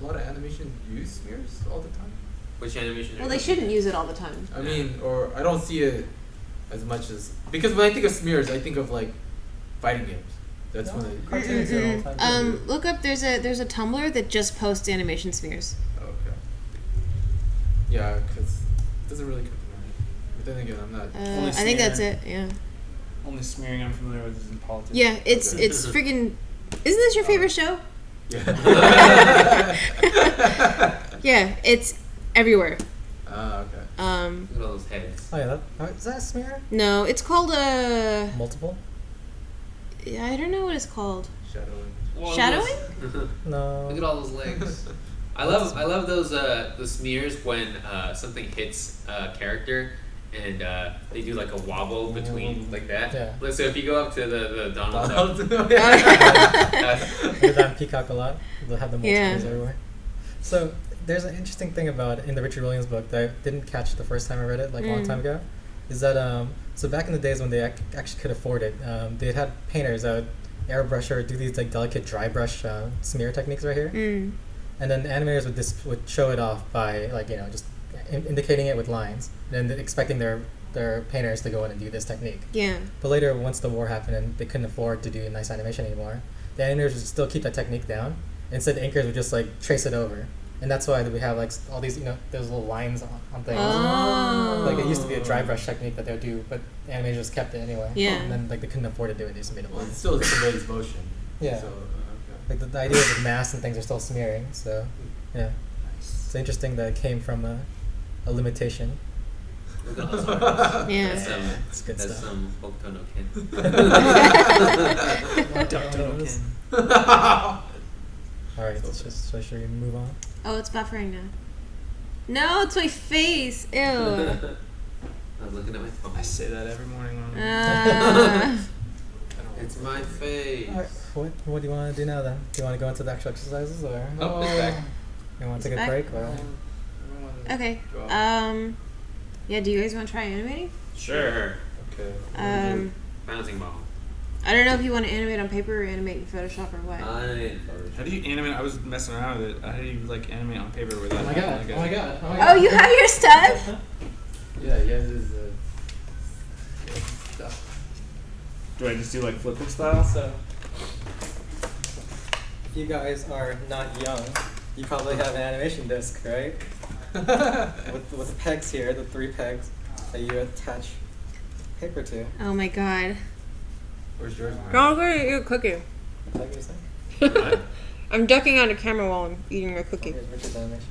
Speaker 5: a lot of animation use smears all the time.
Speaker 4: Which animation?
Speaker 1: Well, they shouldn't use it all the time.
Speaker 5: I mean, or I don't see it as much as because when I think of smears, I think of like fighting games. That's when I.
Speaker 2: Cartoons do it all the time.
Speaker 1: Look up. There's a Tumblr that just posts animation smears.
Speaker 5: Okay. Yeah, because it doesn't really come to mind. But then again, I'm not.
Speaker 3: Only
Speaker 1: I think that's
Speaker 3: smear.
Speaker 1: it. Yeah.
Speaker 3: Only smearing I'm familiar with is in politics.
Speaker 1: Yeah. It's
Speaker 5: Okay.
Speaker 1: it's friggin'. Isn't this your favorite show?
Speaker 5: Yeah.
Speaker 1: Yeah. It's everywhere.
Speaker 5: Ah, okay.
Speaker 4: Look at all those heads.
Speaker 2: Oh yeah, is that a smear?
Speaker 1: No, it's called
Speaker 2: Multiple?
Speaker 1: I don't know what it's called.
Speaker 5: Shadowing.
Speaker 4: Well,
Speaker 1: Shadowing?
Speaker 2: No.
Speaker 4: Look at all those legs. I love those smears when something hits a character and they do like a wobble between like that.
Speaker 2: Yeah.
Speaker 4: Like, so if you go up to the Donald Duck,
Speaker 2: With that Peacock a lot. They'll have the multiples
Speaker 1: Yeah.
Speaker 2: everywhere. So there's an interesting thing about in the Richard Williams book that I didn't catch the first time I read it, like a long time ago, is that so back in the days when they actually could afford it, they had painters that would airbrush or do these like delicate dry brush smear techniques right here, and then the animators would show it off by like just indicating it with lines and expecting their painters to go in and do this technique.
Speaker 1: Yeah.
Speaker 2: But later, once the war happened and they couldn't afford to do nice animation anymore, the animators would still keep that technique down. Instead, the inkers would just like trace it over, and that's why we have like all these those little lines on things.
Speaker 1: Oh.
Speaker 2: Like it used to be a dry brush technique that they would do, but the animators just kept it anyway.
Speaker 1: Yeah.
Speaker 2: And then like they couldn't afford to do it, they just made it
Speaker 5: Well,
Speaker 2: work.
Speaker 5: it's still conveys motion.
Speaker 2: Yeah.
Speaker 5: So,
Speaker 2: Like the idea of mass and things are still smearing, so yeah, it's interesting that it came from a limitation.
Speaker 4: look at those artists.
Speaker 1: Yeah.
Speaker 2: It's good
Speaker 4: That's
Speaker 2: stuff.
Speaker 4: some Hokuto no Ken.
Speaker 2: All right, so should we move on?
Speaker 1: Oh, it's buffering now. No, it's my face. Ew.
Speaker 4: I was looking at my phone.
Speaker 3: I say that every morning. When
Speaker 4: It's my face.
Speaker 2: All right, what do you want to do now then? Do you want to go into the actual exercises, or
Speaker 4: Oh, it's back.
Speaker 2: you want to
Speaker 1: It's
Speaker 2: take a
Speaker 1: back?
Speaker 2: break, or
Speaker 1: Okay. Yeah. Do you guys want to try animating?
Speaker 4: Sure.
Speaker 5: Okay.
Speaker 4: Bouncing ball.
Speaker 1: I don't know if you want to animate on paper or animate in Photoshop or what.
Speaker 3: How do you animate? I was messing around with it. How do you like animate on paper without?
Speaker 2: Oh my god!
Speaker 3: like a-
Speaker 2: Oh my god! Oh my
Speaker 1: Oh,
Speaker 2: god!
Speaker 1: you have your stuff?
Speaker 5: Yeah, his stuff.
Speaker 3: Do I just do like flipping style?
Speaker 2: So, if you guys are not young, you probably have an animation disc, right? with the pegs here, the 3 pegs that you attach paper to.
Speaker 1: Oh my god.
Speaker 5: Where's yours?
Speaker 1: Don't go eat your cookie.
Speaker 2: Is that what you're saying?
Speaker 1: I'm ducking on the camera while I'm eating your cookie.
Speaker 2: Here's Richard's animation.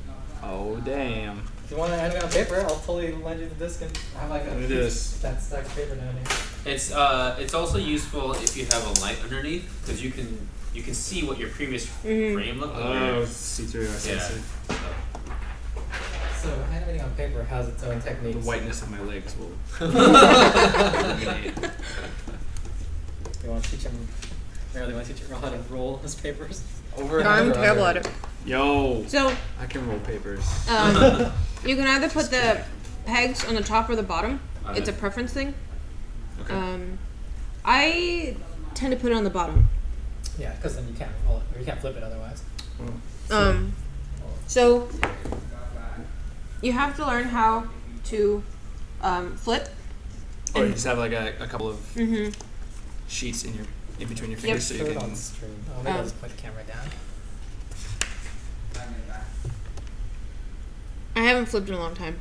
Speaker 3: Oh damn!
Speaker 2: If you want to animate on paper, I'll totally lend you the disc and have like
Speaker 3: Let me do this.
Speaker 2: that stack of paper down here.
Speaker 4: It's also useful if you have a light underneath because you can see what your previous frame looked like.
Speaker 3: Oh, see through. I see.
Speaker 4: Yeah.
Speaker 3: I see.
Speaker 2: So animating on paper has its own
Speaker 3: The
Speaker 2: techniques.
Speaker 3: whiteness of my legs will. eliminate.
Speaker 2: You want to teach him? Really want to teach him how to roll his papers?
Speaker 5: Over and
Speaker 1: I'm
Speaker 5: under,
Speaker 1: terrible
Speaker 5: under.
Speaker 1: at it.
Speaker 3: Yo,
Speaker 1: So,
Speaker 3: I can roll papers.
Speaker 1: you can either put the pegs on the top or the bottom. It's a preference thing.
Speaker 3: Okay.
Speaker 1: I tend to put it on the bottom.
Speaker 2: Yeah, because then you can't roll it, or you can't flip it otherwise.
Speaker 1: So you have to learn how to flip.
Speaker 3: Or you just have like a couple of
Speaker 1: Mm-hmm.
Speaker 3: sheets in between your
Speaker 1: Yep.
Speaker 3: fingers, so you
Speaker 2: Throw it
Speaker 3: can.
Speaker 2: on the stream. Oh, maybe I'll
Speaker 1: Um,
Speaker 2: just put the camera down.
Speaker 1: I haven't flipped in a long time.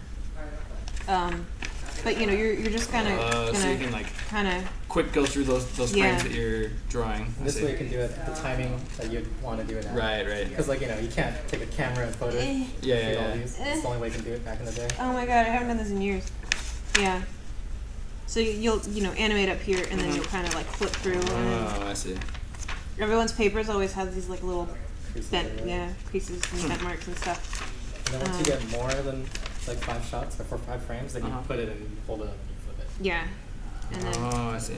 Speaker 1: But you're just kind of
Speaker 3: So you can like
Speaker 1: kind of
Speaker 3: quick go through those
Speaker 1: Yeah.
Speaker 3: frames that you're drawing. I
Speaker 2: This
Speaker 3: see.
Speaker 2: way you can do it at the timing that you'd want to do it at.
Speaker 3: Right, right.
Speaker 2: Because you can't take a camera and photo.
Speaker 1: Eh.
Speaker 3: Yeah,
Speaker 2: shoot all
Speaker 3: yeah.
Speaker 2: these. It's the only way you can do it back in the day.
Speaker 1: Oh my god, I haven't done this in years. Yeah. So you'll animate up here and then you'll kind of like flip through. And
Speaker 3: Oh, I see.
Speaker 1: everyone's papers always have these like little
Speaker 2: Creases
Speaker 1: bent
Speaker 2: everywhere.
Speaker 1: creases and bent marks and stuff.
Speaker 2: And then once you get more than like 5 shots or 5 frames, then you put it and hold it up and flip it.
Speaker 1: Yeah. And then
Speaker 3: Oh, I see.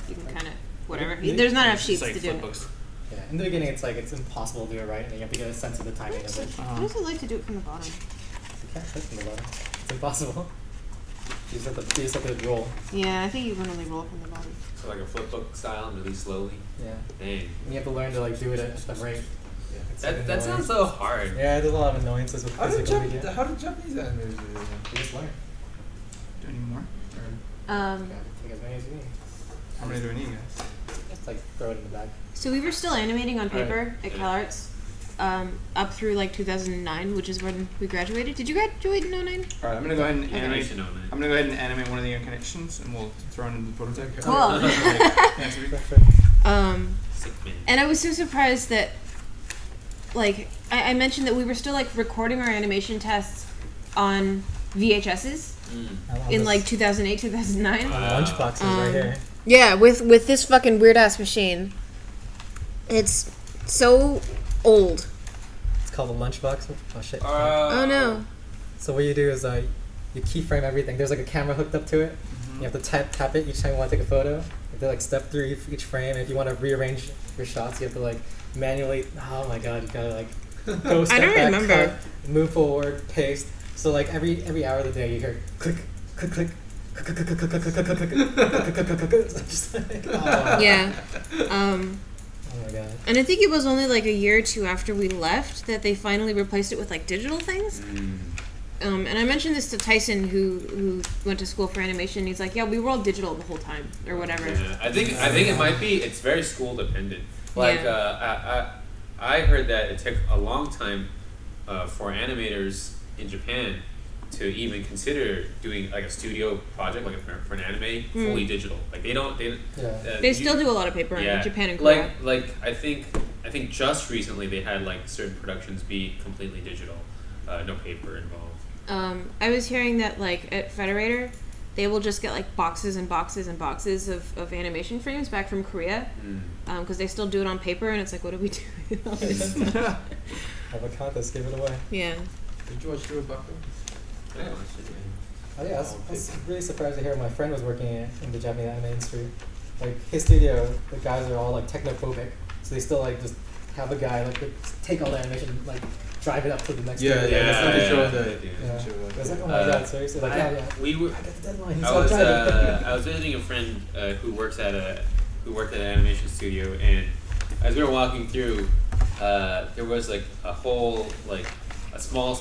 Speaker 1: you can kind of whatever. There's not enough sheets
Speaker 3: It's like
Speaker 1: to do
Speaker 3: flip
Speaker 1: it.
Speaker 3: books.
Speaker 2: Yeah. In the beginning, it's impossible to do it right, and you have to get a sense of the timing of it.
Speaker 1: I also like to do it from the bottom.
Speaker 2: You can't flip from the bottom. It's impossible. You just have to roll.
Speaker 1: Yeah, I think you can only roll from the bottom.
Speaker 4: So like a flip book style and really slowly.
Speaker 2: Yeah.
Speaker 4: Dang.
Speaker 2: And you have to learn to do it at the rate. It's
Speaker 4: That
Speaker 2: annoying.
Speaker 4: sounds so hard.
Speaker 2: Yeah, there's a lot of annoyances with
Speaker 5: How did
Speaker 2: physical media.
Speaker 5: Japanese animators do this?
Speaker 2: You just learn.
Speaker 3: Do any more?
Speaker 2: Take as many as you need.
Speaker 3: How many do I need, guys?
Speaker 2: Just throw it in the bag.
Speaker 1: So we were still animating on paper at CalArts up through 2009, which is when we graduated. Did you graduate in 09?
Speaker 3: All right, I'm gonna go ahead and animate.
Speaker 4: Animation on it.
Speaker 3: I'm gonna go ahead and animate one of the incarnations, and we'll throw it in the prototype.
Speaker 1: Cool.
Speaker 3: Yeah, so we-
Speaker 4: Sick man.
Speaker 1: And I was so surprised that, I mentioned that we were still recording our animation tests on VHSs in 2008, 2009.
Speaker 2: Lunchboxes right here.
Speaker 1: Yeah, with this fucking weird ass machine. It's so old.
Speaker 2: It's called a lunchbox. Oh shit.
Speaker 1: Oh no.
Speaker 2: So what you do is you keyframe everything. There's like a camera hooked up to it.
Speaker 3: Mm-hmm.
Speaker 2: You have to tap it each time you want to take a photo. You have to like step through each frame. And if you want to rearrange your shots, you have to like manually. Oh my god, you gotta like go step
Speaker 1: don't
Speaker 2: back,
Speaker 1: remember.
Speaker 2: cut, move forward, paste. So like every hour of the day you hear click, click, click. Just like, oh.
Speaker 1: Yeah.
Speaker 2: Oh my god.
Speaker 1: And I think it was only like a year or two after we left that they finally replaced it with like digital things. And I mentioned this to Tyson, who went to school for animation. He's like, "Yeah, we were all digital the whole time, or whatever."
Speaker 4: Yeah, I think it might be. It's very school dependent. Like I heard that it took a long time for animators in Japan to even consider doing like a studio project, like for an anime, fully digital. Like
Speaker 1: They still do a lot of paper in Japan and Korea.
Speaker 4: Like I think just recently they had like certain productions be completely digital, no paper involved.
Speaker 1: I was hearing that like at Federator, they will just get like boxes and boxes and boxes of animation frames back from Korea, because they still do it on paper, and it's like, what do we do with all this stuff?
Speaker 2: Avocados, give it away.
Speaker 1: Yeah.
Speaker 5: Did you watch Baku?
Speaker 2: Oh yeah, I was really surprised to hear my friend was working in the Japanese anime industry. Like his studio, the guys are all like technophobic, so they still like just have a guy like take all the animation, like drive it up to the next.
Speaker 5: Yeah,
Speaker 2: studio.
Speaker 5: that's what they showed that.
Speaker 2: It was like, oh my god, seriously, like
Speaker 4: We were.
Speaker 2: I got the deadline. He's
Speaker 4: I
Speaker 2: all
Speaker 4: was
Speaker 2: driving.
Speaker 4: I was visiting a friend who worked at an animation studio, and as we were walking through, there was like a whole like a small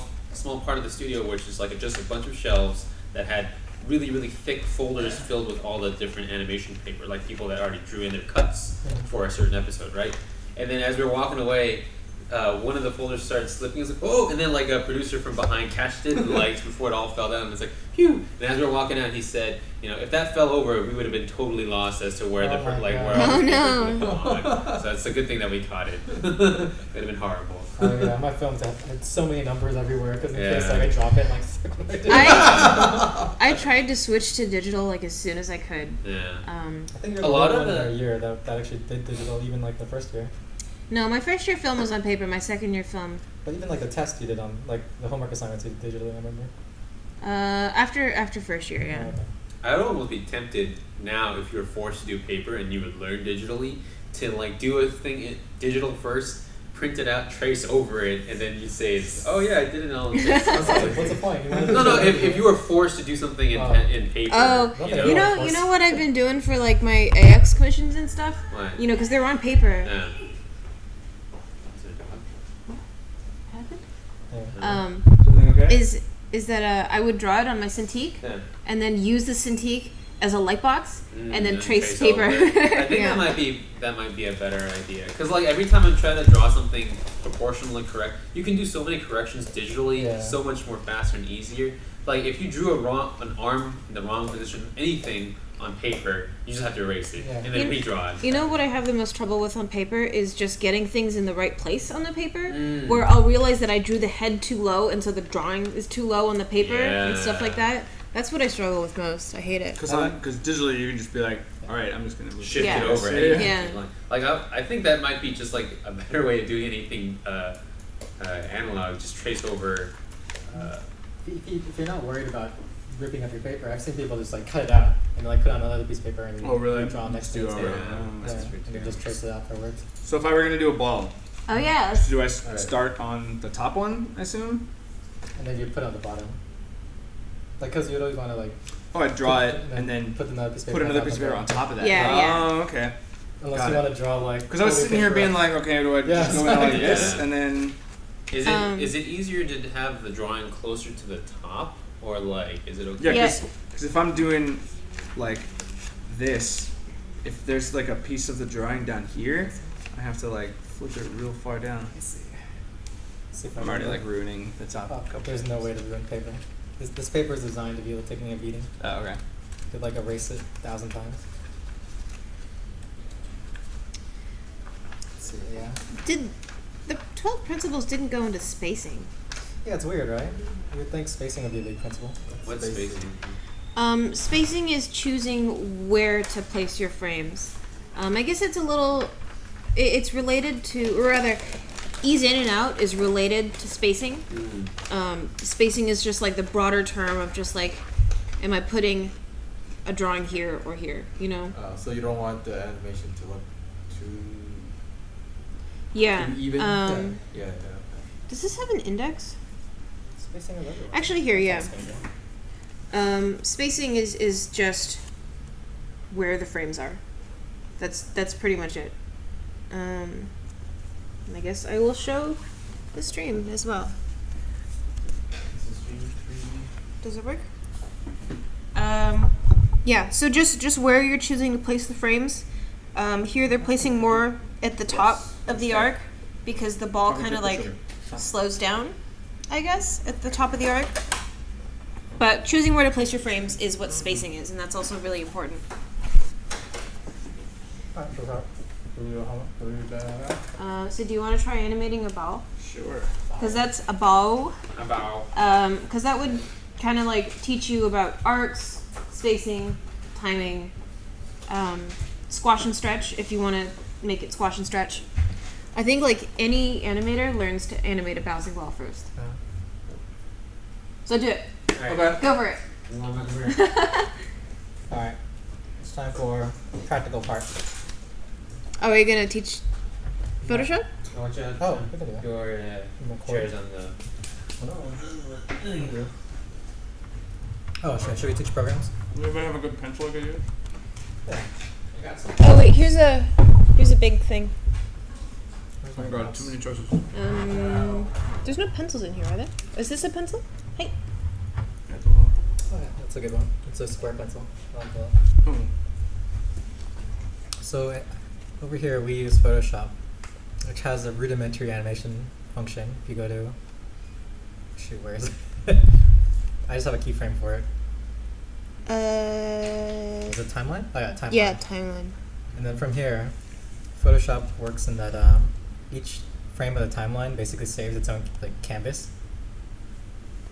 Speaker 4: part of the studio which is like just a bunch of shelves that had really thick folders filled with all the different animation paper, like people that already drew in their cuts for a certain episode, right? And then as we were walking away, one of the folders started slipping. It was like, oh, and then like a producer from behind catched it and like before it all fell down. It's like, phew. And as we were walking out, he said, you know, if that fell over, we would have been totally lost as to where where all the papers would have gone. So it's a good thing that we caught it. It'd have been horrible.
Speaker 2: Oh yeah, my films had so many numbers everywhere because in case like I drop it, like what do I do?
Speaker 1: I tried to switch to digital like as soon as I could.
Speaker 4: Yeah.
Speaker 2: I think you're
Speaker 4: A lot
Speaker 2: the
Speaker 4: of
Speaker 2: one in
Speaker 4: the-
Speaker 2: our year that actually did digital, even like the first year.
Speaker 1: No, my first year film was on paper. My second year film,
Speaker 2: But even like the test you did on like the homework assignments you did digitally, I remember.
Speaker 1: after first year, yeah.
Speaker 2: Okay.
Speaker 4: I would almost be tempted now if you were forced to do paper and you would learn digitally to like do a thing digital first, print it out, trace over it, and then you say, "Oh yeah, I did it all."
Speaker 2: What's the point?
Speaker 4: No. If you were forced to do something in paper,
Speaker 1: Oh,
Speaker 2: Okay.
Speaker 1: you know what I've been doing for like my AX commissions and stuff.
Speaker 4: What?
Speaker 1: You know, because they're on paper.
Speaker 4: Yeah.
Speaker 1: Is that I would draw it on my Cintiq,
Speaker 4: Yeah.
Speaker 1: and then use the Cintiq as a light box, and then trace
Speaker 4: over
Speaker 1: paper.
Speaker 4: it. I think
Speaker 1: Yeah.
Speaker 4: that might be a better idea, because like every time I'm trying to draw something proportionally correct, you can do so many corrections digitally, so much more faster and easier. Like if you drew an arm in the wrong position, anything on paper, you just have to erase it and then redraw it.
Speaker 1: You know what I have the most trouble with on paper is just getting things in the right place on the paper, where I'll realize that I drew the head too low, and so the drawing is too low on the paper and stuff like that. That's what I struggle with most. I hate it.
Speaker 3: Because digitally you can just be like, all right, I'm just gonna move
Speaker 4: Shift
Speaker 1: Yeah.
Speaker 4: it over.
Speaker 3: Yeah.
Speaker 4: Anything. Like I think that might be just like a better way of doing anything analog. Just trace over.
Speaker 2: If you're not worried about ripping up your paper, I've seen people just like cut it out and like put it on another piece of paper and draw next to it.
Speaker 3: over it.
Speaker 2: And then just trace it afterwards.
Speaker 3: So if I were gonna do a ball,
Speaker 1: Oh yeah.
Speaker 3: do I start on the top one? I assume.
Speaker 2: And then you put it on the bottom. Like, cause you'd always want to like.
Speaker 3: Oh, I draw it and then
Speaker 2: put another piece of paper.
Speaker 3: put another piece of paper on top of that.
Speaker 1: Yeah,
Speaker 3: Oh, okay.
Speaker 2: Unless
Speaker 3: Got
Speaker 2: you
Speaker 3: it.
Speaker 2: want to draw like.
Speaker 3: Because I was sitting here being like, okay, do I just go in like this and then?
Speaker 4: Is it easier to have the drawing closer to the top, or like is it okay?
Speaker 3: Yeah, because if I'm doing like this, if there's like a piece of the drawing down here, I have to like flip it real far down.
Speaker 2: See if
Speaker 3: I'm already like ruining the top.
Speaker 2: Oh, there's no way to ruin paper. This paper is designed to be like taking a beating.
Speaker 3: Oh, okay.
Speaker 2: You could like erase it 1,000 times. Let's see, yeah.
Speaker 1: Did the 12 principles didn't go into spacing?
Speaker 2: Yeah, it's weird, right? You would think spacing would be a big principle.
Speaker 4: What's spacing?
Speaker 1: Spacing is choosing where to place your frames. I guess it's a little It's related to, or rather, ease in and out is related to spacing. Spacing is just like the broader term of just like, am I putting a drawing here or here? You know?
Speaker 5: So you don't want the animation to look too
Speaker 1: Yeah.
Speaker 5: too even. Yeah.
Speaker 1: Does this have an index?
Speaker 2: Spacing is everywhere.
Speaker 1: Actually, here, yeah.
Speaker 2: It's all spacing.
Speaker 1: Spacing is just where the frames are. That's pretty much it. And I guess I will show the stream as well. Does it work? Yeah. So just where you're choosing to place the frames. Here they're placing more at the top of the arc because the ball kind of like slows down, I guess, at the top of the arc. But choosing where to place your frames is what spacing is, and that's also really important. So do you want to try animating a bow?
Speaker 3: Sure.
Speaker 1: Because that's a bow.
Speaker 4: About.
Speaker 1: Because that would kind of like teach you about arcs, spacing, timing, squash and stretch if you want to make it squash and stretch. I think like any animator learns to animate a bouncing ball first. So do it.
Speaker 3: Okay.
Speaker 1: Go for it.
Speaker 2: Alright. It's time for practical part.
Speaker 1: Oh, are you gonna teach Photoshop?
Speaker 4: I want you to
Speaker 2: Oh, we can do that.
Speaker 4: your
Speaker 2: Record.
Speaker 4: chairs on the.
Speaker 2: Oh, should we teach programs?
Speaker 3: Does anybody have a good pencil I could use?
Speaker 4: I got some.
Speaker 1: Oh wait, here's a big thing.
Speaker 2: Where's
Speaker 3: Oh
Speaker 2: my
Speaker 3: my god,
Speaker 2: mouse?
Speaker 3: too many choices.
Speaker 1: There's no pencils in here, are there? Is this a pencil? Hey.
Speaker 3: That's a lot.
Speaker 2: Oh, yeah, that's a good one. It's a square pencil. I like that.
Speaker 3: Oh.
Speaker 2: So over here we use Photoshop, which has a rudimentary animation function. If you go to, shoot, where is it? I just have a keyframe for it. Is it timeline? Oh yeah, timeline.
Speaker 1: Yeah, timeline.
Speaker 2: And then from here, Photoshop works in that each frame of the timeline basically saves its own like canvas.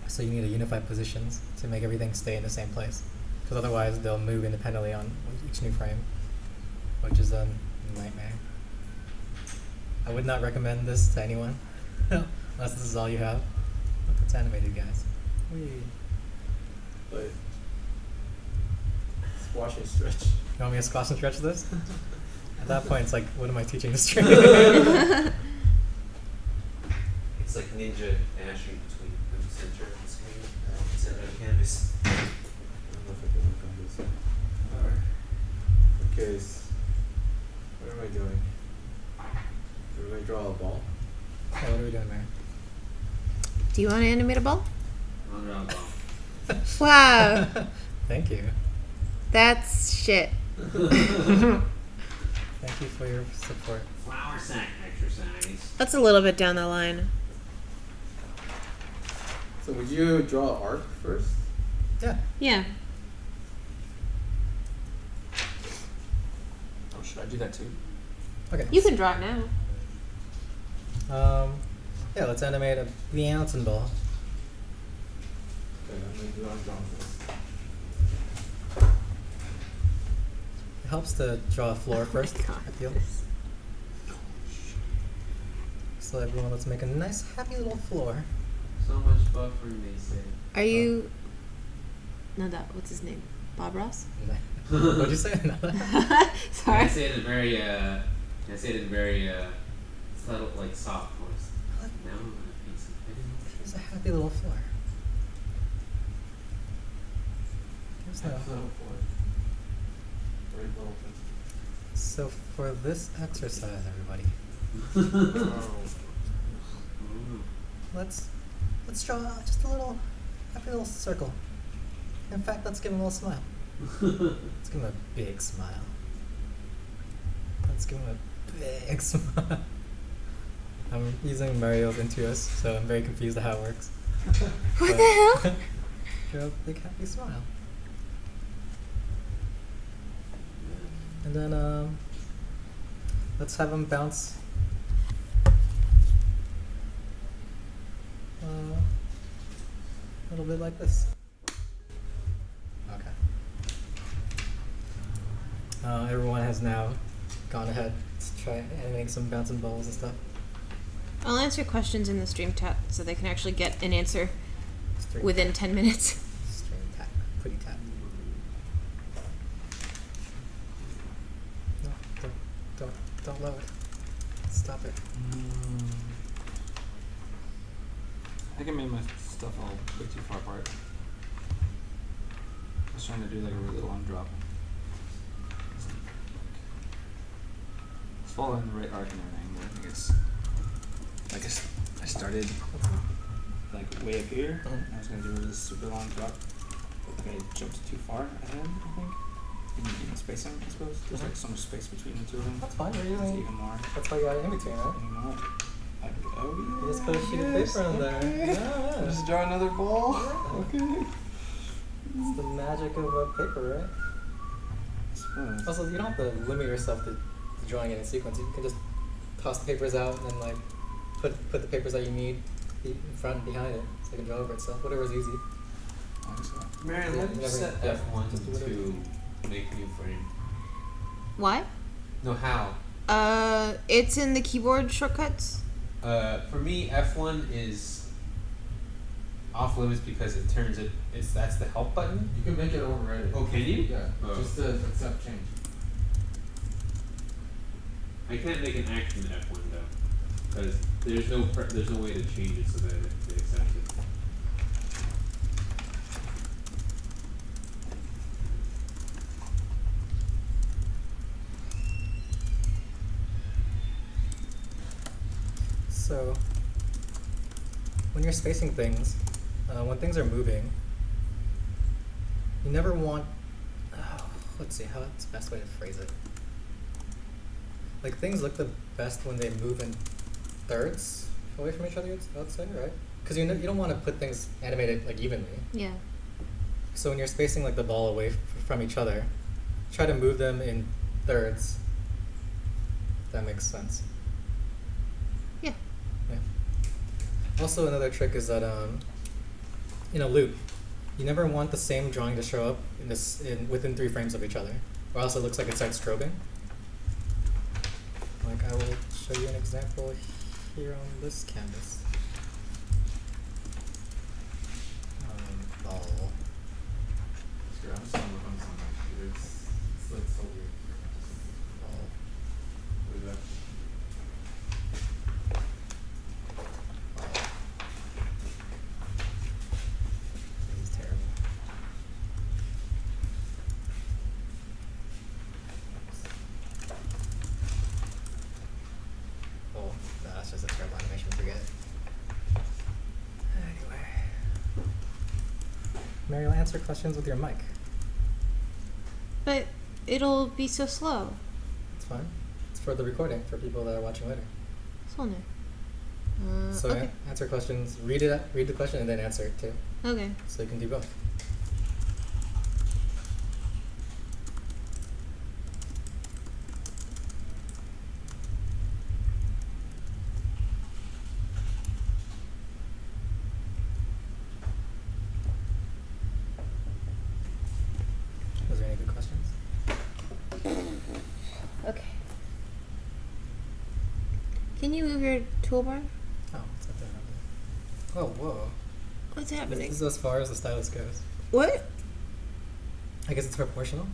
Speaker 2: So you need to unify positions to make everything stay in the same place, because otherwise they'll move independently on each new frame, which is a nightmare. I would not recommend this to anyone, unless this is all you have. Look, it's animated, guys. Whee.
Speaker 5: But squash and stretch.
Speaker 2: You want me to squash and stretch this? At that point, it's like, what am I teaching this stream?
Speaker 4: It's like ninja dashing between the center of the screen and the center of the canvas.
Speaker 5: I don't know if I can look on this. Alright. Okay, what am I doing? We're going to draw a ball.
Speaker 2: Yeah, what are we doing there?
Speaker 1: Do you want to animate a ball?
Speaker 4: On around ball.
Speaker 1: Wow,
Speaker 2: Thank you.
Speaker 1: that's shit.
Speaker 2: Thank you for your support.
Speaker 4: Flower sack exercise.
Speaker 1: That's a little bit down the line.
Speaker 5: So would you draw an arc first?
Speaker 2: Yeah.
Speaker 1: Yeah.
Speaker 3: Oh, should I do that too?
Speaker 2: Okay.
Speaker 1: You can draw it now.
Speaker 2: Yeah, let's animate a bouncing ball.
Speaker 5: Okay, I'm going to draw first.
Speaker 2: It helps to draw a floor first,
Speaker 1: God.
Speaker 2: I feel. So everyone, let's make a nice, happy little floor.
Speaker 4: So much buffering, they say.
Speaker 1: Are you? No, what's his name? Bob Ross?
Speaker 2: What'd you say? No.
Speaker 1: Sorry.
Speaker 4: I say it in very, subtle, like soft voice. Now I'm gonna paint some hidden
Speaker 2: It's a happy little floor. There's no- So for this exercise, everybody, let's draw just a little happy little circle. In fact, let's give him a little smile. Let's give him a big smile. Let's give him a big smile. I'm using Mario's Intuos, so I'm very confused at how it works.
Speaker 1: What
Speaker 2: But-
Speaker 1: the hell?
Speaker 2: Draw a big happy smile. And then let's have him bounce a little bit like this. Okay. Everyone has now gone ahead to try animating some bouncing balls and stuff.
Speaker 1: I'll answer questions in the stream chat so they can actually get an answer
Speaker 2: Stream
Speaker 1: within 10 minutes.
Speaker 2: Stream tap. Pretty tap. No, don't load. Stop it.
Speaker 3: I think I made my stuff all way too far apart. I was trying to do like a really long drop. It's following the right arc and everything, but I think it's like I started like way up here. And I was gonna do this super long drop, but like I jumped too far ahead. I think in spacing, I suppose. There's like so much space between the two of them.
Speaker 2: That's fine. You're
Speaker 3: It's
Speaker 2: using.
Speaker 3: even more.
Speaker 2: That's why you got it in between, right?
Speaker 3: You know what? Oh,
Speaker 2: You just put a sheet of paper on there.
Speaker 3: okay.
Speaker 2: Yeah.
Speaker 3: Just draw another ball. Okay.
Speaker 2: It's the magic of paper, right?
Speaker 3: I suppose.
Speaker 2: Also, you don't have to limit yourself to drawing it in sequence. You can just toss the papers out and then like put the papers that you need in front and behind it, so you can draw over itself. Whatever's easy.
Speaker 4: Marion,
Speaker 2: Yeah,
Speaker 4: how do you
Speaker 2: never-
Speaker 4: set
Speaker 2: yeah.
Speaker 4: F1
Speaker 2: Just do whatever.
Speaker 4: to make new frame?
Speaker 1: Why?
Speaker 4: No, how?
Speaker 1: It's in the keyboard shortcuts.
Speaker 4: For me, F1 is off limits because it turns it. That's the help button.
Speaker 5: You can make it overrated.
Speaker 4: Oh, can you?
Speaker 5: Yeah.
Speaker 4: Oh.
Speaker 5: Just to accept change.
Speaker 4: I can't make an action F1 though, because there's no way to change it so that it accepts it.
Speaker 2: So, when you're spacing things, when things are moving, you never want. Let's see, what's the best way to phrase it? Like, things look the best when they move in thirds away from each other, I would say, right? Because you don't want to put things animated like evenly.
Speaker 1: Yeah.
Speaker 2: So when you're spacing like the ball away from each other, try to move them in thirds. If that makes sense.
Speaker 1: Yeah.
Speaker 2: Yeah. Also, another trick is that in a loop, you never want the same drawing to show up within 3 frames of each other, or else it looks like it starts strobing. Like, I will show you an example here on this canvas. Ball.
Speaker 5: Sure, I'm just gonna look on some computer. It's like so weird.
Speaker 2: Ball.
Speaker 5: What is that?
Speaker 2: Ball. This is terrible. Oh, no, that's just a terrible animation. Forget it. Anyway. Mary, will answer questions with your mic.
Speaker 1: But it'll be so slow.
Speaker 2: It's fine. It's for the recording, for people that are watching later.
Speaker 1: So no.
Speaker 2: So
Speaker 1: Okay.
Speaker 2: answer questions, read the question, and then answer it too.
Speaker 1: Okay.
Speaker 2: So you can do both. Was there any good questions?
Speaker 1: Okay. Can you move your toolbar?
Speaker 2: Oh, it's up there. Oh, whoa.
Speaker 1: What's
Speaker 2: This
Speaker 1: happening?
Speaker 2: is as far as the stylus goes.
Speaker 1: What?
Speaker 2: I guess it's proportional.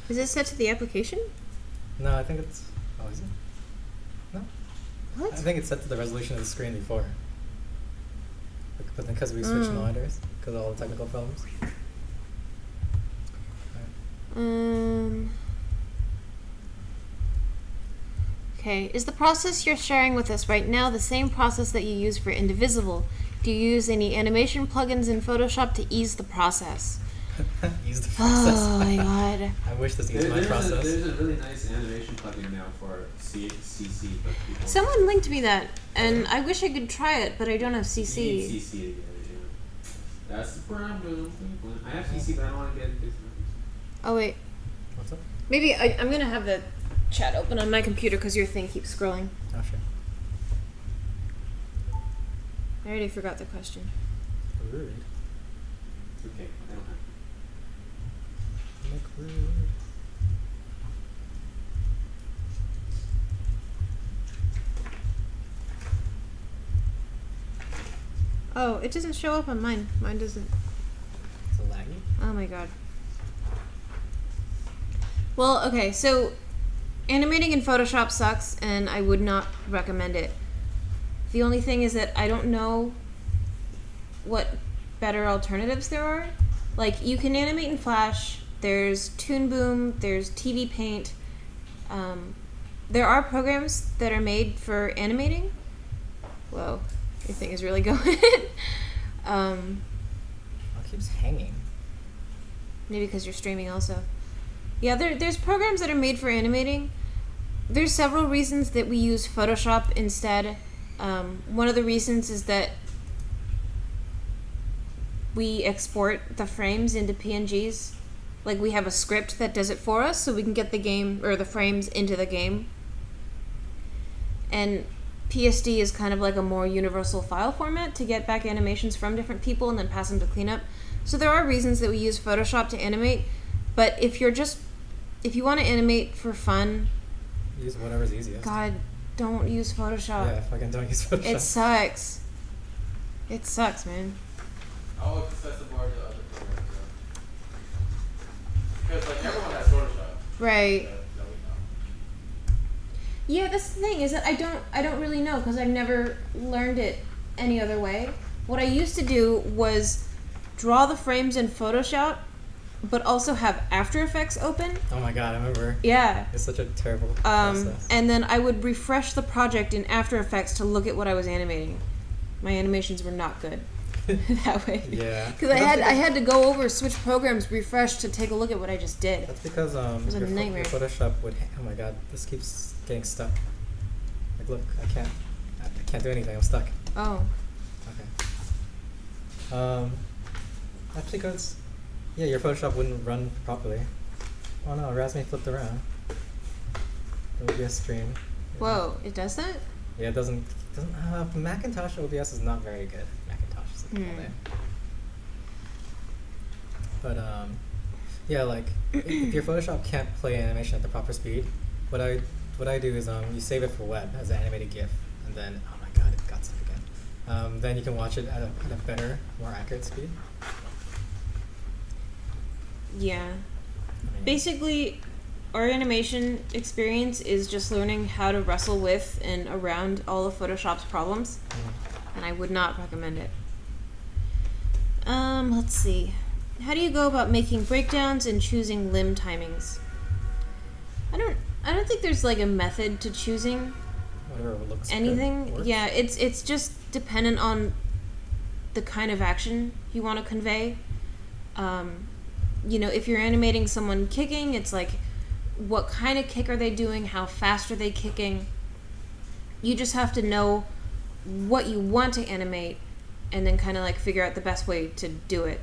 Speaker 1: Is it set to the application?
Speaker 2: No, I think it's. Oh, is it? No.
Speaker 1: What?
Speaker 2: I think it's set to the resolution of the screen before. But because we switched monitors, because of all the technical problems. Alright.
Speaker 1: Okay, is the process you're sharing with us right now the same process that you use for Indivisible? Do you use any animation plugins in Photoshop to ease the process?
Speaker 2: Use the process.
Speaker 1: Oh my god.
Speaker 2: I wish this used my process.
Speaker 4: There's a really nice animation plugin now for CC, but people.
Speaker 1: Someone linked me that, and I wish I could try it, but I don't have
Speaker 4: You need
Speaker 1: CC.
Speaker 4: CC to get it, yeah. That's the problem. I have CC, but I don't want to get it.
Speaker 1: Oh wait,
Speaker 2: What's up?
Speaker 1: maybe I'm gonna have the chat open on my computer because your thing keeps scrolling.
Speaker 2: Oh, sure.
Speaker 1: I already forgot the question.
Speaker 2: Rude.
Speaker 4: It's okay. I don't have.
Speaker 2: Look rude.
Speaker 1: Oh, it doesn't show up on mine. Mine doesn't.
Speaker 2: It's a laggy.
Speaker 1: Oh my god. Well, okay, so animating in Photoshop sucks, and I would not recommend it. The only thing is that I don't know what better alternatives there are. Like, you can animate in Flash, there's Toon Boom, there's TV Paint. There are programs that are made for animating. Whoa, your thing is really going.
Speaker 2: It keeps hanging.
Speaker 1: Maybe because you're streaming also. Yeah, there's programs that are made for animating. There's several reasons that we use Photoshop instead. One of the reasons is that we export the frames into PNGs. Like, we have a script that does it for us, so we can get the game or the frames into the game. And PSD is kind of like a more universal file format to get back animations from different people and then pass them to cleanup. So there are reasons that we use Photoshop to animate, but if you want to animate for fun,
Speaker 2: Use whatever's easiest.
Speaker 1: God, don't use Photoshop.
Speaker 2: Yeah, fucking don't use Photoshop.
Speaker 1: It sucks. It sucks, man.
Speaker 5: I'll access the bar to other programs. Because like everyone has Photoshop.
Speaker 1: Right.
Speaker 5: That we know.
Speaker 1: Yeah, that's the thing, is that I don't really know because I've never learned it any other way. What I used to do was draw the frames in Photoshop, but also have After Effects open.
Speaker 2: Oh my god, I remember.
Speaker 1: Yeah.
Speaker 2: It's such a terrible process.
Speaker 1: And then I would refresh the project in After Effects to look at what I was animating. My animations were not good that way.
Speaker 2: Yeah.
Speaker 1: Because I had to go over, switch programs, refresh to take a look at what I just did.
Speaker 2: That's because
Speaker 1: was a
Speaker 2: your
Speaker 1: nightmare.
Speaker 2: Photoshop would. Oh my god, this keeps getting stuck. Like, look, I can't do anything. I'm stuck.
Speaker 1: Oh.
Speaker 2: Okay. Actually, because yeah, your Photoshop wouldn't run properly. Oh no, Razmi flipped around. The OBS stream.
Speaker 1: Whoa, it does that?
Speaker 2: Yeah, it doesn't. Macintosh OBS is not very good. Macintosh is like all day. But yeah, like if your Photoshop can't play animation at the proper speed, what I do is you save it for web as an animated GIF, and then oh my god, it got stuck again. Then you can watch it at a better, more accurate speed.
Speaker 1: Yeah.
Speaker 2: I mean,
Speaker 1: Basically, our animation experience is just learning how to wrestle with and around all of Photoshop's problems, and I would not recommend it. Let's see. How do you go about making breakdowns and choosing limb timings? I don't think there's like a method to choosing
Speaker 2: whatever looks good
Speaker 1: anything.
Speaker 2: works.
Speaker 1: Yeah, it's just dependent on the kind of action you want to convey. You know, if you're animating someone kicking, it's like, what kind of kick are they doing? How fast are they kicking? You just have to know what you want to animate and then kind of like figure out the best way to do it.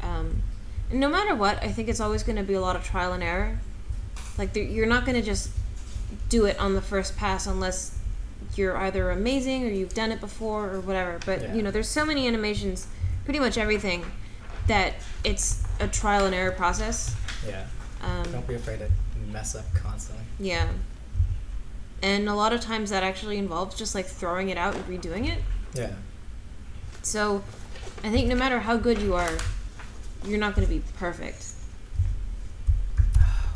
Speaker 1: And no matter what, I think it's always going to be a lot of trial and error. Like, you're not going to just do it on the first pass unless you're either amazing or you've done it before or whatever. But,
Speaker 2: Yeah.
Speaker 1: you know, there's so many animations, pretty much everything, that it's a trial and error process.
Speaker 2: Yeah.
Speaker 1: Um,
Speaker 2: Don't be afraid to mess up constantly.
Speaker 1: Yeah. And a lot of times that actually involves just like throwing it out and redoing it.
Speaker 2: Yeah.
Speaker 1: So I think no matter how good you are, you're not going to be perfect.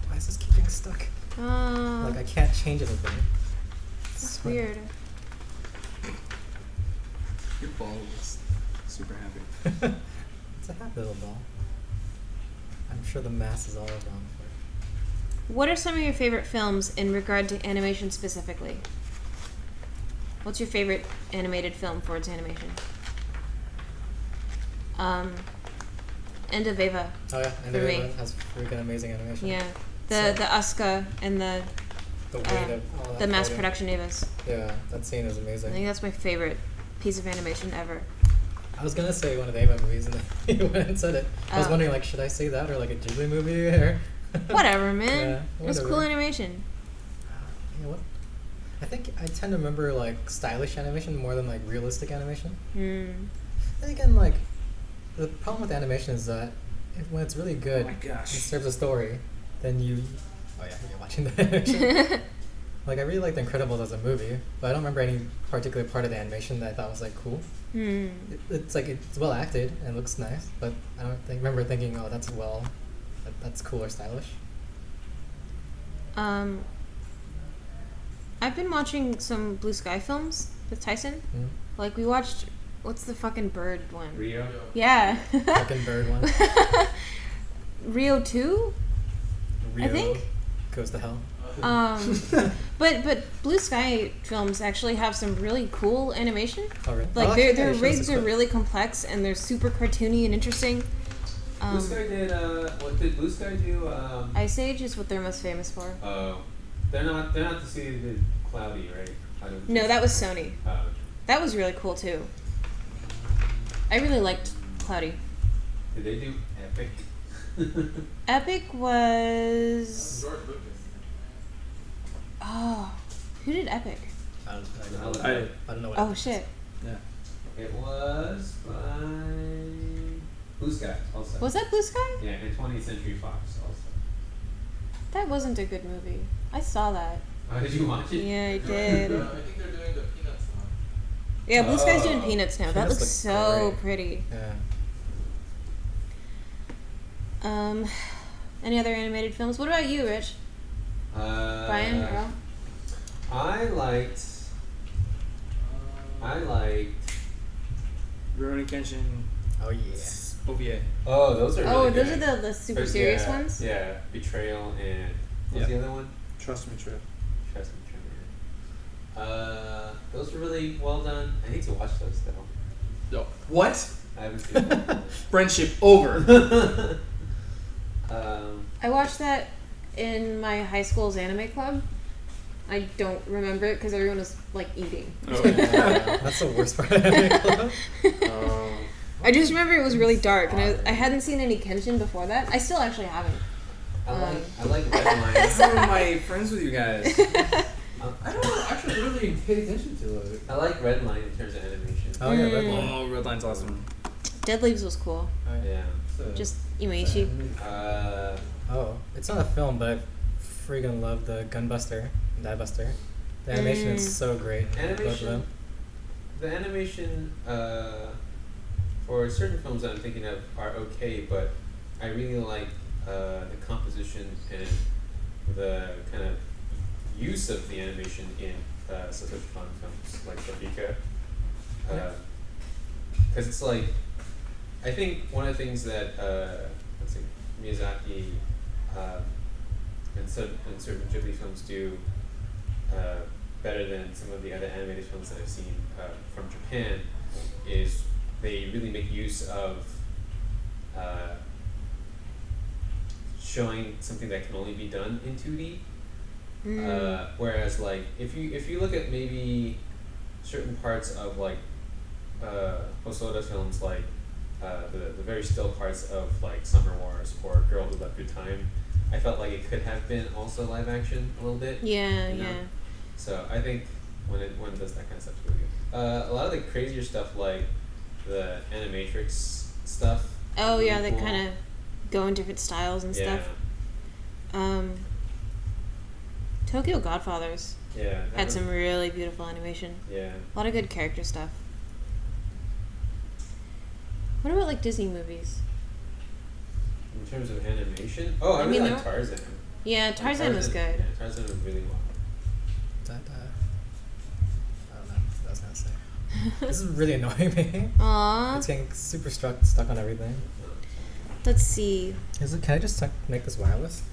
Speaker 2: Why is this keep getting stuck? Like, I can't change anything.
Speaker 1: That's weird.
Speaker 3: Your ball was super happy.
Speaker 2: It's a happy little ball. I'm sure the mass is all around for it.
Speaker 1: What are some of your favorite films in regard to animation specifically? What's your favorite animated film for its animation? End of Eva.
Speaker 2: Oh yeah, and
Speaker 1: For me.
Speaker 2: everyone has freaking amazing animation.
Speaker 1: Yeah.
Speaker 2: So-
Speaker 1: The Asuka and the
Speaker 2: The weight of all that
Speaker 1: the mass
Speaker 2: fighting.
Speaker 1: production Evas.
Speaker 2: Yeah, that scene is
Speaker 1: I
Speaker 2: amazing.
Speaker 1: think that's my favorite piece of animation ever.
Speaker 2: I was gonna say one of the Ava movies, and then you went and said it. I was
Speaker 1: Oh.
Speaker 2: wondering, like, should I say that or like a Ghibli movie or?
Speaker 1: Whatever, man.
Speaker 2: Yeah,
Speaker 1: It was cool
Speaker 2: whatever.
Speaker 1: animation.
Speaker 2: You know what? I think I tend to remember like stylish animation more than like realistic animation.
Speaker 1: Hmm.
Speaker 2: And again, like, the problem with animation is that when it's really good,
Speaker 3: Oh my gosh.
Speaker 2: it serves a story. Then you. Oh yeah, you're watching the animation. Like I really liked The Incredibles as a movie, but I don't remember any particular part of the animation that I thought was like cool. It's like it's well acted and looks nice, but I don't remember thinking, oh, that's cool or stylish.
Speaker 1: I've been watching some Blue Sky films with Tyson. Like we watched, what's the fucking bird one?
Speaker 4: Rio.
Speaker 1: Yeah.
Speaker 2: Fucking bird one.
Speaker 1: Rio 2?
Speaker 2: Rio
Speaker 1: I think.
Speaker 2: Goes to hell.
Speaker 1: But Blue Sky films actually have some really cool animation.
Speaker 2: Oh, really?
Speaker 1: Like
Speaker 2: Oh,
Speaker 1: their
Speaker 2: actually,
Speaker 1: rigs
Speaker 2: this
Speaker 1: are
Speaker 2: clip.
Speaker 1: really complex and they're super cartoony and interesting.
Speaker 4: Blue Sky did. What did Blue Sky do?
Speaker 1: Ice Age is what they're most famous for.
Speaker 4: Oh, they're not the city that did Cloudy, right?
Speaker 1: No, that was Sony.
Speaker 4: Oh.
Speaker 1: That was really cool too. I really liked Cloudy.
Speaker 4: Did they do Epic?
Speaker 1: Epic was.
Speaker 5: George Lucas.
Speaker 1: Oh, who did Epic?
Speaker 2: I don't
Speaker 4: I-
Speaker 2: know. I don't know what.
Speaker 1: Oh shit.
Speaker 4: It was by Blue Sky also.
Speaker 1: Was that Blue Sky?
Speaker 4: Yeah, and 20th Century Fox also.
Speaker 1: That wasn't a good movie. I saw that.
Speaker 4: Oh, did you watch it?
Speaker 1: Yeah, I
Speaker 5: I
Speaker 1: did.
Speaker 5: think they're doing the Peanuts now.
Speaker 1: Yeah, Blue Sky's doing
Speaker 4: Oh.
Speaker 1: Peanuts now. That
Speaker 2: Peanuts
Speaker 1: looks
Speaker 2: look
Speaker 1: so
Speaker 2: great.
Speaker 1: pretty.
Speaker 2: Yeah.
Speaker 1: Any other animated films? What about you, Rich? Brian, Earl?
Speaker 4: I liked.
Speaker 3: Rurouni Kenshin
Speaker 2: Oh yeah.
Speaker 3: OVA.
Speaker 4: Oh, those are.
Speaker 1: Oh,
Speaker 4: really
Speaker 1: those
Speaker 4: good.
Speaker 1: are the super
Speaker 4: There's-
Speaker 1: serious
Speaker 4: yeah,
Speaker 1: ones?
Speaker 4: Yeah, Betrayal and what's the other one?
Speaker 5: Trust me, true.
Speaker 4: Trust Me, Trevor. Those were really well done. I need to watch those though.
Speaker 3: Yo. What?
Speaker 4: I haven't seen them.
Speaker 3: Friendship over.
Speaker 1: I watched that in my high school's anime club. I don't remember it because everyone was like eating.
Speaker 2: That's the worst part of it.
Speaker 1: I just remember it was really dark, and I hadn't seen any Kenshin before that. I still actually haven't.
Speaker 4: I like Redline.
Speaker 3: Some of my friends with you guys.
Speaker 5: I don't actually really pay attention to it.
Speaker 4: I like Redline in terms of animation.
Speaker 2: Oh yeah, Red Line.
Speaker 3: Oh, Red Line's awesome.
Speaker 1: Dead Leaves was cool.
Speaker 4: Yeah.
Speaker 1: Just Imaishi.
Speaker 2: Oh, it's not a film, but I freaking love the Gunbuster and Diebuster. The animation is so great. Both of
Speaker 4: Animation.
Speaker 2: them.
Speaker 4: The animation for certain films that I'm thinking of are okay, but I really like the composition and the kind of use of the animation in such fun films like Paprika. Because it's like, I think one of the things that let's see, Miyazaki and certain Ghibli films do better than some of the other animated films that I've seen from Japan is they really make use of showing something that can only be done in 2D. Whereas like if you look at maybe certain parts of like Hosoda films like the very still parts of like Summer Wars or Girl Who Left Your Time, I felt like it could have been also live action a little bit.
Speaker 1: Yeah,
Speaker 4: you know?
Speaker 1: yeah.
Speaker 4: So I think when it does that kind of stuff, it's really good. A lot of the crazier stuff like the Animatrix stuff.
Speaker 1: Oh
Speaker 4: is
Speaker 1: yeah,
Speaker 4: really
Speaker 1: they
Speaker 4: cool.
Speaker 1: kind of go in different styles and stuff. Tokyo Godfathers
Speaker 4: Yeah. that
Speaker 1: had
Speaker 4: was-
Speaker 1: some really beautiful animation.
Speaker 4: Yeah.
Speaker 1: A lot of good character stuff. What about like Disney movies?
Speaker 4: In terms of animation, oh, I
Speaker 1: I
Speaker 4: really
Speaker 1: mean,
Speaker 4: like
Speaker 1: there-
Speaker 4: Tarzan.
Speaker 1: Yeah,
Speaker 4: Like,
Speaker 1: Tarzan was good.
Speaker 4: Yeah, Tarzan was really well.
Speaker 2: I don't know what I was gonna say. This is really annoying me.
Speaker 1: Aww.
Speaker 2: It's getting super stuck on everything.
Speaker 1: Let's see.
Speaker 2: Can I just make this wireless?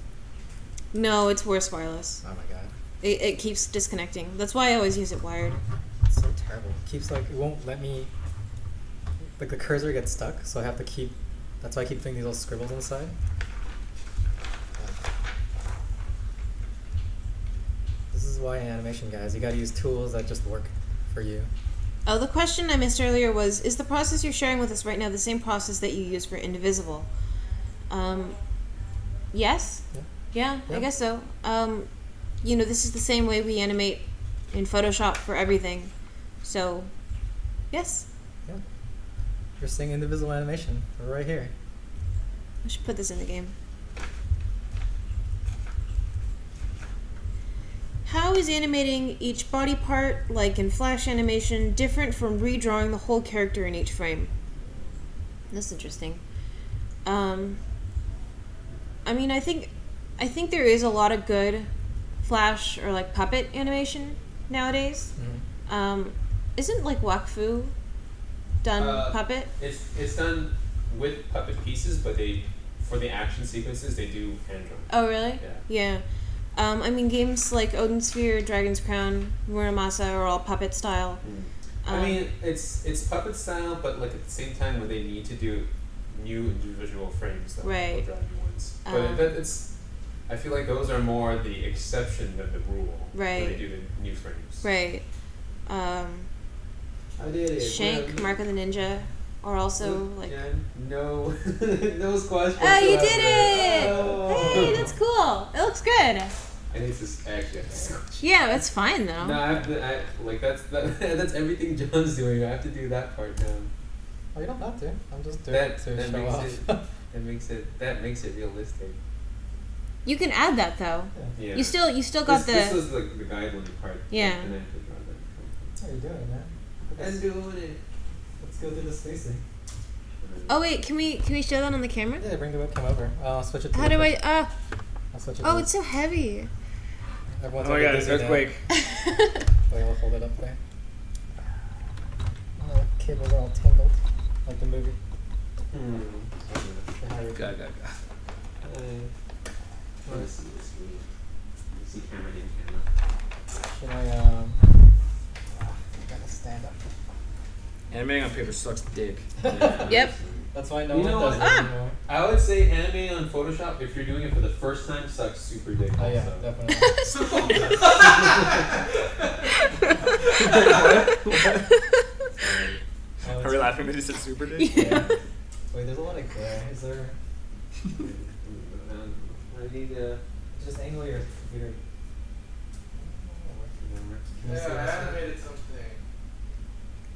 Speaker 1: No, it's worse wireless.
Speaker 2: Oh my god.
Speaker 1: It keeps disconnecting. That's why I always use it wired.
Speaker 2: It's so terrible. It keeps it won't let me, the cursor gets stuck, so I have to keep, that's why I keep doing these little scribbles on the side. This is why in animation, guys, you gotta use tools that just work for you.
Speaker 1: Oh, the question I missed earlier was, is the process you're sharing with us right now the same process that you use for Indivisible? Yes? Yeah, I
Speaker 2: Yeah.
Speaker 1: guess so. This is the same way we animate in Photoshop for everything. So, yes.
Speaker 2: Yeah. You're seeing indivisible animation right here.
Speaker 1: I should put this in the game. How is animating each body part, like in Flash animation, different from redrawing the whole character in each frame. That's interesting. I mean, I think there is a lot of good Flash or like puppet animation nowadays.
Speaker 2: Mm-hmm.
Speaker 1: Isn't like Wakfu done puppet?
Speaker 4: It's done with puppet pieces, but for the action sequences they do hand drawn.
Speaker 1: Oh, really?
Speaker 4: Yeah.
Speaker 1: I mean, games like Odin Sphere, Dragon's Crown, Muramasa are all puppet style.
Speaker 4: I mean, it's puppet style, but like at the same time, when they need to do new individual frames, they'll
Speaker 1: Right.
Speaker 4: draw new ones. But it's, I feel like those are more the exception than the rule.
Speaker 1: Right.
Speaker 4: When they do the new frames.
Speaker 1: Right.
Speaker 4: I did it.
Speaker 1: Shank, Mark of the Ninja are also like.
Speaker 4: Yeah, no, no squash.
Speaker 1: Oh, you did it!
Speaker 4: Oh.
Speaker 1: Hey, that's cool. It looks good.
Speaker 4: I need to actually have to switch.
Speaker 1: Yeah, that's fine though.
Speaker 4: No, I have to. That's everything John's doing. I have to do that part now.
Speaker 2: Oh, you don't have to. I'm just doing
Speaker 4: That
Speaker 2: it to
Speaker 4: that
Speaker 2: show
Speaker 4: makes
Speaker 2: off.
Speaker 4: that makes it realistic.
Speaker 1: You can add that though.
Speaker 4: Yeah.
Speaker 1: You still got
Speaker 4: this
Speaker 1: the.
Speaker 4: was the guideline part.
Speaker 1: Yeah.
Speaker 4: And I have to draw that.
Speaker 2: How are you doing, man?
Speaker 4: I'm doing it.
Speaker 2: Let's go through the spacing.
Speaker 1: Oh wait, can we show that on the camera?
Speaker 2: Yeah, bring the webcam over. I'll switch it to
Speaker 1: How
Speaker 2: the
Speaker 1: do I?
Speaker 2: first- I'll switch it
Speaker 1: Oh,
Speaker 2: to
Speaker 1: it's so heavy.
Speaker 2: Everyone's
Speaker 3: Oh my
Speaker 2: like
Speaker 3: god, it's
Speaker 2: dizzy now.
Speaker 3: earthquake.
Speaker 2: Wait, we'll hold it up there. Oh, the cables are all tangled, like the movie. The Harry
Speaker 3: God.
Speaker 4: Let's see this. Let's see camera in camera.
Speaker 2: Should I gotta stand up.
Speaker 3: Animating on paper sucks dick.
Speaker 1: Yep.
Speaker 2: That's why no
Speaker 4: You
Speaker 2: one
Speaker 4: know
Speaker 2: does
Speaker 4: what?
Speaker 2: it
Speaker 1: Ah!
Speaker 2: anymore.
Speaker 4: I would say animating on Photoshop, if you're doing it for the first time, sucks super dick.
Speaker 2: Oh yeah,
Speaker 4: also.
Speaker 2: definitely. Oh,
Speaker 3: Are we laughing that he said super dick?
Speaker 2: Yeah. Wait, there's a lot of glare. Is there?
Speaker 4: I need
Speaker 2: Just angle your computer. Can you see
Speaker 5: Yeah, I
Speaker 2: this?
Speaker 5: animated something,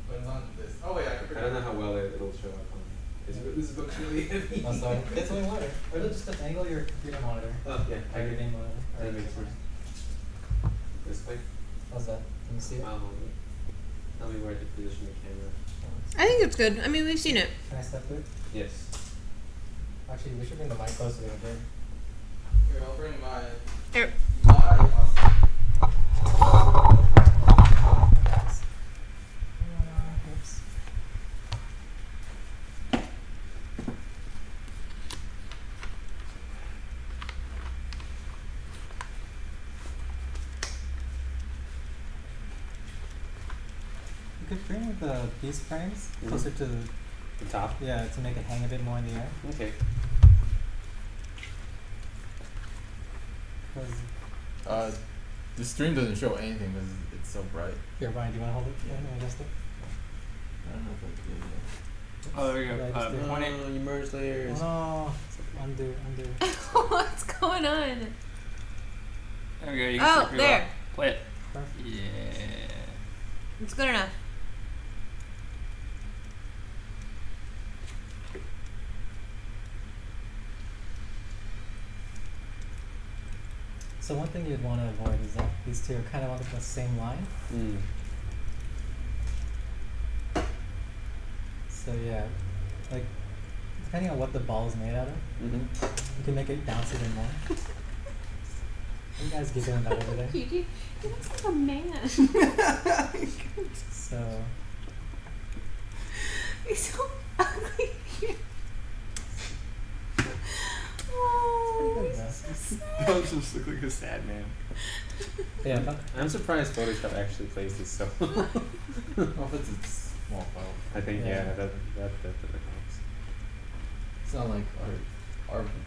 Speaker 5: but not this. Oh wait, I could.
Speaker 4: I don't know how well it'll show up on. This book's really heavy.
Speaker 2: Oh, sorry. It's way wider. Or just angle your computer monitor.
Speaker 4: Oh yeah,
Speaker 2: Or your game monitor. Or
Speaker 4: That makes
Speaker 2: your-
Speaker 4: sense. This way.
Speaker 2: How's that? Can you see it?
Speaker 4: I'll hold it. Tell me where to position the camera.
Speaker 1: I think it's good. I mean, we've seen it.
Speaker 2: Can I step through?
Speaker 4: Yes.
Speaker 2: Actually, we should bring the mic closer to the game.
Speaker 5: Here, I'll bring my.
Speaker 1: Here.
Speaker 2: Oops. You could bring these frames closer to the,
Speaker 4: The top.
Speaker 2: yeah, to make it hang a bit more in the air.
Speaker 4: Okay.
Speaker 2: 'Cause-
Speaker 6: The stream doesn't show anything because it's so bright.
Speaker 2: Here, Brian, do you want to hold it? Yeah, no, adjust it.
Speaker 6: I don't know if I can.
Speaker 3: Oh, there we go.
Speaker 2: Yeah, just do it.
Speaker 3: Point it.
Speaker 4: you merge layers.
Speaker 2: Oh, undo.
Speaker 1: What's going on?
Speaker 3: There we go. You
Speaker 1: Oh,
Speaker 3: can see it
Speaker 1: there.
Speaker 3: Play it.
Speaker 2: Perfect.
Speaker 3: Yeah.
Speaker 1: It's good enough.
Speaker 2: So one thing you'd want to avoid is that these two are kind of on the same line.
Speaker 4: Mm.
Speaker 2: So yeah, like depending on what the ball is made out of,
Speaker 4: Mm-hmm.
Speaker 2: you can make it bounce even more. You guys giggling that over there.
Speaker 1: He looks like a man.
Speaker 2: So
Speaker 1: He's so ugly. Oh,
Speaker 2: pretty
Speaker 1: he's
Speaker 2: good,
Speaker 1: so sad.
Speaker 3: That just look like a sad man.
Speaker 2: yeah, but
Speaker 4: I'm surprised Photoshop actually plays this so.
Speaker 5: Oh, if it's a small file.
Speaker 4: I think
Speaker 2: Yeah.
Speaker 4: that definitely helps.
Speaker 5: It's not like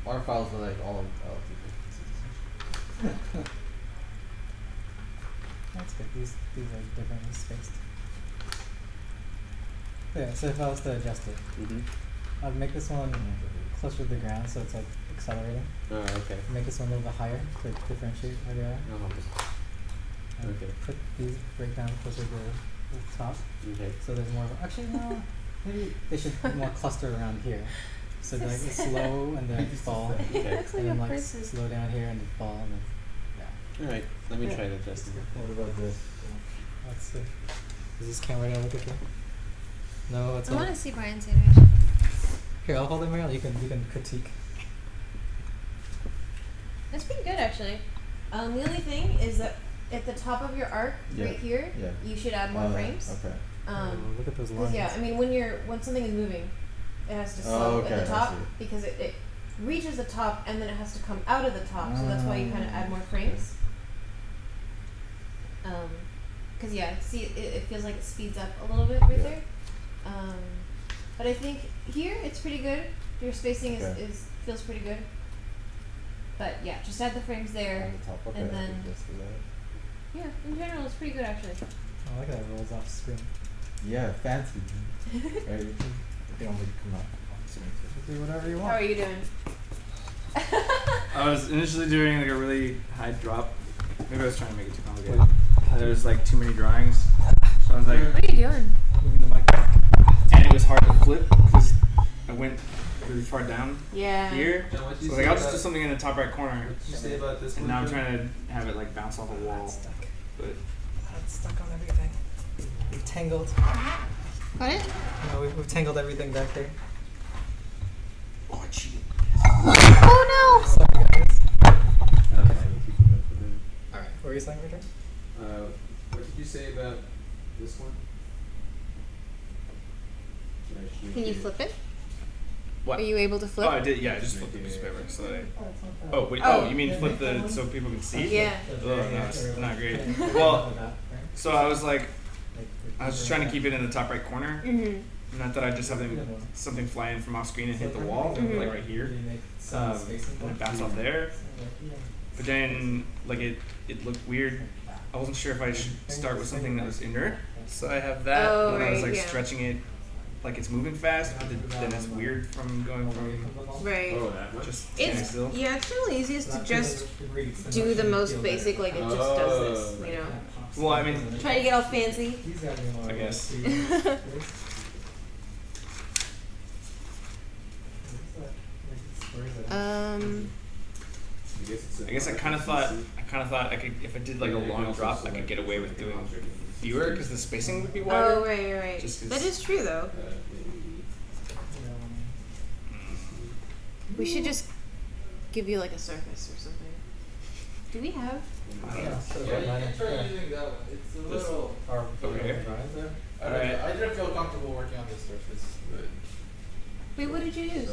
Speaker 5: our files are like all
Speaker 2: that's good. These are differently spaced. Yeah, so if I was to adjust it,
Speaker 4: Mm-hmm.
Speaker 2: I'd make this one closer to the ground so it's like accelerating.
Speaker 4: Oh, okay.
Speaker 2: Make this one a little bit higher to differentiate where they are. And
Speaker 4: Okay.
Speaker 2: put these right down closer to the top.
Speaker 4: Okay.
Speaker 2: So there's more of a, actually no, maybe they should be more clustered around here. So like it's slow and then fall.
Speaker 4: Okay.
Speaker 1: Looks like
Speaker 2: And
Speaker 1: a
Speaker 2: then like
Speaker 1: person.
Speaker 2: slow down here and then fall and then
Speaker 4: All right, let me try that, Justin.
Speaker 6: What about this?
Speaker 2: Let's see. Is this camera gonna look at you? No, it's
Speaker 1: I
Speaker 2: not.
Speaker 1: want to see Brian's animation.
Speaker 2: Here, I'll hold it, Mariel. You can critique.
Speaker 1: That's pretty good, actually. The only thing is that at the top of your arc,
Speaker 6: Yeah.
Speaker 1: right here,
Speaker 6: Yeah.
Speaker 1: you should add more frames.
Speaker 6: Okay.
Speaker 2: Oh, look at those
Speaker 1: 'Cause,
Speaker 2: lines.
Speaker 1: yeah, I mean, when something is moving, it has to
Speaker 6: Oh,
Speaker 1: slow
Speaker 6: okay,
Speaker 1: at
Speaker 6: I
Speaker 1: the top
Speaker 6: see.
Speaker 1: because it reaches the top and then it has to come out of the top. So that's why you kind of add more frames. Because yeah, see, it feels like it speeds up a little bit right
Speaker 6: Yeah.
Speaker 1: there. But I think here it's pretty good. Your spacing
Speaker 6: Okay.
Speaker 1: is feels pretty good. But yeah, just add the frames there.
Speaker 6: On the top. Okay.
Speaker 1: and
Speaker 6: I
Speaker 1: then-
Speaker 6: think just do that.
Speaker 1: Yeah, in general, it's pretty good actually.
Speaker 2: Oh, look at that, it rolls off screen.
Speaker 6: Yeah, fancy. Right. I think I'm gonna come out on screen too.
Speaker 2: Do whatever you
Speaker 1: How
Speaker 2: want.
Speaker 1: are you doing?
Speaker 3: I was initially doing like a really high drop. Maybe I was trying to make it too complicated. There was like too many drawings, so I was like,
Speaker 1: What are you doing?
Speaker 2: Moving the mic.
Speaker 3: and it was hard to flip because I went really far down
Speaker 1: Yeah.
Speaker 3: here.
Speaker 4: John, what
Speaker 3: So like I'll just do something in the top right corner,
Speaker 4: What did you say about this
Speaker 3: and now I'm trying to have it like bounce off a wall.
Speaker 2: It's stuck.
Speaker 3: But
Speaker 2: It's stuck on everything. We've tangled.
Speaker 1: Got it?
Speaker 2: No, we've tangled everything back there.
Speaker 3: oh, I cheated.
Speaker 1: Oh no!
Speaker 2: Sorry, guys.
Speaker 4: Okay.
Speaker 2: Alright, what were you saying, Richard?
Speaker 4: What did you say about this one? Should I shoot
Speaker 1: Can you flip it?
Speaker 3: What?
Speaker 1: Are you able to flip?
Speaker 3: Oh, I did. Yeah, I just flipped the piece of paper. So that I, oh, wait.
Speaker 1: Oh.
Speaker 3: Oh, you mean flip the so people can see?
Speaker 1: Yeah.
Speaker 3: Oh, no, it's not great. Well, so I was like, I was just trying to keep it in the top right corner.
Speaker 1: Mm-hmm.
Speaker 3: Not that I just have something fly in from off screen and hit the wall, like right here, and it bounce off there. But then, like it looked weird. I wasn't sure if I should start with something that was inert. So I have that,
Speaker 1: Oh,
Speaker 3: and then I was
Speaker 1: right,
Speaker 3: like
Speaker 1: yeah.
Speaker 3: stretching it, like it's moving fast, but then it's weird from going from
Speaker 1: Right.
Speaker 4: Oh, that one?
Speaker 3: just standing
Speaker 1: It's
Speaker 3: still.
Speaker 1: yeah, it's really easiest to just do the most basic, like it just does this, you know.
Speaker 3: Well, I mean,
Speaker 1: Try to get all fancy.
Speaker 3: I guess. I guess I kind of thought I could, if I did like a long drop, I could get away with doing fewer because the spacing would be wider.
Speaker 1: Oh right.
Speaker 3: Just 'cause-
Speaker 1: That is true though. We should just give you like a surface or something. Do we have?
Speaker 6: Yeah, you can try using that one. It's a little.
Speaker 3: Over here. Alright.
Speaker 6: I didn't feel comfortable working on this surface, but
Speaker 1: Wait, what did you use?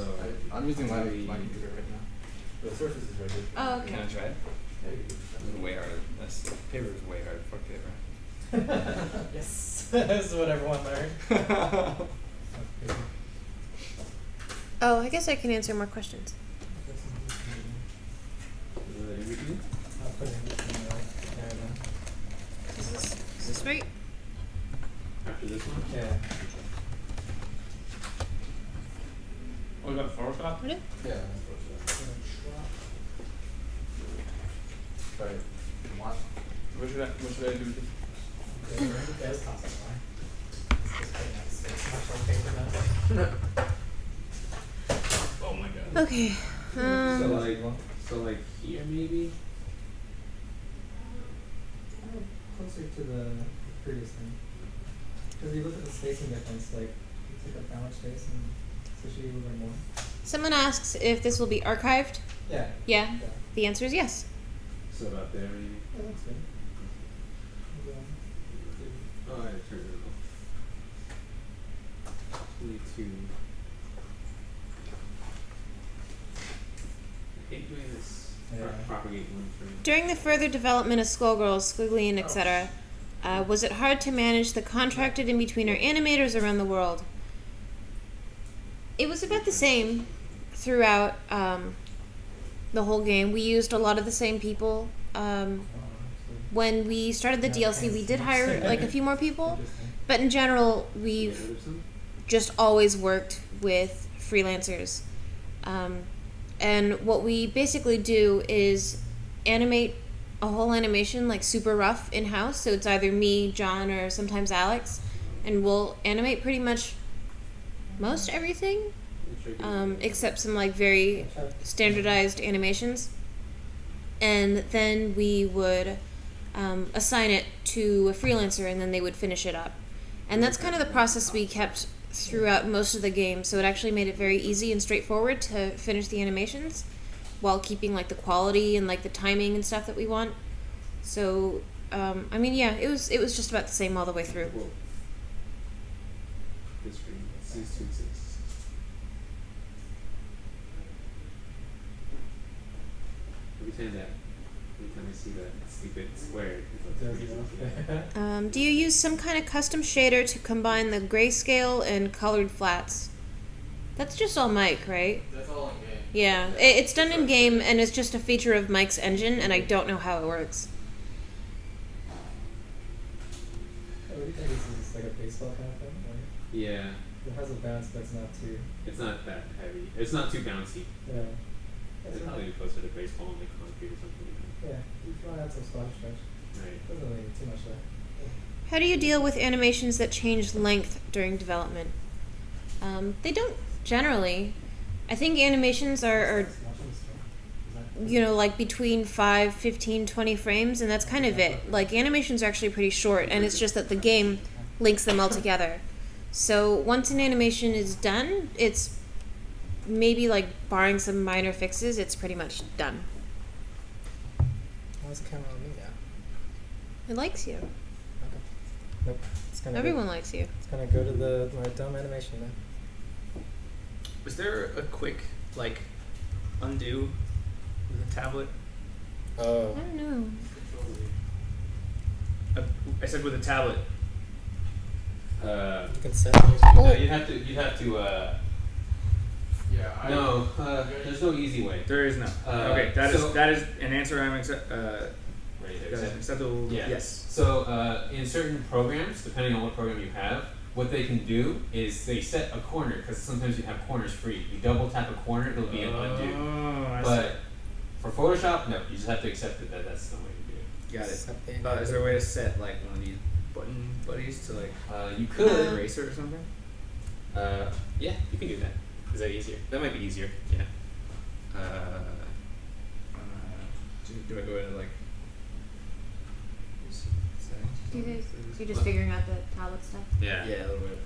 Speaker 6: I'm using my computer right now. The surface is right here.
Speaker 1: Oh,
Speaker 3: Can
Speaker 1: okay.
Speaker 3: I try it?
Speaker 6: Yeah, you can
Speaker 3: This
Speaker 6: try.
Speaker 3: is way harder. This paper is way harder. Fuck paper.
Speaker 2: Yes, this is what everyone learned.
Speaker 1: Oh, I guess I can answer more questions.
Speaker 2: I'll put it in there then.
Speaker 1: Is this right?
Speaker 4: After this one?
Speaker 2: Yeah.
Speaker 3: Oh, you got Photoshop?
Speaker 1: What?
Speaker 6: Yeah, that's what Try it. What?
Speaker 3: What should I do with this? Oh my god.
Speaker 1: Okay.
Speaker 4: So like here maybe?
Speaker 2: Closer to the previous thing. Because you look at the spacing difference, like, you take up that much space and so should you move it more?
Speaker 1: Someone asks if this will be archived.
Speaker 2: Yeah.
Speaker 1: Yeah.
Speaker 2: Yeah.
Speaker 1: The answer is yes.
Speaker 4: So about there maybe?
Speaker 2: Yeah, that's good.
Speaker 4: Oh, I turned it off. 22. I hate doing this.
Speaker 2: Yeah.
Speaker 4: Propagate one frame.
Speaker 1: During the further development of Skullgirls, Squiggly, and etc., was it hard to manage the contracted in-betweener animators around the world? It was about the same throughout the whole game. We used a lot of the same people. When we started the DLC, we did hire like a few more people, but in general, we've
Speaker 4: Get rid of some?
Speaker 1: just always worked with freelancers. And what we basically do is animate a whole animation like super rough in-house. So it's either me, John, or sometimes Alex. And we'll animate pretty much most everything, except some like very standardized animations. and then we would assign it to a freelancer, and then they would finish it up. And that's kind of the process we kept throughout most of the game, so it actually made it very easy and straightforward to finish the animations while keeping like the quality and like the timing and stuff that we want. So I mean, yeah, it was just about the same all the way through.
Speaker 4: Whoa. This screen cease to exist. Every time I see that stupid square, it's like
Speaker 6: Does it know?
Speaker 1: Do you use some kind of custom shader to combine the grayscale and colored flats? That's just all Mike, right?
Speaker 5: That's all in game.
Speaker 1: Yeah, it's done in game, and it's just a feature of Mike's engine, and I don't know how it works.
Speaker 2: What do you think? This is like a baseball kind of thing? Right?
Speaker 4: Yeah,
Speaker 2: It has a bounce, but it's not too.
Speaker 4: it's not that heavy. It's not too bouncy.
Speaker 2: Yeah.
Speaker 4: It's probably closer to baseball and like concrete or something like
Speaker 2: Yeah, you want to add some spot stretch.
Speaker 4: that. Right.
Speaker 2: Doesn't really need too much there.
Speaker 1: How do you deal with animations that change length during development? They don't generally. I think animations are you know, like between 5, 15, 20 frames, and that's kind of it. Like, animations are actually pretty short, and it's just that the game links them all together. So once an animation is done, it's maybe, like, barring some minor fixes, it's pretty much done.
Speaker 2: Why is the camera on me now?
Speaker 1: It likes you.
Speaker 2: Okay. Nope. It's gonna
Speaker 1: Everyone likes you.
Speaker 2: It's gonna go to my dumb animation now.
Speaker 3: Was there a quick like undo with a tablet?
Speaker 2: Oh.
Speaker 1: I don't know.
Speaker 3: I said with a tablet.
Speaker 2: You can set
Speaker 1: Oh.
Speaker 4: You'd have to.
Speaker 5: Yeah.
Speaker 4: No, there's no easy way.
Speaker 3: There is no. Okay,
Speaker 4: so-
Speaker 3: that is an answer I'm
Speaker 4: Right there.
Speaker 3: that is acceptable.
Speaker 4: Yeah.
Speaker 3: Yes.
Speaker 4: So in certain programs, depending on what program you have, what they can do is they set a corner, because sometimes you have corners free. You double tap a corner, it'll be an undo.
Speaker 3: Oh, I
Speaker 4: But for Photoshop, no, you just have to accept it that that's the way to do it.
Speaker 3: got it.
Speaker 2: Set the
Speaker 3: Is there a way to set like one of these button buddies to like
Speaker 4: You
Speaker 3: an
Speaker 4: could.
Speaker 3: eraser or something?
Speaker 4: Yeah, you can do that. Is that easier? That might be easier. Yeah.
Speaker 3: Do I go into like settings?
Speaker 1: You're just figuring out the tablet stuff.
Speaker 4: Yeah.
Speaker 3: Yeah, a little bit.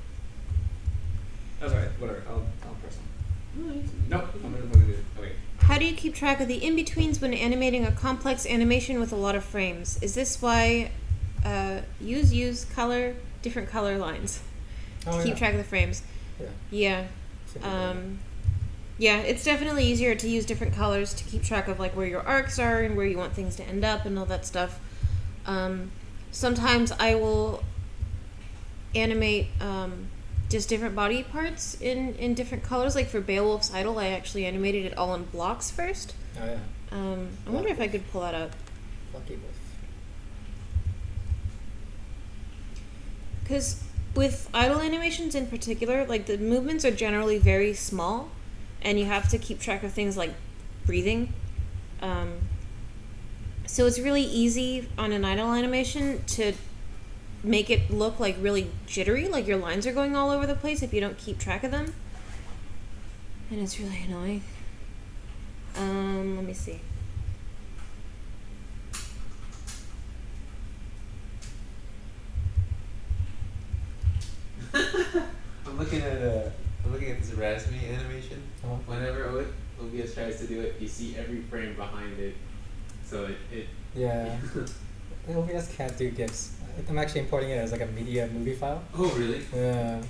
Speaker 3: That's alright. Whatever. I'll press on. Nope. I'm gonna fucking do it.
Speaker 4: Okay.
Speaker 1: How do you keep track of the in-betweens when animating a complex animation with a lot of frames? Is this why use color, different color lines to
Speaker 2: Oh,
Speaker 1: keep
Speaker 2: yeah.
Speaker 1: track of the frames?
Speaker 2: Yeah.
Speaker 1: Yeah. Yeah, it's definitely easier to use different colors to keep track of like where your arcs are and where you want things to end up and all that stuff. Sometimes I will animate just different body parts in different colors. Like for Beowulf's Idol, I actually animated it all in blocks first.
Speaker 2: Oh yeah.
Speaker 1: I wonder if I could pull that up.
Speaker 2: Lucky Wolf.
Speaker 1: Because with idle animations in particular, like the movements are generally very small, and you have to keep track of things like breathing. So it's really easy on an idle animation to make it look like really jittery, like your lines are going all over the place if you don't keep track of them. And it's really annoying. Let me see.
Speaker 4: I'm looking at this Rasmi animation.
Speaker 2: Uh-huh.
Speaker 4: Whenever OBS tries to do it, you see every frame behind it. So it
Speaker 2: Yeah. OBS can't do GIFs. I'm actually importing it as like a media movie file.
Speaker 4: Oh really?
Speaker 2: Yeah.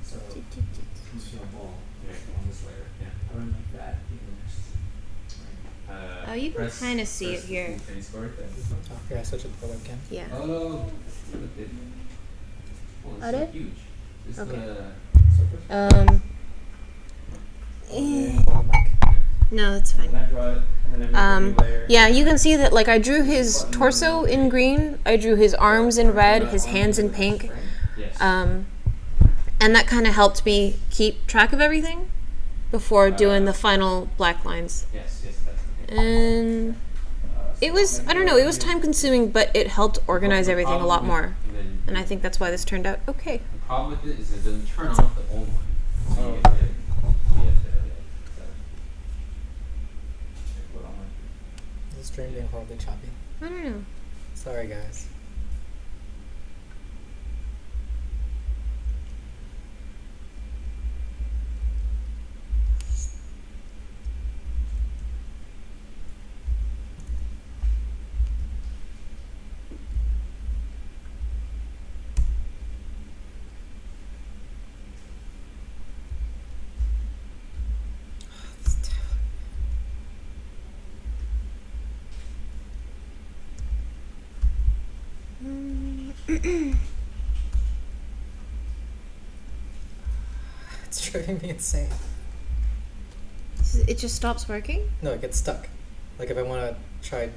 Speaker 6: So, since you're a ball
Speaker 4: Yeah.
Speaker 6: on this layer,
Speaker 4: Yeah.
Speaker 6: I run like that even next.
Speaker 1: Oh, you can
Speaker 4: press-
Speaker 1: kinda see
Speaker 4: press
Speaker 1: it here.
Speaker 4: the tennis court.
Speaker 2: Oh, yeah, switch it to the webcam.
Speaker 1: Yeah.
Speaker 4: Oh, look at it's
Speaker 1: Are
Speaker 4: so
Speaker 1: they?
Speaker 4: huge. It's
Speaker 1: Okay.
Speaker 4: the
Speaker 1: No, that's fine.
Speaker 3: And I draw it, and then I make a new layer.
Speaker 1: Yeah, you can see that, like, I drew his torso in green, I drew his arms in red, his hands in pink,
Speaker 4: yes.
Speaker 1: and that kind of helped me keep track of everything before doing the final black lines.
Speaker 4: Yes, that's the thing.
Speaker 1: And it was, I don't know, it was time consuming, but it helped organize everything a lot more. And I think that's why this turned out okay.
Speaker 4: The problem with it is it doesn't turn off the old one. So you have to put
Speaker 2: stream being horribly choppy?
Speaker 1: I don't know.
Speaker 2: Sorry, guys. It's driving me insane.
Speaker 1: It just stops working?
Speaker 2: No, it gets stuck. Like if I want to if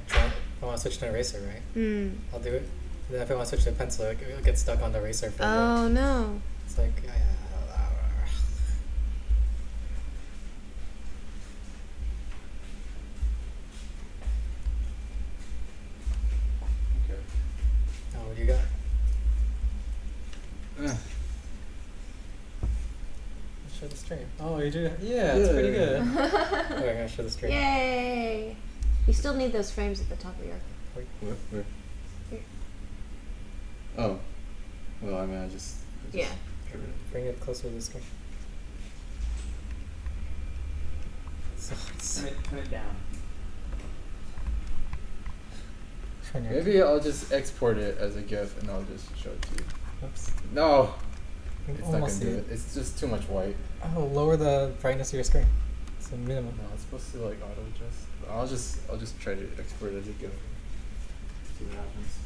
Speaker 2: I want to switch to an eraser, right? I'll do it. And then if I want to switch to a pencil, it gets stuck on the eraser for a bit.
Speaker 1: Oh no.
Speaker 2: It's like,
Speaker 4: Okay.
Speaker 2: oh, what do you got? Show the stream. Oh, you do? Yeah, it's pretty good. Oh, I'm gonna show the stream.
Speaker 1: Yay! You still need those frames at the top of your.
Speaker 6: Where?
Speaker 1: Here.
Speaker 6: Oh. Well, I mean, I just
Speaker 1: Yeah.
Speaker 2: Bring it closer to the screen. So it's
Speaker 3: Turn it down.
Speaker 2: turn your-
Speaker 6: Maybe I'll just export it as a GIF and I'll just show it to you.
Speaker 2: Oops.
Speaker 6: No!
Speaker 2: You
Speaker 6: It's
Speaker 2: can
Speaker 6: not gonna
Speaker 2: almost
Speaker 6: do
Speaker 2: see
Speaker 6: it. It's just too much white.
Speaker 2: Oh, lower the brightness of your screen. It's a minimum.
Speaker 6: No, it's supposed to like auto adjust. I'll just try to export it as a GIF. See what happens.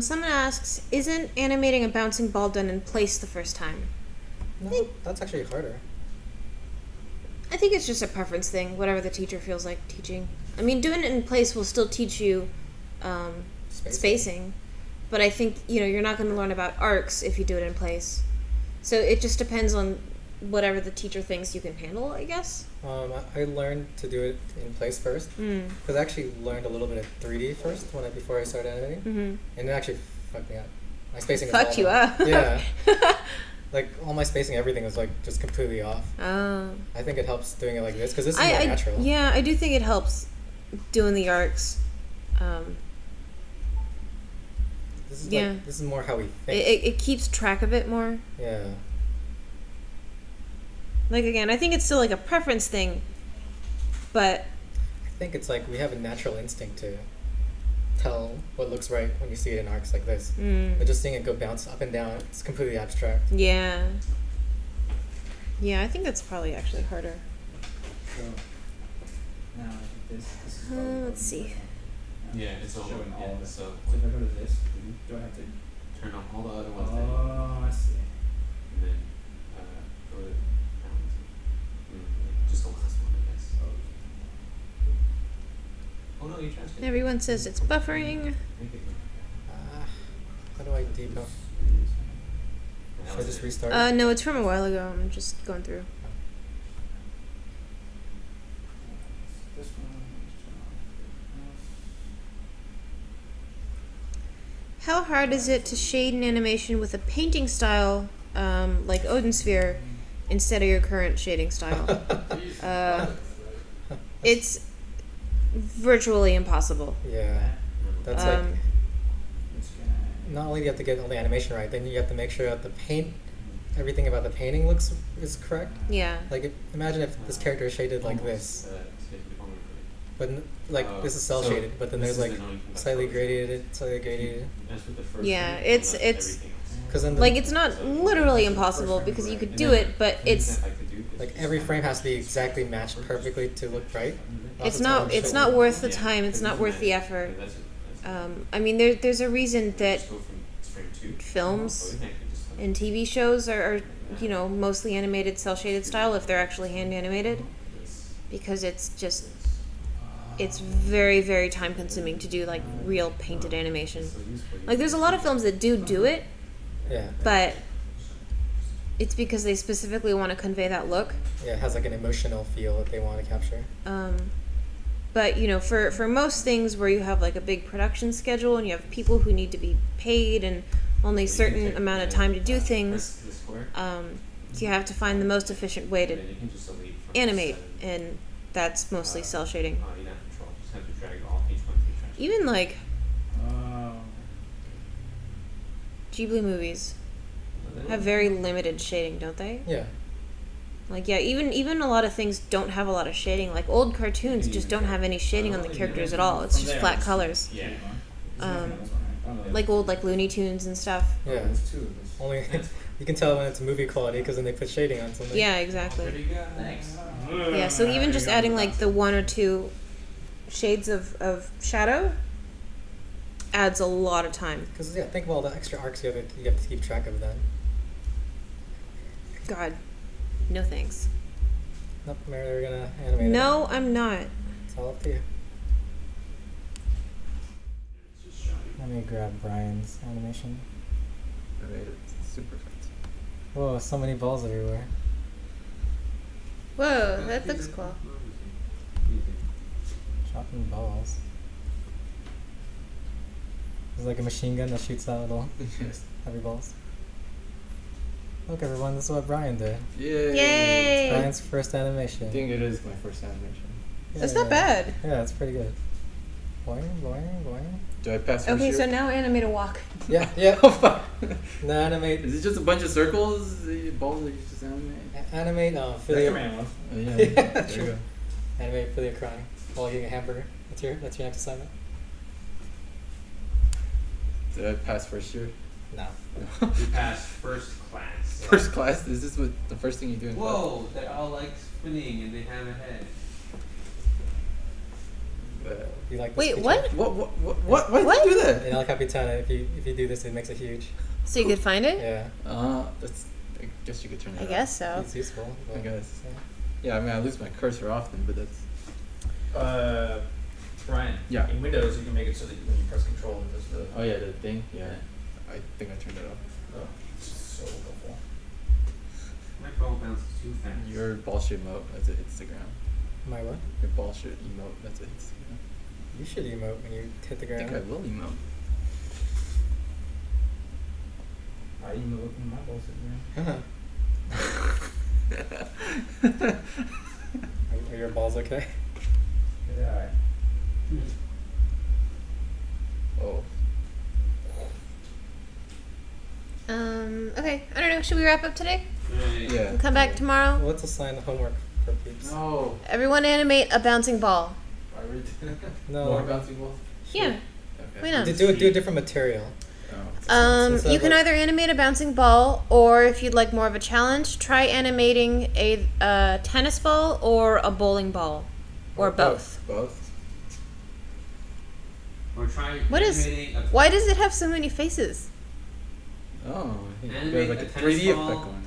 Speaker 1: Someone asks, isn't animating a bouncing ball done in place the first time?
Speaker 2: No, that's actually harder.
Speaker 1: I think it's just a preference thing, whatever the teacher feels like teaching. I mean, doing it in place will still teach you spacing, but I think, you're not going to learn about arcs if you do it in place. So it just depends on whatever the teacher thinks you can handle, I guess.
Speaker 2: I learned to do it in place first because I actually learned a little bit of 3D first before I started animating, and it actually fucked me up. My spacing was
Speaker 1: Fucked
Speaker 2: all
Speaker 1: you
Speaker 2: off.
Speaker 1: up.
Speaker 2: Yeah, like all my spacing, everything was like just completely off.
Speaker 1: Oh.
Speaker 2: I think it helps doing it like this because this is
Speaker 1: I
Speaker 2: more natural.
Speaker 1: Yeah, I do think it helps doing the arcs.
Speaker 2: This is
Speaker 1: yeah.
Speaker 2: this is more how we think.
Speaker 1: It keeps track of it more.
Speaker 2: Yeah.
Speaker 1: Like, again, I think it's still like a preference thing, but
Speaker 2: I think it's like we have a natural instinct to tell what looks right when you see it in arcs like this. But just seeing it go bounce up and down, it's completely abstract.
Speaker 1: yeah. Yeah, I think that's probably actually harder.
Speaker 3: So now this is
Speaker 1: Let's see.
Speaker 4: Yeah, it's all
Speaker 3: showing all of it.
Speaker 4: so
Speaker 3: So if I go to this, do I have to?
Speaker 4: turn off all the other ones that
Speaker 3: Oh, I see.
Speaker 4: and then go to that one too. Just the last one, I guess. Oh no, you transferred.
Speaker 1: Everyone says it's buffering.
Speaker 4: Make it.
Speaker 2: How do I debug? Should I just restart?
Speaker 1: No, it's from a while ago. I'm just going through.
Speaker 3: This one.
Speaker 1: How hard is it to shade an animation with a painting style like Odin Sphere instead of your current shading style? It's virtually impossible.
Speaker 2: Yeah. That's
Speaker 1: Um,
Speaker 2: like not only do you have to get all the animation right, then you have to make sure that the paint, everything about the painting is correct.
Speaker 1: Yeah.
Speaker 2: Like imagine if this character is shaded like this, but this is cell shaded, but then there's like slightly gradiated.
Speaker 1: Yeah, it's
Speaker 2: Because then
Speaker 1: like it's not literally impossible because you could do it, but it's
Speaker 2: like every frame has to be exactly matched perfectly to look right. Else gonna
Speaker 1: it's
Speaker 2: show-
Speaker 1: not worth the time. It's not worth the effort. I mean, there's a reason that films and TV shows are mostly animated cell shaded style if they're actually hand animated, because it's very, very time consuming to do like real painted animation. Like there's a lot of films that do it,
Speaker 2: Yeah.
Speaker 1: but it's because they specifically want to convey that look.
Speaker 2: Yeah, it has like an emotional feel that they want to capture.
Speaker 1: But for most things where you have like a big production schedule and you have people who need to be paid and only a certain amount of time to do things, you have to find the most efficient way to animate, and that's mostly cell shading.
Speaker 4: drag all each one through trash.
Speaker 1: Even like
Speaker 6: Oh.
Speaker 1: Ghibli movies have very limited shading, don't they?
Speaker 2: Yeah.
Speaker 1: Like yeah, even a lot of things don't have a lot of shading. Like old cartoons just don't have any shading on the characters at all. It's just flat colors.
Speaker 4: Yeah.
Speaker 1: Like old like Looney Tunes and stuff.
Speaker 2: Yeah.
Speaker 6: There's two.
Speaker 2: Only you can tell when it's movie quality because then they put shading on something.
Speaker 1: Yeah, exactly.
Speaker 4: Pretty good. Thanks.
Speaker 1: Yeah, so even just adding like the one or two shades of shadow adds a lot of time.
Speaker 2: Because yeah, think of all the extra arcs you have to keep track of then.
Speaker 1: God, no thanks.
Speaker 2: Nope, Mary, we're gonna animate it.
Speaker 1: No, I'm not.
Speaker 2: It's all up to you. Let me grab Brian's animation.
Speaker 6: I made it super fast.
Speaker 2: Whoa, so many balls everywhere.
Speaker 1: Whoa, that looks cool.
Speaker 2: Dropping balls. There's like a machine gun that shoots out little
Speaker 6: Yes.
Speaker 2: heavy balls. Look everyone, this is what Brian did.
Speaker 6: Yay!
Speaker 1: Yay!
Speaker 2: Brian's first animation.
Speaker 6: I think it is my first animation.
Speaker 1: That's not bad.
Speaker 2: Yeah, it's pretty good. Boing, boing, boing.
Speaker 6: Do I pass?
Speaker 1: Okay,
Speaker 6: first
Speaker 1: so
Speaker 6: year?
Speaker 1: now animate a walk.
Speaker 2: Yeah, yeah.
Speaker 6: Oh fuck!
Speaker 2: Now animate,
Speaker 6: Is it just a bunch of circles? The balls that you just animate?
Speaker 2: animate, Philia.
Speaker 6: Oh, yeah.
Speaker 2: Yeah,
Speaker 6: There
Speaker 2: true.
Speaker 6: you go.
Speaker 2: Animate Philia crying while eating a hamburger. That's your next assignment.
Speaker 6: Did I pass first year?
Speaker 2: No.
Speaker 4: You passed first class.
Speaker 6: First class? Is this what the first thing you do in class?
Speaker 4: Whoa, they're all like spinning and they have a head.
Speaker 2: You like this
Speaker 1: Wait,
Speaker 2: feature?
Speaker 1: what?
Speaker 6: Why did
Speaker 1: What?
Speaker 6: you do that?
Speaker 2: In El Capitana, if you do this, it makes it huge.
Speaker 1: So you could find it?
Speaker 2: Yeah,
Speaker 6: That's. I guess you could turn that
Speaker 1: I
Speaker 6: off.
Speaker 1: guess so.
Speaker 2: it's useful.
Speaker 6: I
Speaker 2: But,
Speaker 6: guess.
Speaker 2: yeah.
Speaker 6: Yeah, I mean, I lose my cursor often, but that's.
Speaker 3: Brian.
Speaker 6: Yeah.
Speaker 3: In Windows, you can make it so that when you press Control, it does the.
Speaker 6: Oh yeah, the thing. Yeah, I think I turned it off.
Speaker 3: Oh, it's just so helpful.
Speaker 4: My phone bounces too fast.
Speaker 6: Your bullshit emote, that's an Instagram.
Speaker 2: My what?
Speaker 6: Your bullshit emote, that's an Instagram.
Speaker 2: You should emote when you hit the
Speaker 6: I think I
Speaker 2: ground.
Speaker 6: will emote.
Speaker 3: I even look in my balls
Speaker 2: Are your balls okay?
Speaker 3: Yeah.
Speaker 6: Oh.
Speaker 1: Okay, I don't know. Should we wrap up today?
Speaker 6: Yeah.
Speaker 1: And come back tomorrow?
Speaker 2: Well, let's assign homework for peeps.
Speaker 6: No.
Speaker 1: Everyone animate a bouncing ball.
Speaker 6: I read.
Speaker 2: No.
Speaker 6: More bouncing balls?
Speaker 1: Yeah.
Speaker 6: Okay.
Speaker 1: Why not?
Speaker 2: Do a different material.
Speaker 6: Oh.
Speaker 2: Since I
Speaker 1: You can
Speaker 2: like-
Speaker 1: either animate a bouncing ball, or if you'd like more of a challenge, try animating a tennis ball or a bowling ball, or both.
Speaker 6: Both?
Speaker 4: Or try
Speaker 1: What is-
Speaker 4: animating a
Speaker 1: Why does it have so many faces?
Speaker 6: Oh, I think
Speaker 4: Animate
Speaker 6: there's like
Speaker 4: a
Speaker 6: a
Speaker 4: tennis
Speaker 6: 3D
Speaker 4: ball.
Speaker 6: effect going on.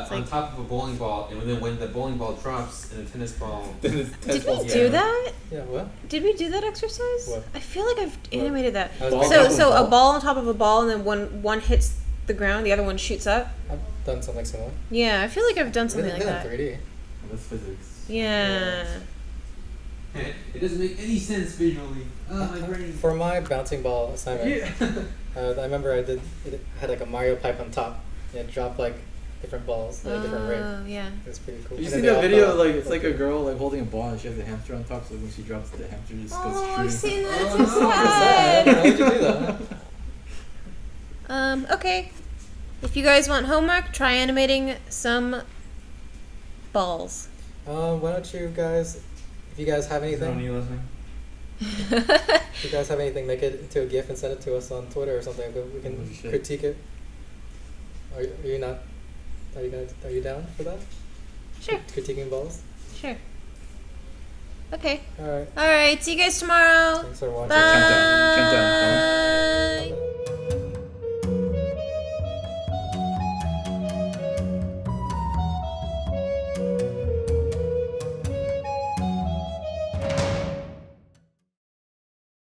Speaker 1: It's
Speaker 4: on
Speaker 1: like-
Speaker 4: top of a bowling ball, and then when the bowling ball drops and the tennis ball.
Speaker 6: Then it's
Speaker 1: Did we
Speaker 6: balls.
Speaker 1: do that?
Speaker 2: Yeah, what?
Speaker 1: Did we do that exercise?
Speaker 2: What?
Speaker 1: I feel like I've animated that.
Speaker 2: I was
Speaker 6: Ball
Speaker 2: making-
Speaker 6: on top
Speaker 1: So
Speaker 6: of a
Speaker 1: a
Speaker 6: ball?
Speaker 1: ball on top of a ball, and then one hits the ground, the other one shoots up.
Speaker 2: I've done something similar.
Speaker 1: Yeah, I feel like I've done something like
Speaker 2: Did it in
Speaker 1: that.
Speaker 2: 3D.
Speaker 6: That's physics.
Speaker 1: Yeah.
Speaker 4: It doesn't make any sense visually. Oh, my brain.
Speaker 2: For my bouncing ball assignment, I remember it had like a Mario pipe on top. And it dropped like different balls at a different rate.
Speaker 1: Oh, yeah.
Speaker 2: It was pretty cool.
Speaker 6: You
Speaker 2: And
Speaker 6: see
Speaker 2: then they
Speaker 6: the
Speaker 2: all
Speaker 6: video?
Speaker 2: fell.
Speaker 6: Like it's like a girl like holding a ball and she has a hamster on top. So when she drops, the hamster just goes
Speaker 1: Oh, I've
Speaker 6: shooting.
Speaker 1: seen that. It's
Speaker 2: Oh,
Speaker 1: so
Speaker 2: sad.
Speaker 1: sad.
Speaker 2: Why would you do that?
Speaker 1: Okay. If you guys want homework, try animating some balls.
Speaker 2: Why don't you guys, if you guys have anything,
Speaker 3: listening?
Speaker 2: if you guys have anything, make it into a GIF and send it to us on Twitter or something. We can
Speaker 6: Oh, shit.
Speaker 2: critique it. Are you not? Are you down for that?
Speaker 1: Sure,
Speaker 2: Critiquing balls.
Speaker 1: sure. Okay.
Speaker 2: All right.
Speaker 1: All right. See you guys tomorrow.
Speaker 2: Thanks for watching.
Speaker 1: Bye.
Speaker 6: Countdown.